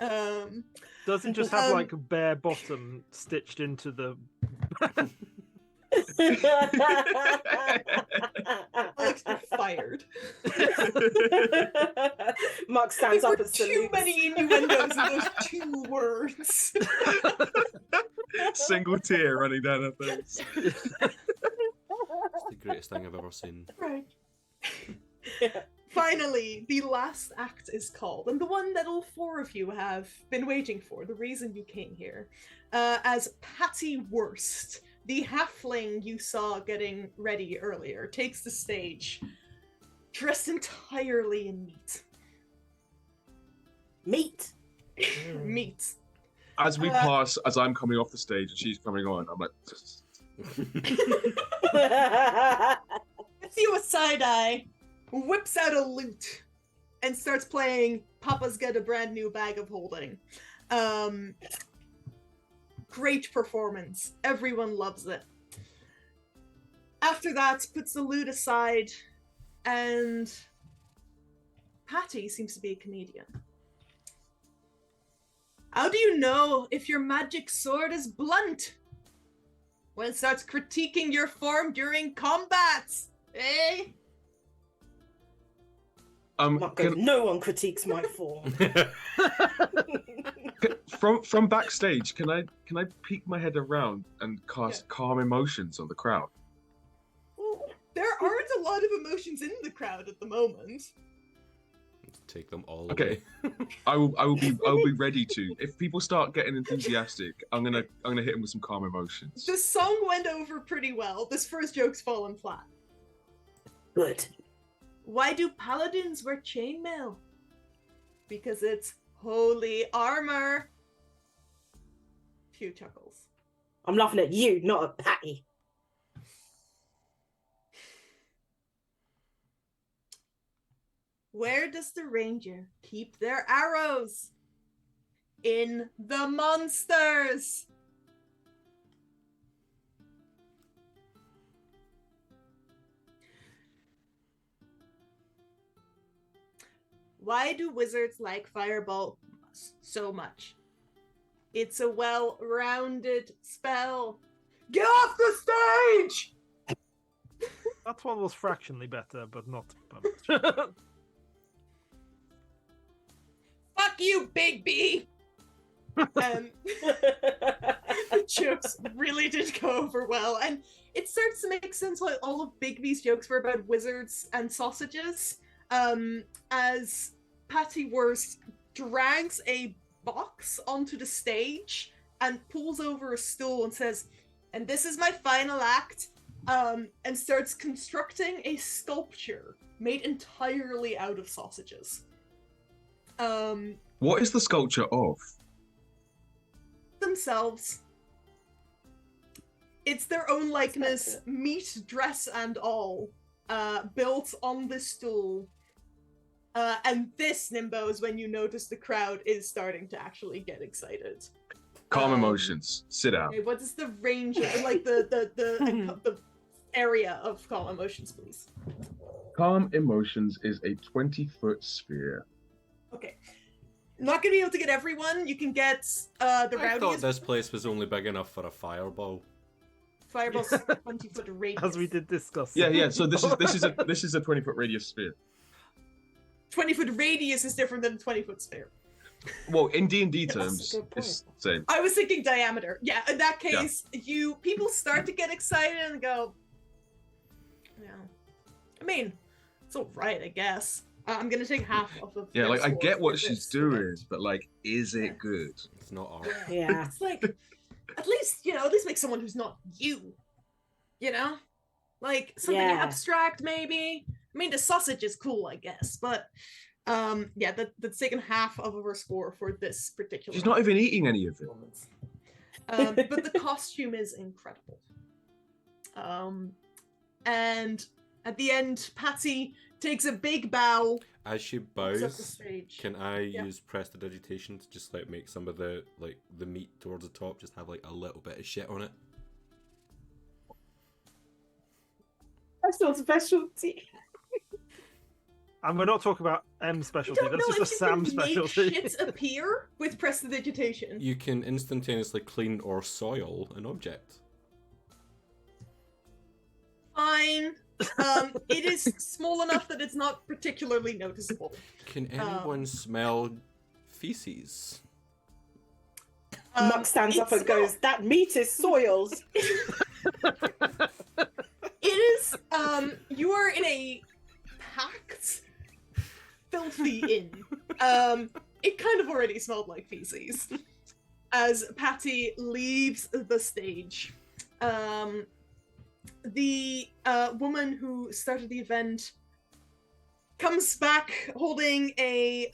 Speaker 1: definitely.
Speaker 3: Does it just have like a bare bottom stitched into the?
Speaker 1: Alex, you're fired.
Speaker 4: Mark stands
Speaker 1: There
Speaker 4: up
Speaker 1: were
Speaker 4: and
Speaker 1: too
Speaker 4: salutes.
Speaker 1: many innuendos in those 2 words.
Speaker 5: Single tear running down her face.
Speaker 2: It's the greatest thing I've ever seen.
Speaker 1: Right. Finally, the last act is called, and the one that all 4 of you have been waiting for, the reason you came here. As Patty Worst, the halfling you saw getting ready earlier, takes the stage, dressed entirely in meat.
Speaker 4: Meat.
Speaker 1: Meat.
Speaker 5: As we pass, as I'm coming off the stage and she's coming on, I'm like,
Speaker 1: Gives you a side eye, whips out a lute, and starts playing Papa's Got a Brand New Bag of Holding. Great performance. Everyone loves it. After that, puts the lute aside, and Patty seems to be a comedian. How do you know if your magic sword is blunt? When it starts critiquing your form during combats, eh?
Speaker 4: No one critiques my form.
Speaker 5: From backstage, can I peek my head around and cast calm emotions on the crowd?
Speaker 1: There aren't a lot of emotions in the crowd at the moment.
Speaker 2: Take them all
Speaker 5: Okay.
Speaker 2: away.
Speaker 5: I will be ready to. If people start getting enthusiastic, I'm gonna hit them with some calm emotions.
Speaker 1: The song went over pretty well. This first joke's fallen flat.
Speaker 4: Good.
Speaker 1: Why do paladins wear chainmail? Because it's holy armor. Few chuckles.
Speaker 4: I'm laughing at you, not at Patty.
Speaker 1: Where does the ranger keep their arrows? In the monsters! Why do wizards like Firebolt so much? It's a well-rounded spell. Get off the stage!
Speaker 3: That one was fractionally better, but not.
Speaker 1: Fuck you, Big B! The jokes really did go over well, and it starts to make sense why all of Big B's jokes were about wizards and sausages, as Patty Worst drags a box onto the stage and pulls over a stool and says, and this is my final act, and starts constructing a sculpture made entirely out of sausages.
Speaker 5: What is the sculpture of?
Speaker 1: Themselves. It's their own likeness, meat, dress, and all, built on this stool. And this, Nimbo, is when you notice the crowd is starting to actually get excited.
Speaker 5: Calm emotions. Sit down.
Speaker 1: Okay, what is the range of, like, the area of calm emotions, please?
Speaker 5: Calm emotions is a 20-foot sphere.
Speaker 1: Okay. Not gonna be able to get everyone. You can get the
Speaker 2: I
Speaker 1: rowdiest.
Speaker 2: thought this place was only big enough for a fireball.
Speaker 1: Fireball's 20-foot radius.
Speaker 3: As we did discuss.
Speaker 5: Yeah. So this is a 20-foot radius sphere.
Speaker 1: 20-foot radius is different than a 20-foot sphere.
Speaker 5: Well, in D&D terms,
Speaker 4: a good point.
Speaker 5: it's the same.
Speaker 1: I was thinking diameter. Yeah, in that case, people start to get excited and go, yeah. I mean, it's alright, I guess. I'm gonna take half off of.
Speaker 5: Yeah,
Speaker 1: their
Speaker 5: like I
Speaker 1: score
Speaker 5: get what
Speaker 1: for
Speaker 5: she's
Speaker 1: this
Speaker 5: doing,
Speaker 1: event.
Speaker 5: but like, is it good?
Speaker 2: It's not art.
Speaker 4: Yeah.
Speaker 1: It's like, at least make someone who's not you. You know, like something
Speaker 4: Yeah.
Speaker 1: abstract, maybe. I mean, the sausage is cool, I guess, but that's taken half of her score for this particular.
Speaker 5: She's not even eating any of it.
Speaker 1: performance. But the costume is incredible. And at the end, Patty takes a big bow.
Speaker 2: As she
Speaker 1: walks up the
Speaker 2: bows,
Speaker 1: stage.
Speaker 2: can I
Speaker 1: Yeah.
Speaker 2: use prestidigitation to just like make some of the meat towards the top just have like a little bit of shit on it?
Speaker 4: That's your specialty.
Speaker 3: And we're not talking about M
Speaker 1: I
Speaker 3: specialty.
Speaker 1: don't know
Speaker 3: That's just
Speaker 1: if
Speaker 3: a
Speaker 1: you
Speaker 3: Sam
Speaker 1: can make
Speaker 3: specialty.
Speaker 1: shit appear with prestidigitation.
Speaker 2: You can instantaneously clean or soil an object.
Speaker 1: It is small enough that it's not particularly noticeable.
Speaker 2: Can anyone smell feces?
Speaker 4: Muck stands up
Speaker 1: it's
Speaker 4: and goes, "That meat is soils."
Speaker 1: It is, you are in a packed, filthy inn. It kind of already smelled like feces. As Patty leaves the stage, the woman who started the event comes back holding a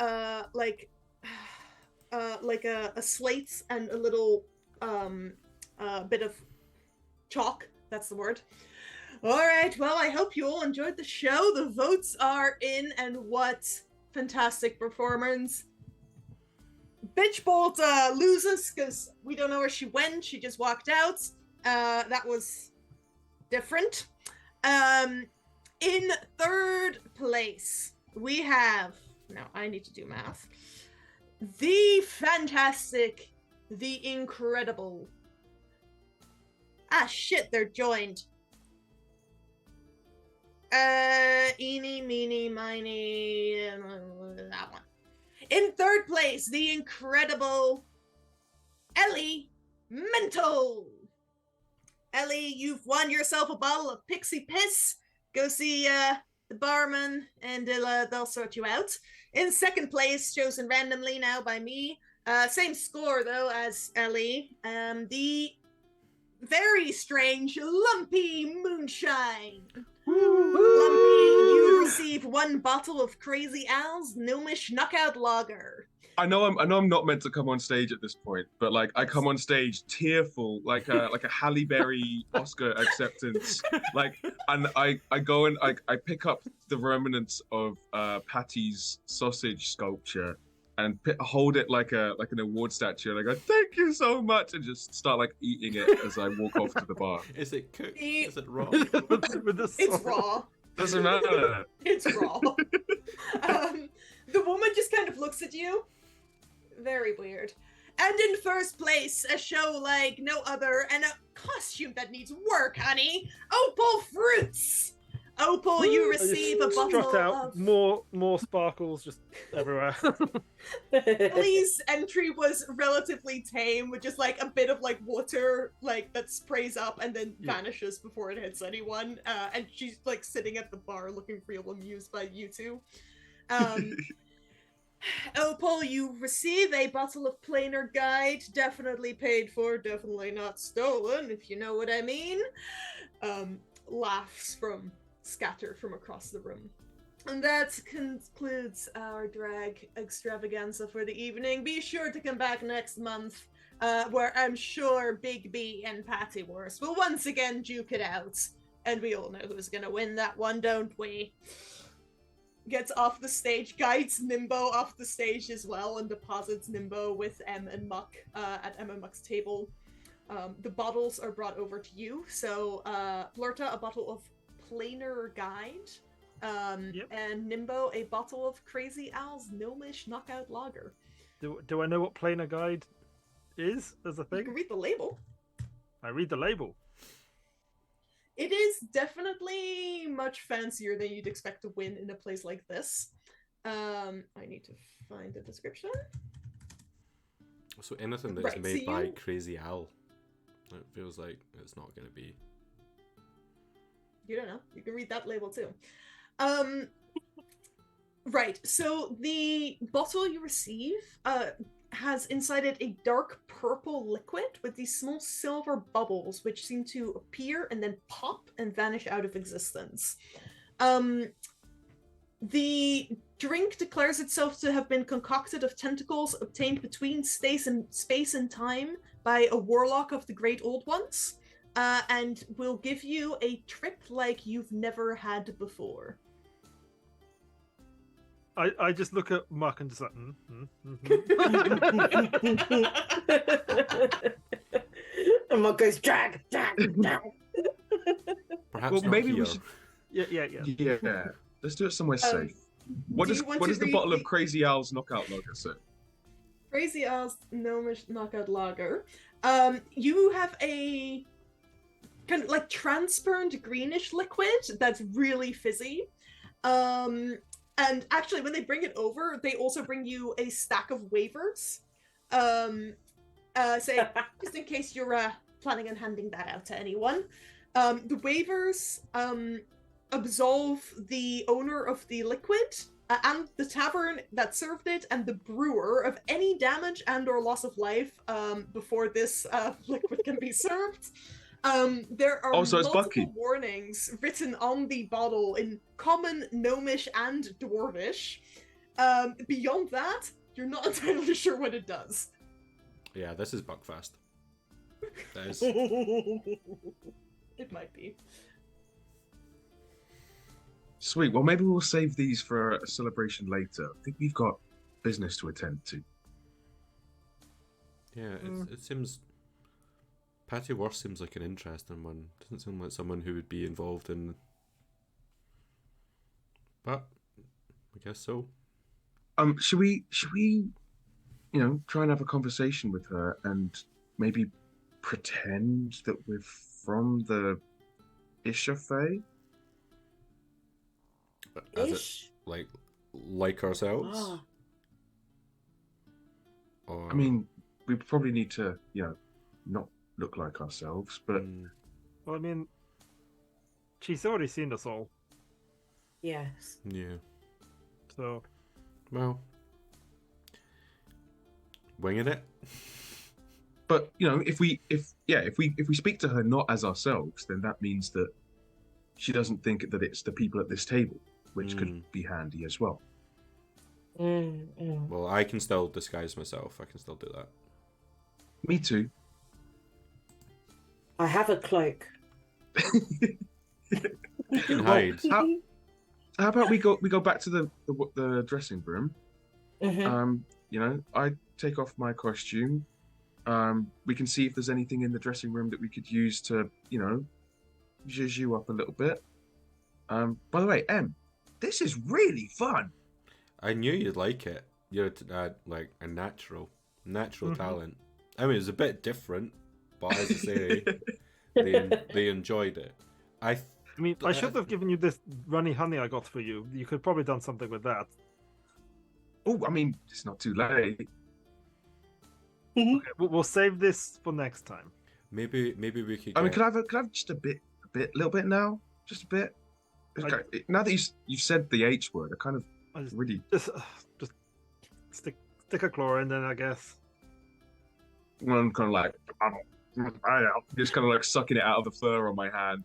Speaker 1: a slate and a little bit of chalk. That's the word. All right, well, I hope you all enjoyed the show. The votes are in, and what fantastic performance. Bitchbolt loses because we don't know where she went. She just walked out. That was different. In third place, we have, now I need to do math, the fantastic, the incredible. Ah, shit, they're joined. Eeny, meeny, miny, that one. In third place, the incredible Ellie Mental. Ellie, you've won yourself a bottle of Pixie Piss. Go see the barman, and they'll sort you out. In second place, chosen randomly now by me. Same score though as Ellie. The very strange Lumpy Moonshine. Lumpy, you receive 1 bottle of Crazy Al's Gnomish Knockout Lager.
Speaker 5: I know I'm not meant to come on stage at this point, but like I come on stage tearful, like a Halle Berry Oscar acceptance, and I go and I pick up the remnants of Patty's sausage sculpture and hold it like an award statue, and I go, "Thank you so much," and just start like eating it as I walk off to the bar.
Speaker 2: Is it cooked? Is it raw?
Speaker 1: It's raw.
Speaker 5: Doesn't matter.
Speaker 1: It's raw. The woman just kind of looks at you. Very weird. And in first place, a show like no other, and a costume that needs work, honey. Opal Fruits. Opal, you receive a bottle
Speaker 3: out.
Speaker 1: of...
Speaker 3: More sparkles just everywhere.
Speaker 1: Ellie's entry was relatively tame, with just like a bit of like water like that sprays up and then vanishes before it hits anyone. And she's like sitting at the bar looking real amused by you two. Opal, you receive a bottle of Planar Guide, definitely paid for, definitely not stolen, if you know what I mean. Laughs from scatter from across the room. And that concludes our drag extravaganza for the evening. Be sure to come back next month, where I'm sure Big B and Patty Worst will once again duke it out. And we all know who's gonna win that one, don't we? Gets off the stage, guides Nimbo off the stage as well, and deposits Nimbo with Em and Muck at Em and Muck's table. The bottles are brought over to you. So Blurta, a bottle of Planar Guide, and Nimbo, a bottle of Crazy Al's Gnomish Knockout Lager.
Speaker 3: Do I know what Planar Guide is as a thing?
Speaker 1: You can read the label.
Speaker 3: I read the label.
Speaker 1: It is definitely much fancier than you'd expect to win in a place like this. I need to find the description.
Speaker 2: So anything that's made by Crazy Al, it feels like it's not going to be.
Speaker 1: You don't know. You can read that label too. Right. So the bottle you receive has inside it a dark purple liquid with these small silver bubbles which seem to appear and then pop and vanish out of existence. The drink declares itself to have been concocted of tentacles obtained between space and time by a warlock of the Great Old Ones, and will give you a trip like you've never had before.
Speaker 3: I just look at Mark and just like,
Speaker 4: And Mark goes, drag.
Speaker 2: Perhaps
Speaker 5: maybe
Speaker 2: here.
Speaker 5: we should.
Speaker 3: Yeah.
Speaker 5: Let's do it somewhere safe. What does the bottle of Crazy Al's Knockout Lager say?
Speaker 1: Crazy Al's Gnomish Knockout Lager. You have a kind of like transparent greenish liquid that's really fizzy. And actually, when they bring it over, they also bring you a stack of waivers. Say, just in case you're planning on handing that out to anyone. The waivers absolve the owner of the liquid and the tavern that served it and the brewer of any damage and or loss of life before this liquid can be served. There are multiple warnings written on the bottle in Common, Gnomish, and Dwarvish. Beyond that, you're not entirely sure what it does.
Speaker 2: Yeah, this is Buckfast. That is...
Speaker 1: It might be.
Speaker 5: Sweet. Well, maybe we'll save these for a celebration later. I think we've got business to attend to.
Speaker 2: Yeah, it seems... Patty Worth seems like an interesting one. Doesn't seem like someone who would be involved in... But, I guess so.
Speaker 5: Should we, try and have a conversation with her and maybe pretend that we're from the Isha Fae?
Speaker 2: As it, like ourselves?
Speaker 4: Oh.
Speaker 2: Or...
Speaker 5: I mean, we probably need to, not look like ourselves, but...
Speaker 3: Well, I mean, she's already seen us all.
Speaker 4: Yes.
Speaker 2: Yeah.
Speaker 3: So...
Speaker 2: Well... Winging it?
Speaker 5: But, if we speak to her not as ourselves, then that means that she doesn't think that it's the people at this table, which could be handy as well.
Speaker 2: Well, I can still disguise myself. I can still do that.
Speaker 5: Me too.
Speaker 4: I have a cloak.
Speaker 2: You can hide.
Speaker 5: How about we go back to the dressing room? I take off my costume. We can see if there's anything in the dressing room that we could use to, zhuzh you up a little bit. By the way, Em, this is really fun.
Speaker 2: I knew you'd like it. You're like a natural talent. I mean, it's a bit different, but as I say, they enjoyed it. I
Speaker 3: should have given you this runny honey I got for you. You could probably done something with that.
Speaker 5: Oh, I mean, it's not too late.
Speaker 3: Okay, we'll save this for next time.
Speaker 2: Maybe we could.
Speaker 5: I mean, can I have just a little bit now? Just a bit. Now that you've said the H word, I really
Speaker 3: just stick a claw in, then I guess.
Speaker 5: I'm kind of like, just kind of like sucking it out of the fur on my hand.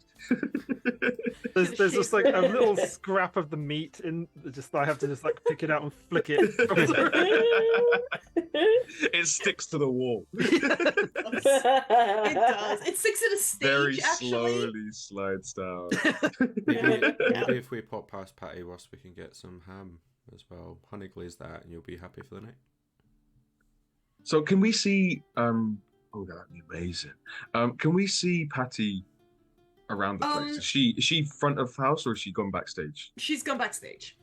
Speaker 3: There's just like a little scrap of the meat in. I have to just like pick it out and flick it.
Speaker 5: It sticks to the wall.
Speaker 1: It does. It sticks at a stage.
Speaker 5: Very
Speaker 1: actually.
Speaker 5: slowly slides down.
Speaker 2: Maybe if we pop past Patty Worst, we can get some ham as well. Honey glaze that, and you'll be happy for the night.
Speaker 5: So can we see? Oh, that'd be amazing. Can we see Patty around the place? Is she front of house or has she gone backstage?
Speaker 1: She's gone backstage.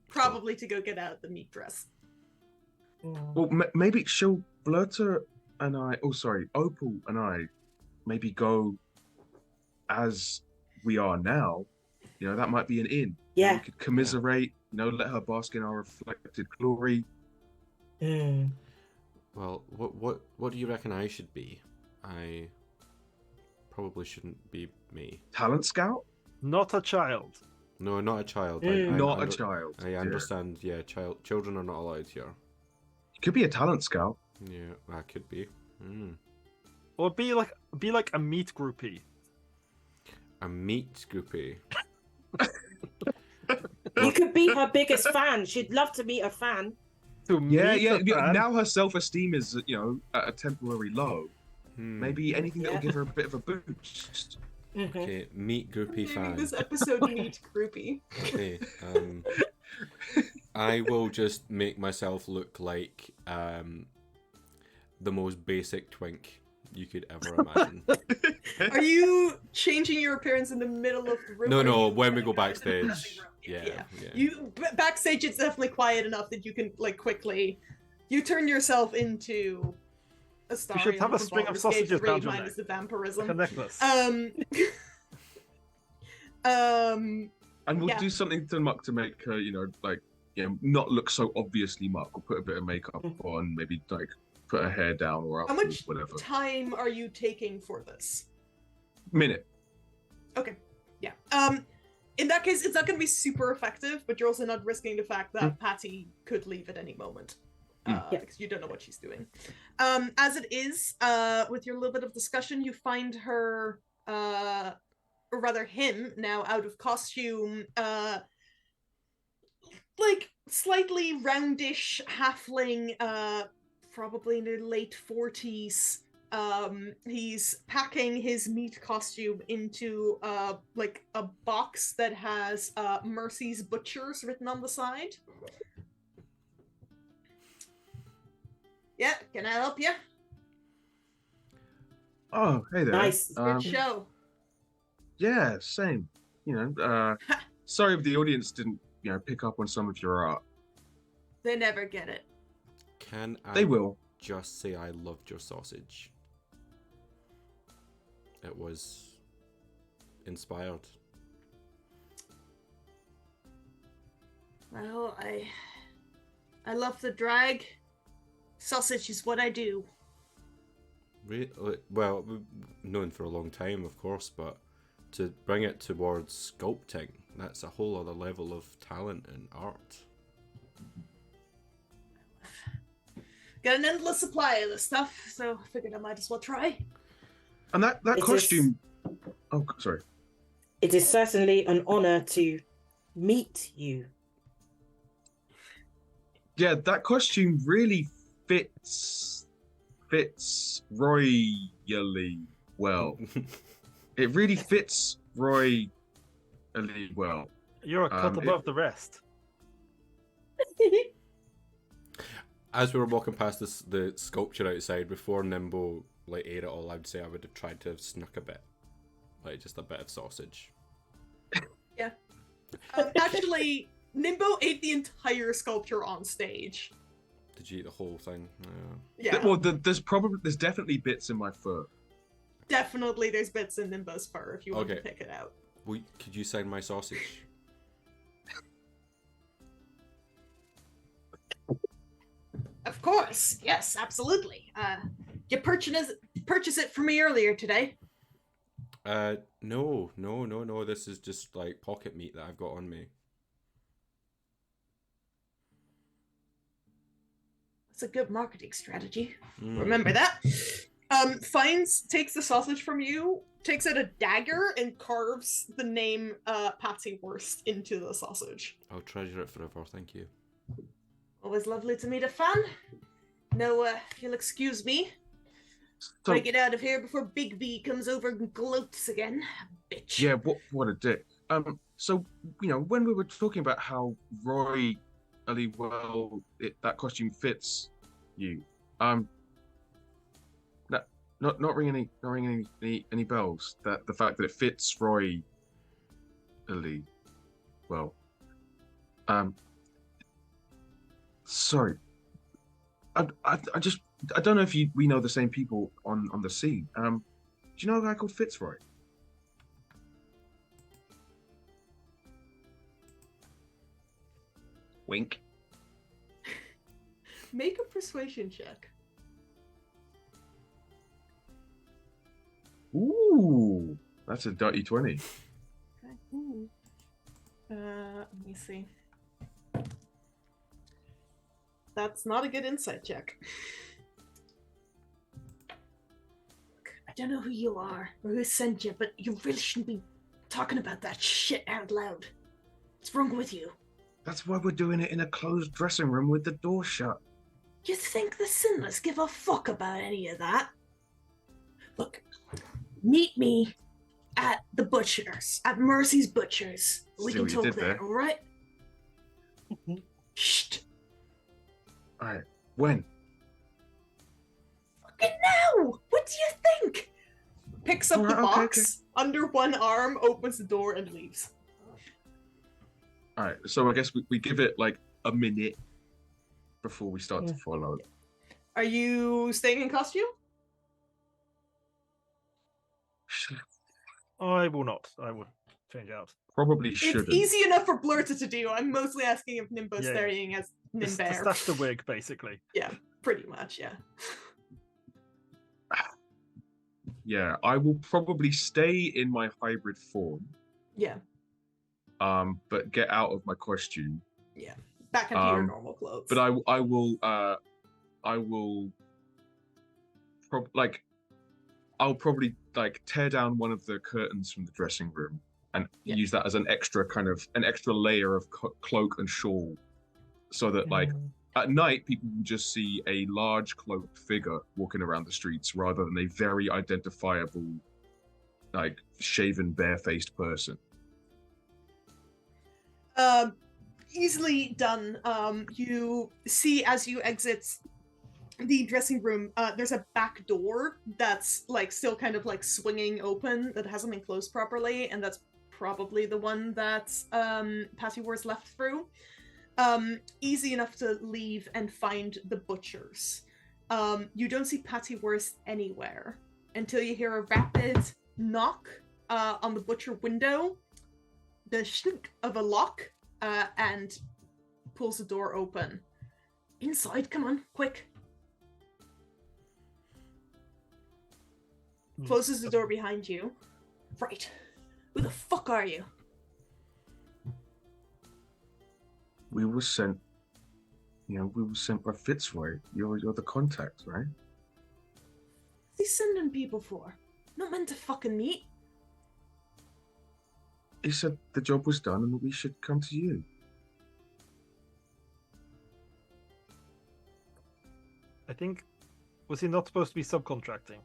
Speaker 1: Probably to go get out the meat dress.
Speaker 5: Well, maybe she'll Blurter and I. Oh, sorry, Opal and I. Maybe go as we are now. That might be an in.
Speaker 4: Yeah.
Speaker 5: We could commiserate. Let her bask in our reflected glory.
Speaker 2: Well, what do you reckon I should be? I probably shouldn't be me.
Speaker 5: Talent scout?
Speaker 3: Not a child.
Speaker 2: No, not a child.
Speaker 5: Not a child.
Speaker 2: I understand. Yeah, children are not allowed here.
Speaker 5: You could be a talent scout.
Speaker 2: Yeah, I could be.
Speaker 3: Or be like a meat groupie.
Speaker 2: A meat groupie.
Speaker 4: You could be her biggest fan. She'd love to meet a fan.
Speaker 5: Yeah. Now her self-esteem is, at a temporary low. Maybe anything that will give her a bit of a boost.
Speaker 2: Okay, meet groupie fan.
Speaker 1: This episode meet groupie.
Speaker 2: Okay, I will just make myself look like the most basic twink you could ever imagine.
Speaker 1: Are you changing your appearance in the middle of the room?
Speaker 2: No, when we go backstage. Yeah.
Speaker 1: You backstage, it's definitely quiet enough that you can quickly. You turn yourself into Astarion
Speaker 3: should have a
Speaker 1: from
Speaker 3: string of
Speaker 1: Baldur's
Speaker 3: sausages
Speaker 1: Gate 3
Speaker 3: round your
Speaker 1: minus
Speaker 3: neck.
Speaker 1: the vampirism.
Speaker 3: Like a necklace.
Speaker 5: And we'll
Speaker 1: Yeah.
Speaker 5: do something to Muck to make her, not look so obviously Muck. We'll put a bit of makeup on, maybe like put her hair down or up
Speaker 1: How
Speaker 5: or
Speaker 1: much
Speaker 5: whatever.
Speaker 1: time are you taking for this?
Speaker 5: Minute.
Speaker 1: Okay. Yeah. In that case, it's not going to be super effective, but you're also not risking the fact that Patty could leave at any moment. Because you don't know what she's doing. As it is, with your little bit of discussion, you find her, or rather him, now out of costume, like slightly roundish halfling, probably in their late 40s. He's packing his meat costume into like a box that has Mercy's Butchers written on the side. Yeah, can I help you?
Speaker 5: Oh, hey there.
Speaker 4: Nice.
Speaker 1: Good show.
Speaker 5: Yeah, same. Sorry if the audience didn't, pick up on some of your art.
Speaker 1: They never get it.
Speaker 2: Can I
Speaker 5: They will.
Speaker 2: just say I loved your sausage? It was inspired.
Speaker 1: Well, I love the drag. Sausage is what I do.
Speaker 2: Well, we've known for a long time, of course, but to bring it towards sculpting, that's a whole other level of talent and art.
Speaker 1: Got an endless supply of this stuff, so I figured I might as well try.
Speaker 5: And that costume. Oh, sorry.
Speaker 4: It is certainly an honor to meet you.
Speaker 5: Yeah, that costume really fits royally well. It really fits royally well.
Speaker 3: You're a cut above the rest.
Speaker 2: As we were walking past the sculpture outside, before Nimbo ate it all, I'd say I would have tried to have snuck a bit, like just a bit of sausage.
Speaker 1: Yeah. Actually, Nimbo ate the entire sculpture on stage.
Speaker 2: Did you eat the whole thing?
Speaker 1: Yeah.
Speaker 5: Well, there's definitely bits in my fur.
Speaker 1: Definitely, there's bits in Nimbo's fur if you want to
Speaker 2: Okay.
Speaker 1: pick it out.
Speaker 2: Well, could you sign my sausage?
Speaker 1: Of course, yes, absolutely. You purchase it for me earlier today.
Speaker 2: No. This is just like pocket meat that I've got on me.
Speaker 1: That's a good marketing strategy. Remember that. Takes the sausage from you, takes out a dagger, and carves the name Patsy Wurst into the sausage.
Speaker 2: I'll treasure it forever, thank you.
Speaker 1: Always lovely to meet a fan. No, if you'll excuse me.
Speaker 5: So,
Speaker 1: I get out of here before Big B comes over and gloats again. Bitch.
Speaker 5: yeah, what a dick. So, when we were talking about how royally well that costume fits you, not ringing any bells. That the fact that it fits royally well. Sorry. I don't know if we know the same people on the scene. Do you know a guy called Fitzroy? Wink.
Speaker 1: Make a persuasion check.
Speaker 5: Ooh, that's a dirty 20.
Speaker 1: Okay. Ooh. Let me see. That's not a good insight check. Look, I don't know who you are or who sent you, but you really shouldn't be talking about that shit out loud. What's wrong with you?
Speaker 5: That's why we're doing it in a closed dressing room with the door shut.
Speaker 1: You think the Sinless give a fuck about any of that? Look, meet me at the Butchers, at Mercy's Butchers. We
Speaker 5: See
Speaker 1: can
Speaker 5: what you
Speaker 1: talk
Speaker 5: did
Speaker 1: there,
Speaker 5: there.
Speaker 1: all right? Shh.
Speaker 5: All right, when?
Speaker 1: Fucking now! What do you think? Picks up the box under one arm, opens the door, and leaves.
Speaker 5: All right, so I guess we give it like a minute before we start to follow.
Speaker 1: Are you staying in costume?
Speaker 3: I will not. I would change out.
Speaker 5: Probably shouldn't.
Speaker 1: It's easy enough for Blurta to do. I'm mostly asking if Nimbo's
Speaker 3: Yeah.
Speaker 1: staying as
Speaker 3: Just
Speaker 1: Nimbear.
Speaker 3: stash the wig, basically.
Speaker 1: Yeah, pretty much, yeah.
Speaker 5: Yeah, I will probably stay in my hybrid form.
Speaker 1: Yeah.
Speaker 5: But get out of my costume.
Speaker 1: Yeah. Back into your normal clothes.
Speaker 5: But I will I'll probably like tear down one of the curtains from the dressing room and use that as an extra layer of cloak and shawl, so that like at night people will just see a large cloaked figure walking around the streets rather than a very identifiable, like shaven, barefaced person.
Speaker 1: Easily done. You see as you exit the dressing room, there's a back door that's like still kind of like swinging open that hasn't been closed properly, and that's probably the one that Patty Wars left through. Easy enough to leave and find the butchers. You don't see Patty Wars anywhere until you hear a rapid knock on the butcher window, the shink of a lock, and pulls the door open. Inside, come on, quick. Closes the door behind you. Right. Who the fuck are you?
Speaker 5: We were sent by Fitzroy. You're the contact, right?
Speaker 1: What's he sending people for? Not meant to fucking meet.
Speaker 5: He said the job was done and that we should come to you.
Speaker 3: I think, was he not supposed to be subcontracting?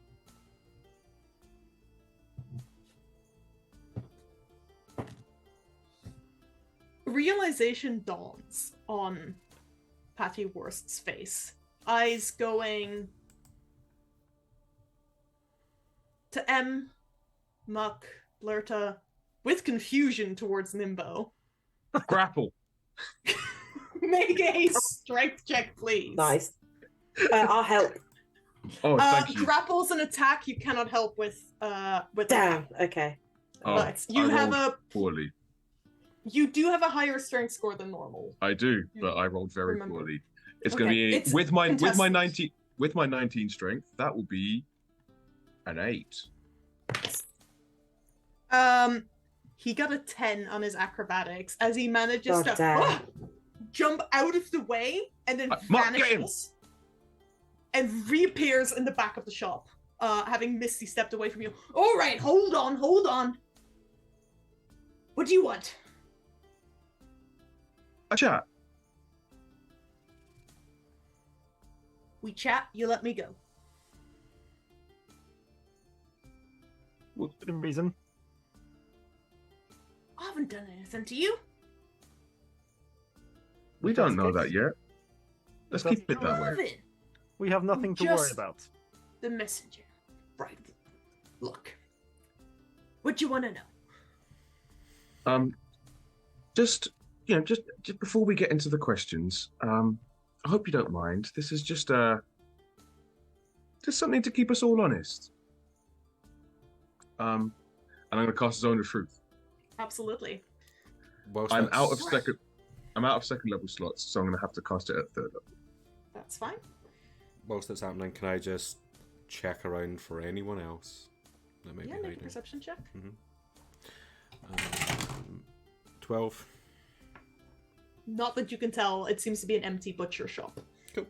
Speaker 1: Realization dawns on Patty Worst's face. Eyes going to M, Muck, Blurta, with confusion towards Nimbo.
Speaker 5: Grapple.
Speaker 1: Make a strength check, please.
Speaker 4: Nice. I'll help.
Speaker 5: Oh, thank you.
Speaker 1: Grapple's an attack you cannot help with.
Speaker 4: Damn. Okay.
Speaker 1: But you have a
Speaker 5: poorly.
Speaker 1: You do have a higher strength score than normal.
Speaker 5: I do, but I rolled very poorly. It's
Speaker 1: Okay,
Speaker 5: going to be
Speaker 1: it's
Speaker 5: with my
Speaker 1: contested.
Speaker 5: 19 strength. That will be an 8.
Speaker 1: He got a 10 on his acrobatics as he manages
Speaker 4: God
Speaker 1: to
Speaker 4: damn.
Speaker 1: jump out of the way and then
Speaker 5: Mark, get him!
Speaker 1: vanishes and reappears in the back of the shop, having Misty stepped away from you. All right, hold on. What do you want?
Speaker 5: A chat.
Speaker 1: We chat, you let me go.
Speaker 3: Within reason.
Speaker 1: I haven't done anything to you.
Speaker 5: We don't know that yet. Let's keep it that way.
Speaker 1: Nothing.
Speaker 3: We have nothing to worry
Speaker 1: Just-
Speaker 3: about.
Speaker 1: The messenger. Right. Look. What do you want to know?
Speaker 5: Just before we get into the questions, I hope you don't mind. This is just something to keep us all honest. And I'm going to cast Zone of Truth.
Speaker 1: Absolutely.
Speaker 5: I'm out of second level slots, so I'm going to have to cast it at third level.
Speaker 1: That's fine.
Speaker 2: Whilst it's happening, can I just check around for anyone else that may be
Speaker 1: Make a
Speaker 2: hiding?
Speaker 1: perception check.
Speaker 2: 12.
Speaker 1: Not that you can tell. It seems to be an empty butcher shop.
Speaker 2: Cool.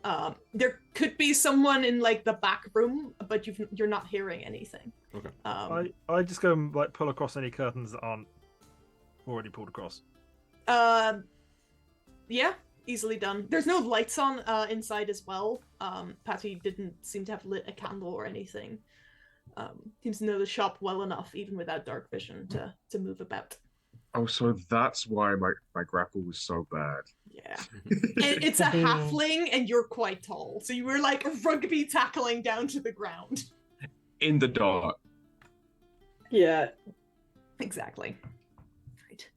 Speaker 1: There could be someone in like the back room, but you're not hearing anything.
Speaker 2: Okay.
Speaker 3: I just go and like pull across any curtains that aren't already pulled across.
Speaker 1: Yeah, easily done. There's no lights on inside as well. Patty didn't seem to have lit a candle or anything. Seems to know the shop well enough, even without dark vision, to move about.
Speaker 5: Oh, so that's why my grapple was so bad.
Speaker 1: Yeah. It's a halfling, and you're quite tall, so you were like rugby tackling down to the ground.
Speaker 5: In the dark.
Speaker 4: Yeah.
Speaker 1: Exactly. Right.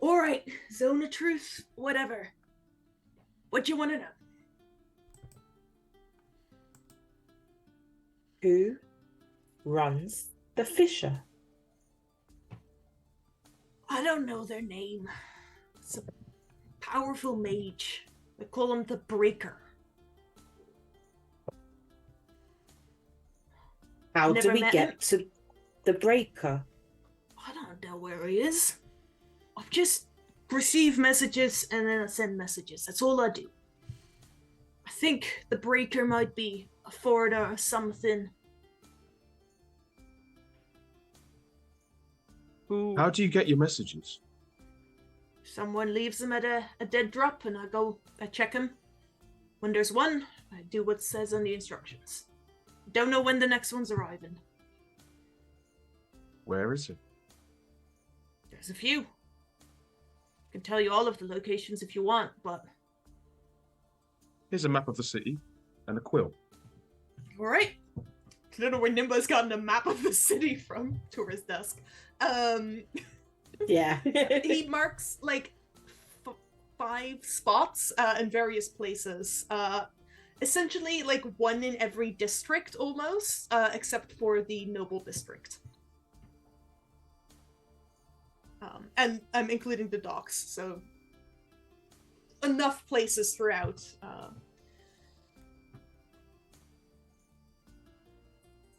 Speaker 1: All right. Zone of truth. Whatever. What do you want to know?
Speaker 4: Who runs the Fisher?
Speaker 1: I don't know their name. It's a powerful mage. They call him the Breaker.
Speaker 4: How do
Speaker 1: Never
Speaker 4: we
Speaker 1: met
Speaker 4: get
Speaker 1: him?
Speaker 4: to the Breaker?
Speaker 1: I don't know where he is. I just receive messages and then I send messages. That's all I do. I think the Breaker might be a foreigner or something.
Speaker 5: How do you get your messages?
Speaker 1: Someone leaves them at a dead drop and I check them. When there's one, I do what says on the instructions. Don't know when the next one's arriving.
Speaker 5: Where is it?
Speaker 1: There's a few. I can tell you all of the locations if you want, but...
Speaker 5: Here's a map of the city and a quill.
Speaker 1: Alright. I don't know where Nimba's gotten a map of the city from to his desk.
Speaker 4: Yeah.
Speaker 1: He marks, like, 5 spots in various places. Essentially, like, one in every district, almost, except for the Noble District. And I'm including the docks, so enough places throughout.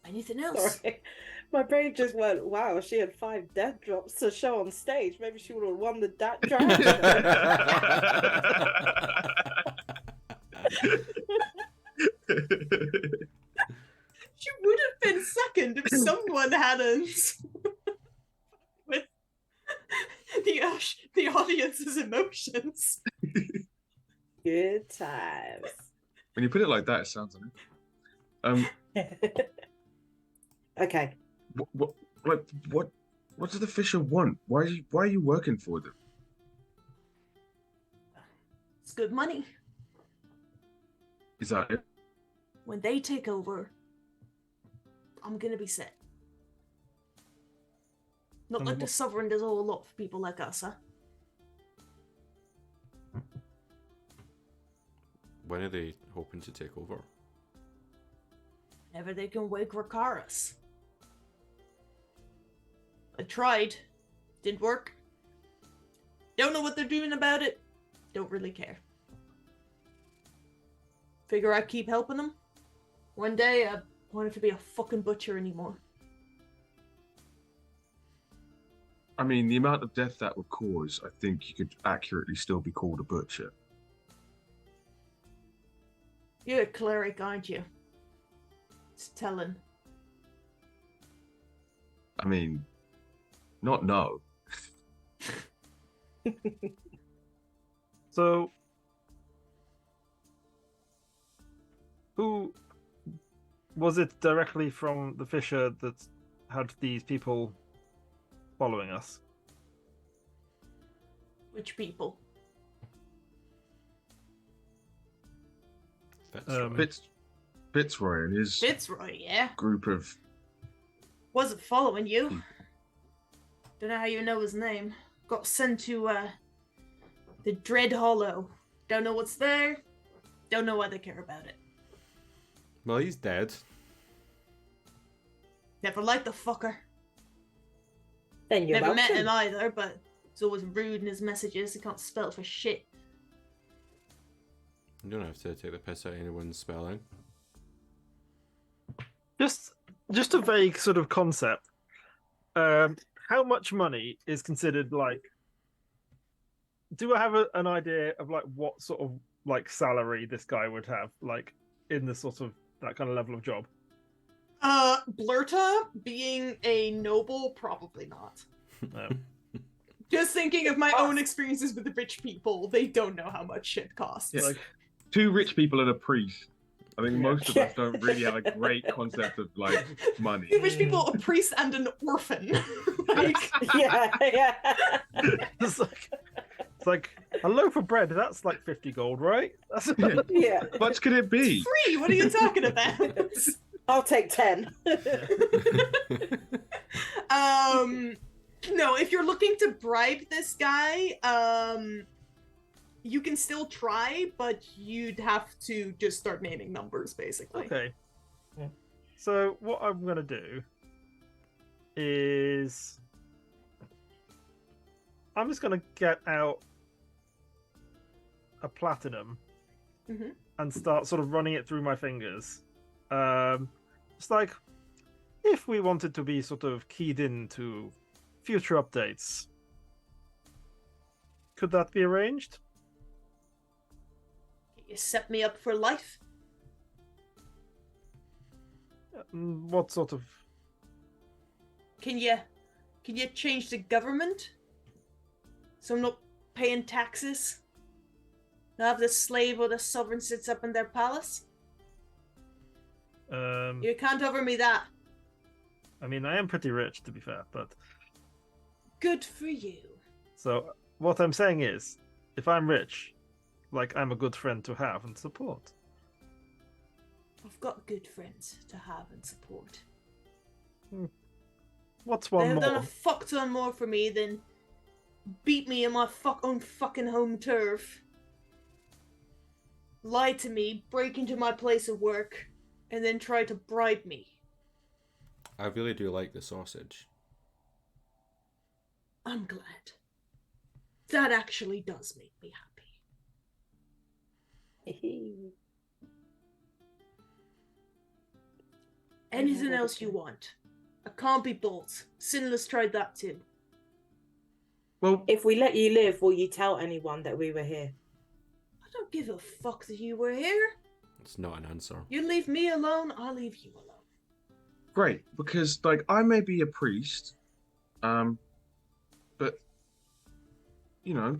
Speaker 1: Anything else?
Speaker 4: Sorry. My brain just went, wow, she had 5 death drops to show on stage. Maybe she would have won the death drop.
Speaker 1: She would have been second if someone hadn't. With the audience's emotions.
Speaker 4: Good times.
Speaker 5: When you put it like that, it sounds like it.
Speaker 4: Okay.
Speaker 5: What do the Fisher want? Why are you working for them?
Speaker 1: It's good money.
Speaker 5: Is that it?
Speaker 1: When they take over, I'm gonna be set. Not like the Sovereign does a whole lot for people like us, huh?
Speaker 2: When are they hoping to take over?
Speaker 1: Whenever they can wake Rakaris. I tried. Didn't work. Don't know what they're doing about it. Don't really care. Figure I'd keep helping them. One day, I wanted to be a fucking butcher anymore.
Speaker 5: I mean, the amount of death that would cause, I think you could accurately still be called a butcher.
Speaker 1: You're a cleric, aren't you? It's telling.
Speaker 5: I mean, not no.
Speaker 3: So, who was it directly from the Fisher that had these people following us?
Speaker 1: Which people?
Speaker 5: Fitzroy and his
Speaker 1: Fitzroy, yeah.
Speaker 5: group of...
Speaker 1: Wasn't following you. Don't know how you know his name. Got sent to, the Dread Hollow. Don't know what's there. Don't know why they care about it.
Speaker 2: Well, he's dead.
Speaker 1: Never liked the fucker.
Speaker 4: Then you're
Speaker 1: Never met
Speaker 4: welcome.
Speaker 1: him either, but he's always rude in his messages. He can't spell for shit.
Speaker 2: You don't have to take the piss out of anyone's spelling.
Speaker 3: Just a vague sort of concept. How much money is considered like? Do I have an idea of like what sort of like salary this guy would have, like in the sort of that kind of level of job?
Speaker 1: Blurta being a noble, probably not.
Speaker 3: No.
Speaker 1: Just thinking of my own experiences with the rich people, they don't know how much shit costs.
Speaker 5: Yeah.
Speaker 3: Like,
Speaker 5: 2 rich people and a priest. I think
Speaker 3: Yeah.
Speaker 5: most of us don't really have a great concept of like money.
Speaker 1: Two rich people, a priest, and an orphan. Like,
Speaker 4: Yeah.
Speaker 3: it's like a loaf of bread. That's like 50 gold, right? That's
Speaker 5: Yeah.
Speaker 4: Yeah.
Speaker 5: How much could it be?
Speaker 1: free. What are you talking about?
Speaker 4: I'll take 10.
Speaker 1: No, if you're looking to bribe this guy, you can still try, but you'd have to just start naming numbers, basically.
Speaker 3: okay. So what I'm gonna do is I'm just gonna get out a platinum
Speaker 1: Mhm.
Speaker 3: and start sort of running it through my fingers. It's like if we wanted to be sort of keyed into future updates, could that be arranged?
Speaker 1: You set me up for life.
Speaker 3: What sort of?
Speaker 1: Can you change the government? So I'm not paying taxes? Have the slave or the sovereign sits up in their palace? You can't offer me that.
Speaker 3: I mean, I am pretty rich, to be fair, but
Speaker 1: Good for you.
Speaker 3: so what I'm saying is, if I'm rich, like I'm a good friend to have and support.
Speaker 1: I've got good friends to have and support.
Speaker 3: What's one
Speaker 1: They've
Speaker 3: more?
Speaker 1: done a fuck ton more for me than beat me in my own fucking home turf. Lie to me, break into my place of work, and then try to bribe me.
Speaker 2: I really do like the sausage.
Speaker 1: I'm glad. That actually does make me happy. Anything else you want? I can't be bought. Sinless tried that too.
Speaker 5: Well,
Speaker 4: If we let you live, will you tell anyone that we were here?
Speaker 1: I don't give a fuck that you were here.
Speaker 2: It's not an answer.
Speaker 1: You leave me alone, I'll leave you alone.
Speaker 5: great, because like I may be a priest, but you know,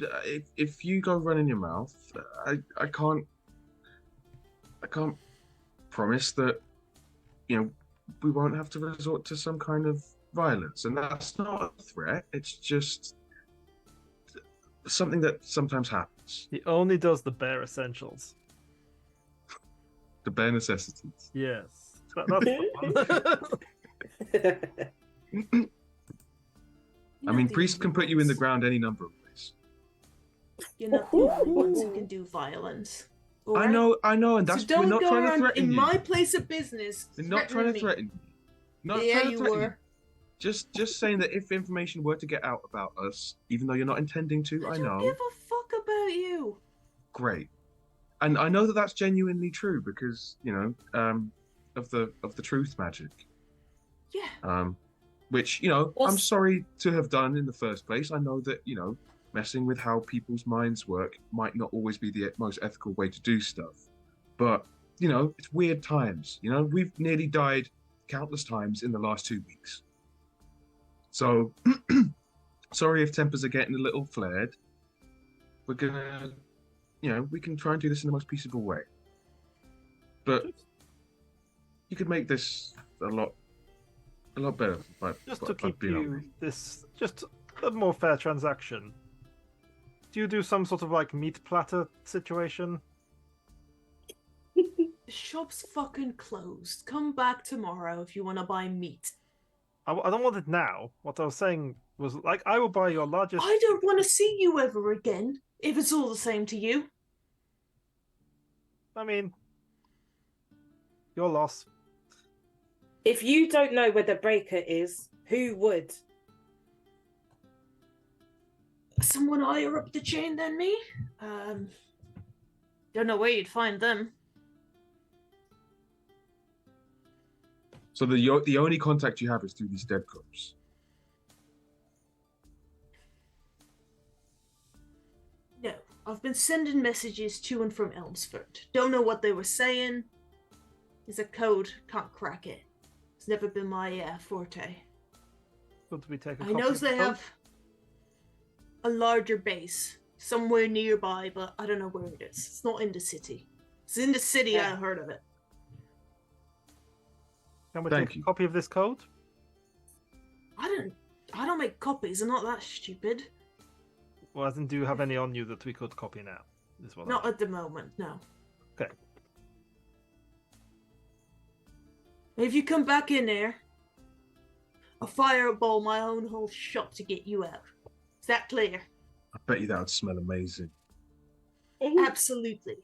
Speaker 5: if you go running your mouth, I can't promise that, you know, we won't have to resort to some kind of violence, and that's not a threat. It's just something that sometimes happens.
Speaker 3: He only does the bare essentials.
Speaker 5: The bare necessities.
Speaker 3: Yes, that's the one.
Speaker 5: I mean, priests can put you in the ground any number of ways.
Speaker 1: You're not the only ones who can do violence.
Speaker 5: I know, and that's
Speaker 1: so don't
Speaker 5: we're not
Speaker 1: go
Speaker 5: trying to
Speaker 1: around
Speaker 5: threaten
Speaker 1: in
Speaker 5: you.
Speaker 1: my place of business.
Speaker 5: We're not trying to
Speaker 1: me.
Speaker 5: threaten you. Not
Speaker 1: Yeah,
Speaker 5: trying to
Speaker 1: you
Speaker 5: threaten
Speaker 1: were.
Speaker 5: Just saying that if information were to get out about us, even though you're not intending to, I
Speaker 1: don't
Speaker 5: know.
Speaker 1: give a fuck about you.
Speaker 5: Great, and I know that that's genuinely true because you know, of the truth magic.
Speaker 1: Yeah.
Speaker 5: Which you know, I'm
Speaker 4: What's-
Speaker 5: sorry to have done in the first place. I know that you know, messing with how people's minds work might not always be the most ethical way to do stuff, but you know, it's weird times. You know, we've nearly died countless times in the last 2 weeks. So, sorry if tempers are getting a little flared. We're gonna, you know, we can try and do this in the most peaceable way. But you could make this a lot better by
Speaker 3: Just
Speaker 5: by
Speaker 3: to keep
Speaker 5: being
Speaker 3: you
Speaker 5: honest.
Speaker 3: this just a more fair transaction. Do you do some sort of like meat platter situation?
Speaker 1: The shop's fucking closed. Come back tomorrow if you want to buy meat.
Speaker 3: I don't want it now. What I was saying was like I will buy your largest.
Speaker 1: I don't want to see you ever again, if it's all the same to you.
Speaker 3: I mean, your loss.
Speaker 4: If you don't know where the breaker is, who would?
Speaker 1: Someone higher up the chain than me? Don't know where you'd find them.
Speaker 5: So the only contact you have is through these dead cops.
Speaker 1: No, I've been sending messages to and from Elmsford. Don't know what they were saying. It's a code, can't crack it. It's never been my forte.
Speaker 3: Could we take a
Speaker 1: I
Speaker 3: copy
Speaker 1: know
Speaker 3: of the
Speaker 1: they
Speaker 3: code?
Speaker 1: have a larger base somewhere nearby, but I don't know where it is. It's not in the city. It's in the city,
Speaker 4: Yeah.
Speaker 1: I heard of it.
Speaker 3: Can we
Speaker 5: Thank
Speaker 3: take
Speaker 5: you.
Speaker 3: a copy of this code?
Speaker 1: I don't make copies, I'm not that stupid.
Speaker 3: Well, as in, do you have any on you that we could copy now? Is what I
Speaker 1: Not
Speaker 3: mean.
Speaker 1: at the moment, no.
Speaker 3: Okay.
Speaker 1: If you come back in there, I'll fireball my own whole shop to get you out. Is that clear?
Speaker 5: I bet you that would smell amazing.
Speaker 1: Absolutely.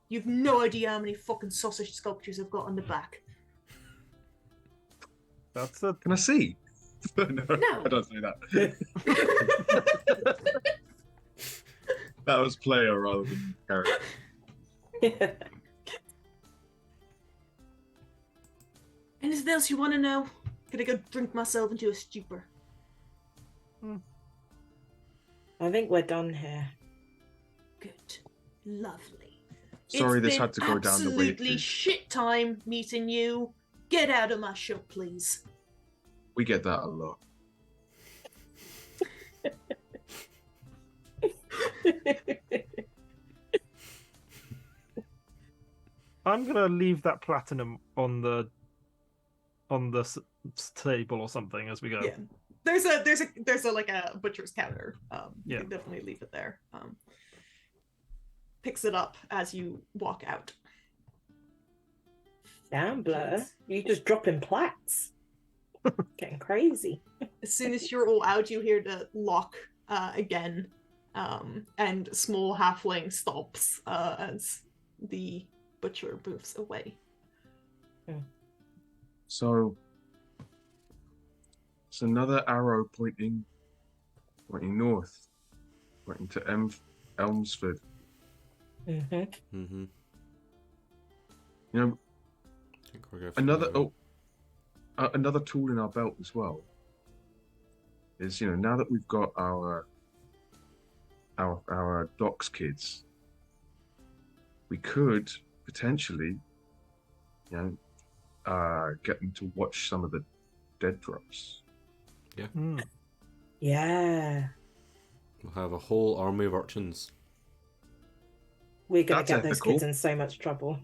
Speaker 1: You've no idea how many fucking sausage sculptures I've got on the back.
Speaker 3: That's a
Speaker 5: Can I see? No,
Speaker 1: No.
Speaker 5: I don't say that. That was player rather than character.
Speaker 1: Anything else you want to know? Gonna go drink myself into a stupor.
Speaker 4: I think we're done here.
Speaker 1: Good. Lovely.
Speaker 5: Sorry,
Speaker 1: It's
Speaker 5: this
Speaker 1: been
Speaker 5: had to go down the way it
Speaker 1: absolutely
Speaker 5: did.
Speaker 1: shit time meeting you. Get out of my shop, please.
Speaker 5: We get that a lot.
Speaker 3: I'm gonna leave that platinum on the table or something as we go.
Speaker 1: Yeah. There's a like a butcher's counter. You
Speaker 3: Yeah.
Speaker 1: can definitely leave it there. Picks it up as you walk out.
Speaker 4: Damn, Blur. You just dropping plaques. Getting crazy.
Speaker 1: As soon as you're all out, you hear the lock again, and small halfling stops as the butcher moves away.
Speaker 5: So it's another arrow pointing north, pointing to Elmsford.
Speaker 4: Mm-hmm.
Speaker 5: You know,
Speaker 2: I think we're going
Speaker 5: another tool in our belt as well is, now that we've got our docks kids, we could potentially, get them to watch some of the dead drops.
Speaker 2: Yeah.
Speaker 4: Yeah.
Speaker 2: We'll have a whole army of urchins.
Speaker 4: We're going to
Speaker 5: That's
Speaker 4: get those
Speaker 5: ethical.
Speaker 4: kids in so much trouble.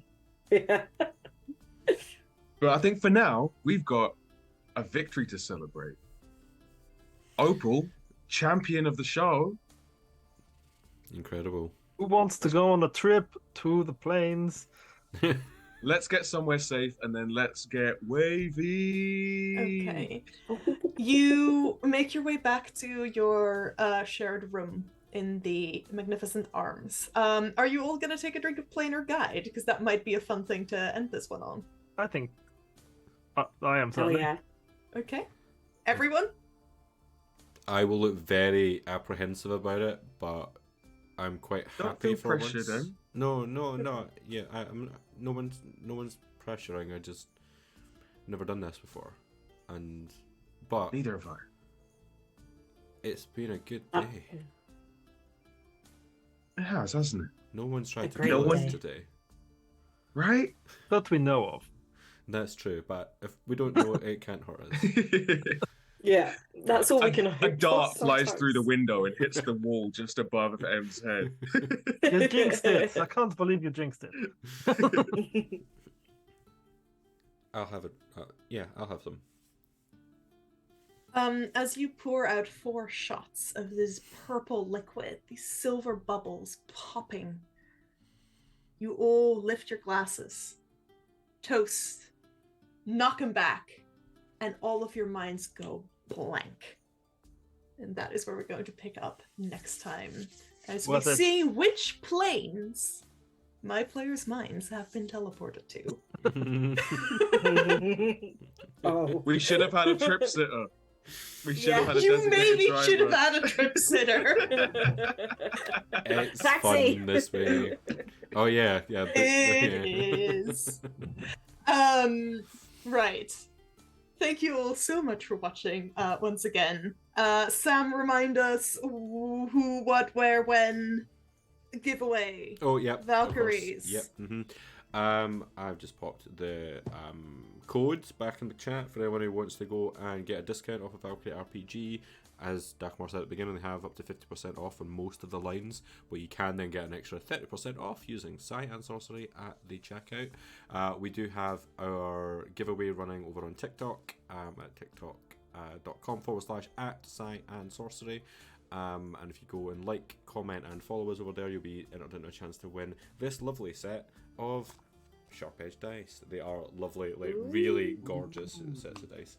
Speaker 4: Yeah.
Speaker 5: But I think for now, we've got a victory to celebrate. Opal, champion of the show.
Speaker 2: Incredible.
Speaker 3: Who wants to go on a trip to the plains?
Speaker 5: Let's get somewhere safe and then let's get wavy.
Speaker 1: Okay. You make your way back to your shared room in the Magnificent Arms. Are you all going to take a drink of Plainer Guide? Because that might be a fun thing to end this one on.
Speaker 3: I think I am
Speaker 4: Oh,
Speaker 3: certainly.
Speaker 4: yeah.
Speaker 1: Okay. Everyone?
Speaker 2: I will look very apprehensive about it, but I'm quite
Speaker 5: Don't
Speaker 2: happy
Speaker 5: feel
Speaker 2: for
Speaker 5: pressured,
Speaker 2: once.
Speaker 5: then.
Speaker 2: No. Yeah, I'm. No one's pressuring. I just never done this before, but
Speaker 5: Neither have I.
Speaker 2: it's been a good day.
Speaker 5: It has, hasn't it?
Speaker 2: No one's tried to
Speaker 4: great
Speaker 2: kill us
Speaker 4: day.
Speaker 2: today.
Speaker 5: Right?
Speaker 3: That we know of.
Speaker 2: That's true, but if we don't know it, it can't hurt us.
Speaker 4: Yeah. That's all we can hope
Speaker 5: A
Speaker 4: for
Speaker 5: dart flies
Speaker 4: sometimes.
Speaker 5: through the window and hits the wall just above M's head.
Speaker 3: You jinxed it. I can't believe you jinxed it.
Speaker 2: I'll have it. Yeah, I'll have some.
Speaker 1: As you pour out 4 shots of this purple liquid, these silver bubbles popping, you all lift your glasses, toast, knock them back, and all of your minds go blank. And that is where we're going to pick up next time, as we see which planes my players' minds have been teleported to.
Speaker 4: Oh.
Speaker 5: We should have had a trip sitter. We should have had a
Speaker 1: You
Speaker 5: designated
Speaker 1: maybe
Speaker 5: driver.
Speaker 1: should have had a trip sitter.
Speaker 2: It's
Speaker 4: Taxi!
Speaker 2: fun this way. Oh yeah.
Speaker 1: It is. Right. Thank you all so much for watching once again. Sam, remind us who, what, where, when, giveaway.
Speaker 2: Oh yeah.
Speaker 1: Valkyries.
Speaker 2: Yep. I've just popped the codes back in the chat for anyone who wants to go and get a discount off of Valkyrie RPG. As Dagmar said at the beginning, they have up to 50% off on most of the lines, but you can then get an extra 30% off using Psi and Sorcery at the checkout. We do have our giveaway running over on TikTok at tiktok.com/@Psi and Sorcery. And if you go and comment and follow us over there, you'll be entered into a chance to win this lovely set of sharp edge dice. They are lovely, like really gorgeous sets of dice.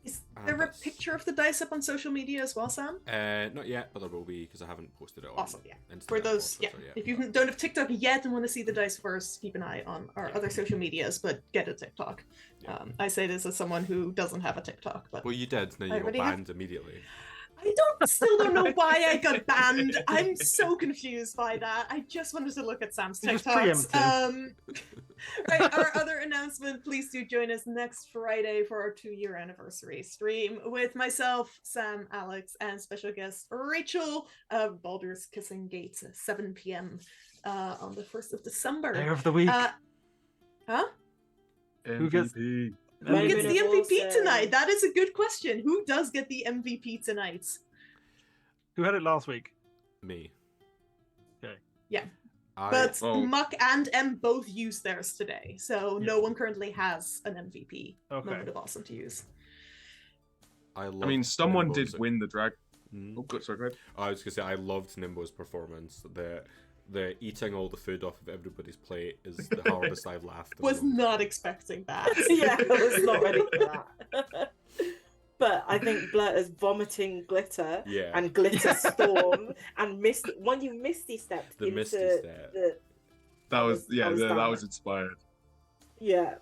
Speaker 1: Is there a picture of the dice up on social media as well, Sam?
Speaker 2: Not yet, but there will be because I haven't posted it on.
Speaker 1: Awesome, yeah.
Speaker 2: Instagram
Speaker 1: For those,
Speaker 2: or
Speaker 1: yeah.
Speaker 2: Twitter yet,
Speaker 1: If you
Speaker 2: but-
Speaker 1: don't have TikTok yet and want to see the dice first, keep an eye on our other social medias, but get a TikTok.
Speaker 2: Yeah.
Speaker 1: I say this as someone who doesn't have a TikTok, but
Speaker 2: Well, you did. Now
Speaker 1: I
Speaker 2: you got
Speaker 1: already have-
Speaker 2: banned immediately.
Speaker 1: I still don't know why I got banned. I'm so confused by that. I just wanted to look at Sam's
Speaker 3: You're just
Speaker 1: TikToks. Right, our other announcement, please do join us next Friday for our 2-year anniversary stream with myself, Sam, Alex, and special guest Rachel of Baldur's Kissing Gates at 7 p.m. On the 1st of December.
Speaker 3: Player of the week.
Speaker 1: Huh?
Speaker 3: Who gets-
Speaker 5: MVP.
Speaker 1: Who gets the
Speaker 4: Moment of
Speaker 1: MVP
Speaker 4: awesome.
Speaker 1: tonight? That is a good question. Who does get the MVP tonight?
Speaker 3: Who had it last week?
Speaker 2: Me.
Speaker 3: Okay.
Speaker 1: Yeah.
Speaker 2: I,
Speaker 1: But
Speaker 5: Oh.
Speaker 1: Muck and M both used theirs today, so
Speaker 3: Yeah.
Speaker 1: no one currently has an MVP.
Speaker 3: Okay.
Speaker 1: Moment of awesome to use.
Speaker 2: I
Speaker 5: I mean, someone did
Speaker 2: Nimbo's-
Speaker 5: win the drag.
Speaker 2: Mm.
Speaker 5: Oh, good. Sorry, go ahead.
Speaker 2: I was gonna say I loved Nimbo's performance. The eating all the food off of everybody's plate is the hardest I've laughed. in a
Speaker 1: Was
Speaker 2: long
Speaker 1: not expecting that.
Speaker 4: Yeah, I was not ready for that. But I think Blurter's vomiting glitter
Speaker 2: Yeah.
Speaker 4: and glitter storm and when you misty stepped
Speaker 2: The
Speaker 4: into
Speaker 2: misty step.
Speaker 4: the
Speaker 5: That was
Speaker 4: I was
Speaker 5: that
Speaker 4: done.
Speaker 5: was inspired.
Speaker 4: yeah.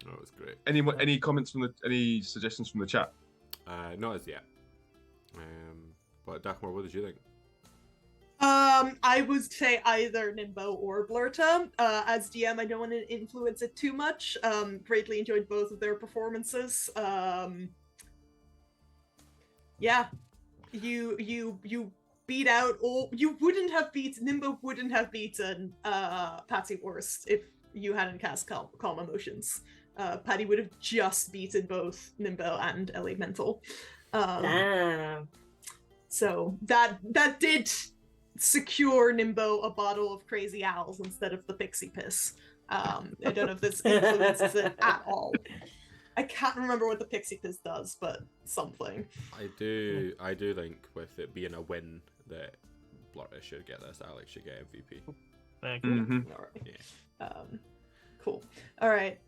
Speaker 2: Oh, it was great.
Speaker 5: Any comments from any suggestions from the chat?
Speaker 2: Not as yet. But Dagmar, what did you think?
Speaker 1: I would say either Nimbo or Blurta. As DM, I don't want to influence it too much. Greatly enjoyed both of their performances. Yeah, you beat out all. You wouldn't have beaten Nimbo. Wouldn't have beaten Patsy Worst if you hadn't cast Calm Emotions. Patty would have just beaten both Nimbo and Elemental.
Speaker 4: Damn.
Speaker 1: So that did secure Nimbo a bottle of Crazy Owls instead of the Pixie Piss. I don't know if this influences it at all. I can't remember what the Pixie Piss does, but something.
Speaker 2: I do think with it being a win that Blurta should get this. Alex should get MVP.
Speaker 3: Thank you.
Speaker 5: Mhm.
Speaker 1: All right.
Speaker 2: Yeah.
Speaker 1: Cool. All right.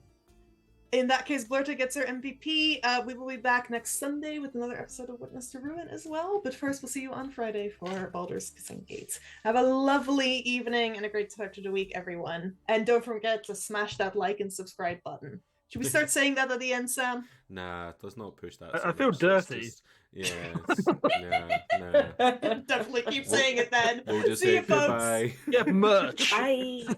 Speaker 1: In that case, Blurta gets her MVP. We will be back next Sunday with another episode of Witness to Ruin as well. But first, we'll see you on Friday for Baldur's Kissing Gates. Have a lovely evening and a great start to the week, everyone. And don't forget to smash that like and subscribe button. Should we start saying that at the end, Sam?
Speaker 2: Nah, let's not push that.
Speaker 3: I
Speaker 2: so
Speaker 3: feel
Speaker 2: much. Let's
Speaker 3: dirty.
Speaker 2: just- yeah. Nah.
Speaker 1: Definitely keep saying it then.
Speaker 2: We'll just
Speaker 1: See
Speaker 2: say
Speaker 1: you, folks.
Speaker 2: goodbye.
Speaker 3: Get merch.
Speaker 4: Bye.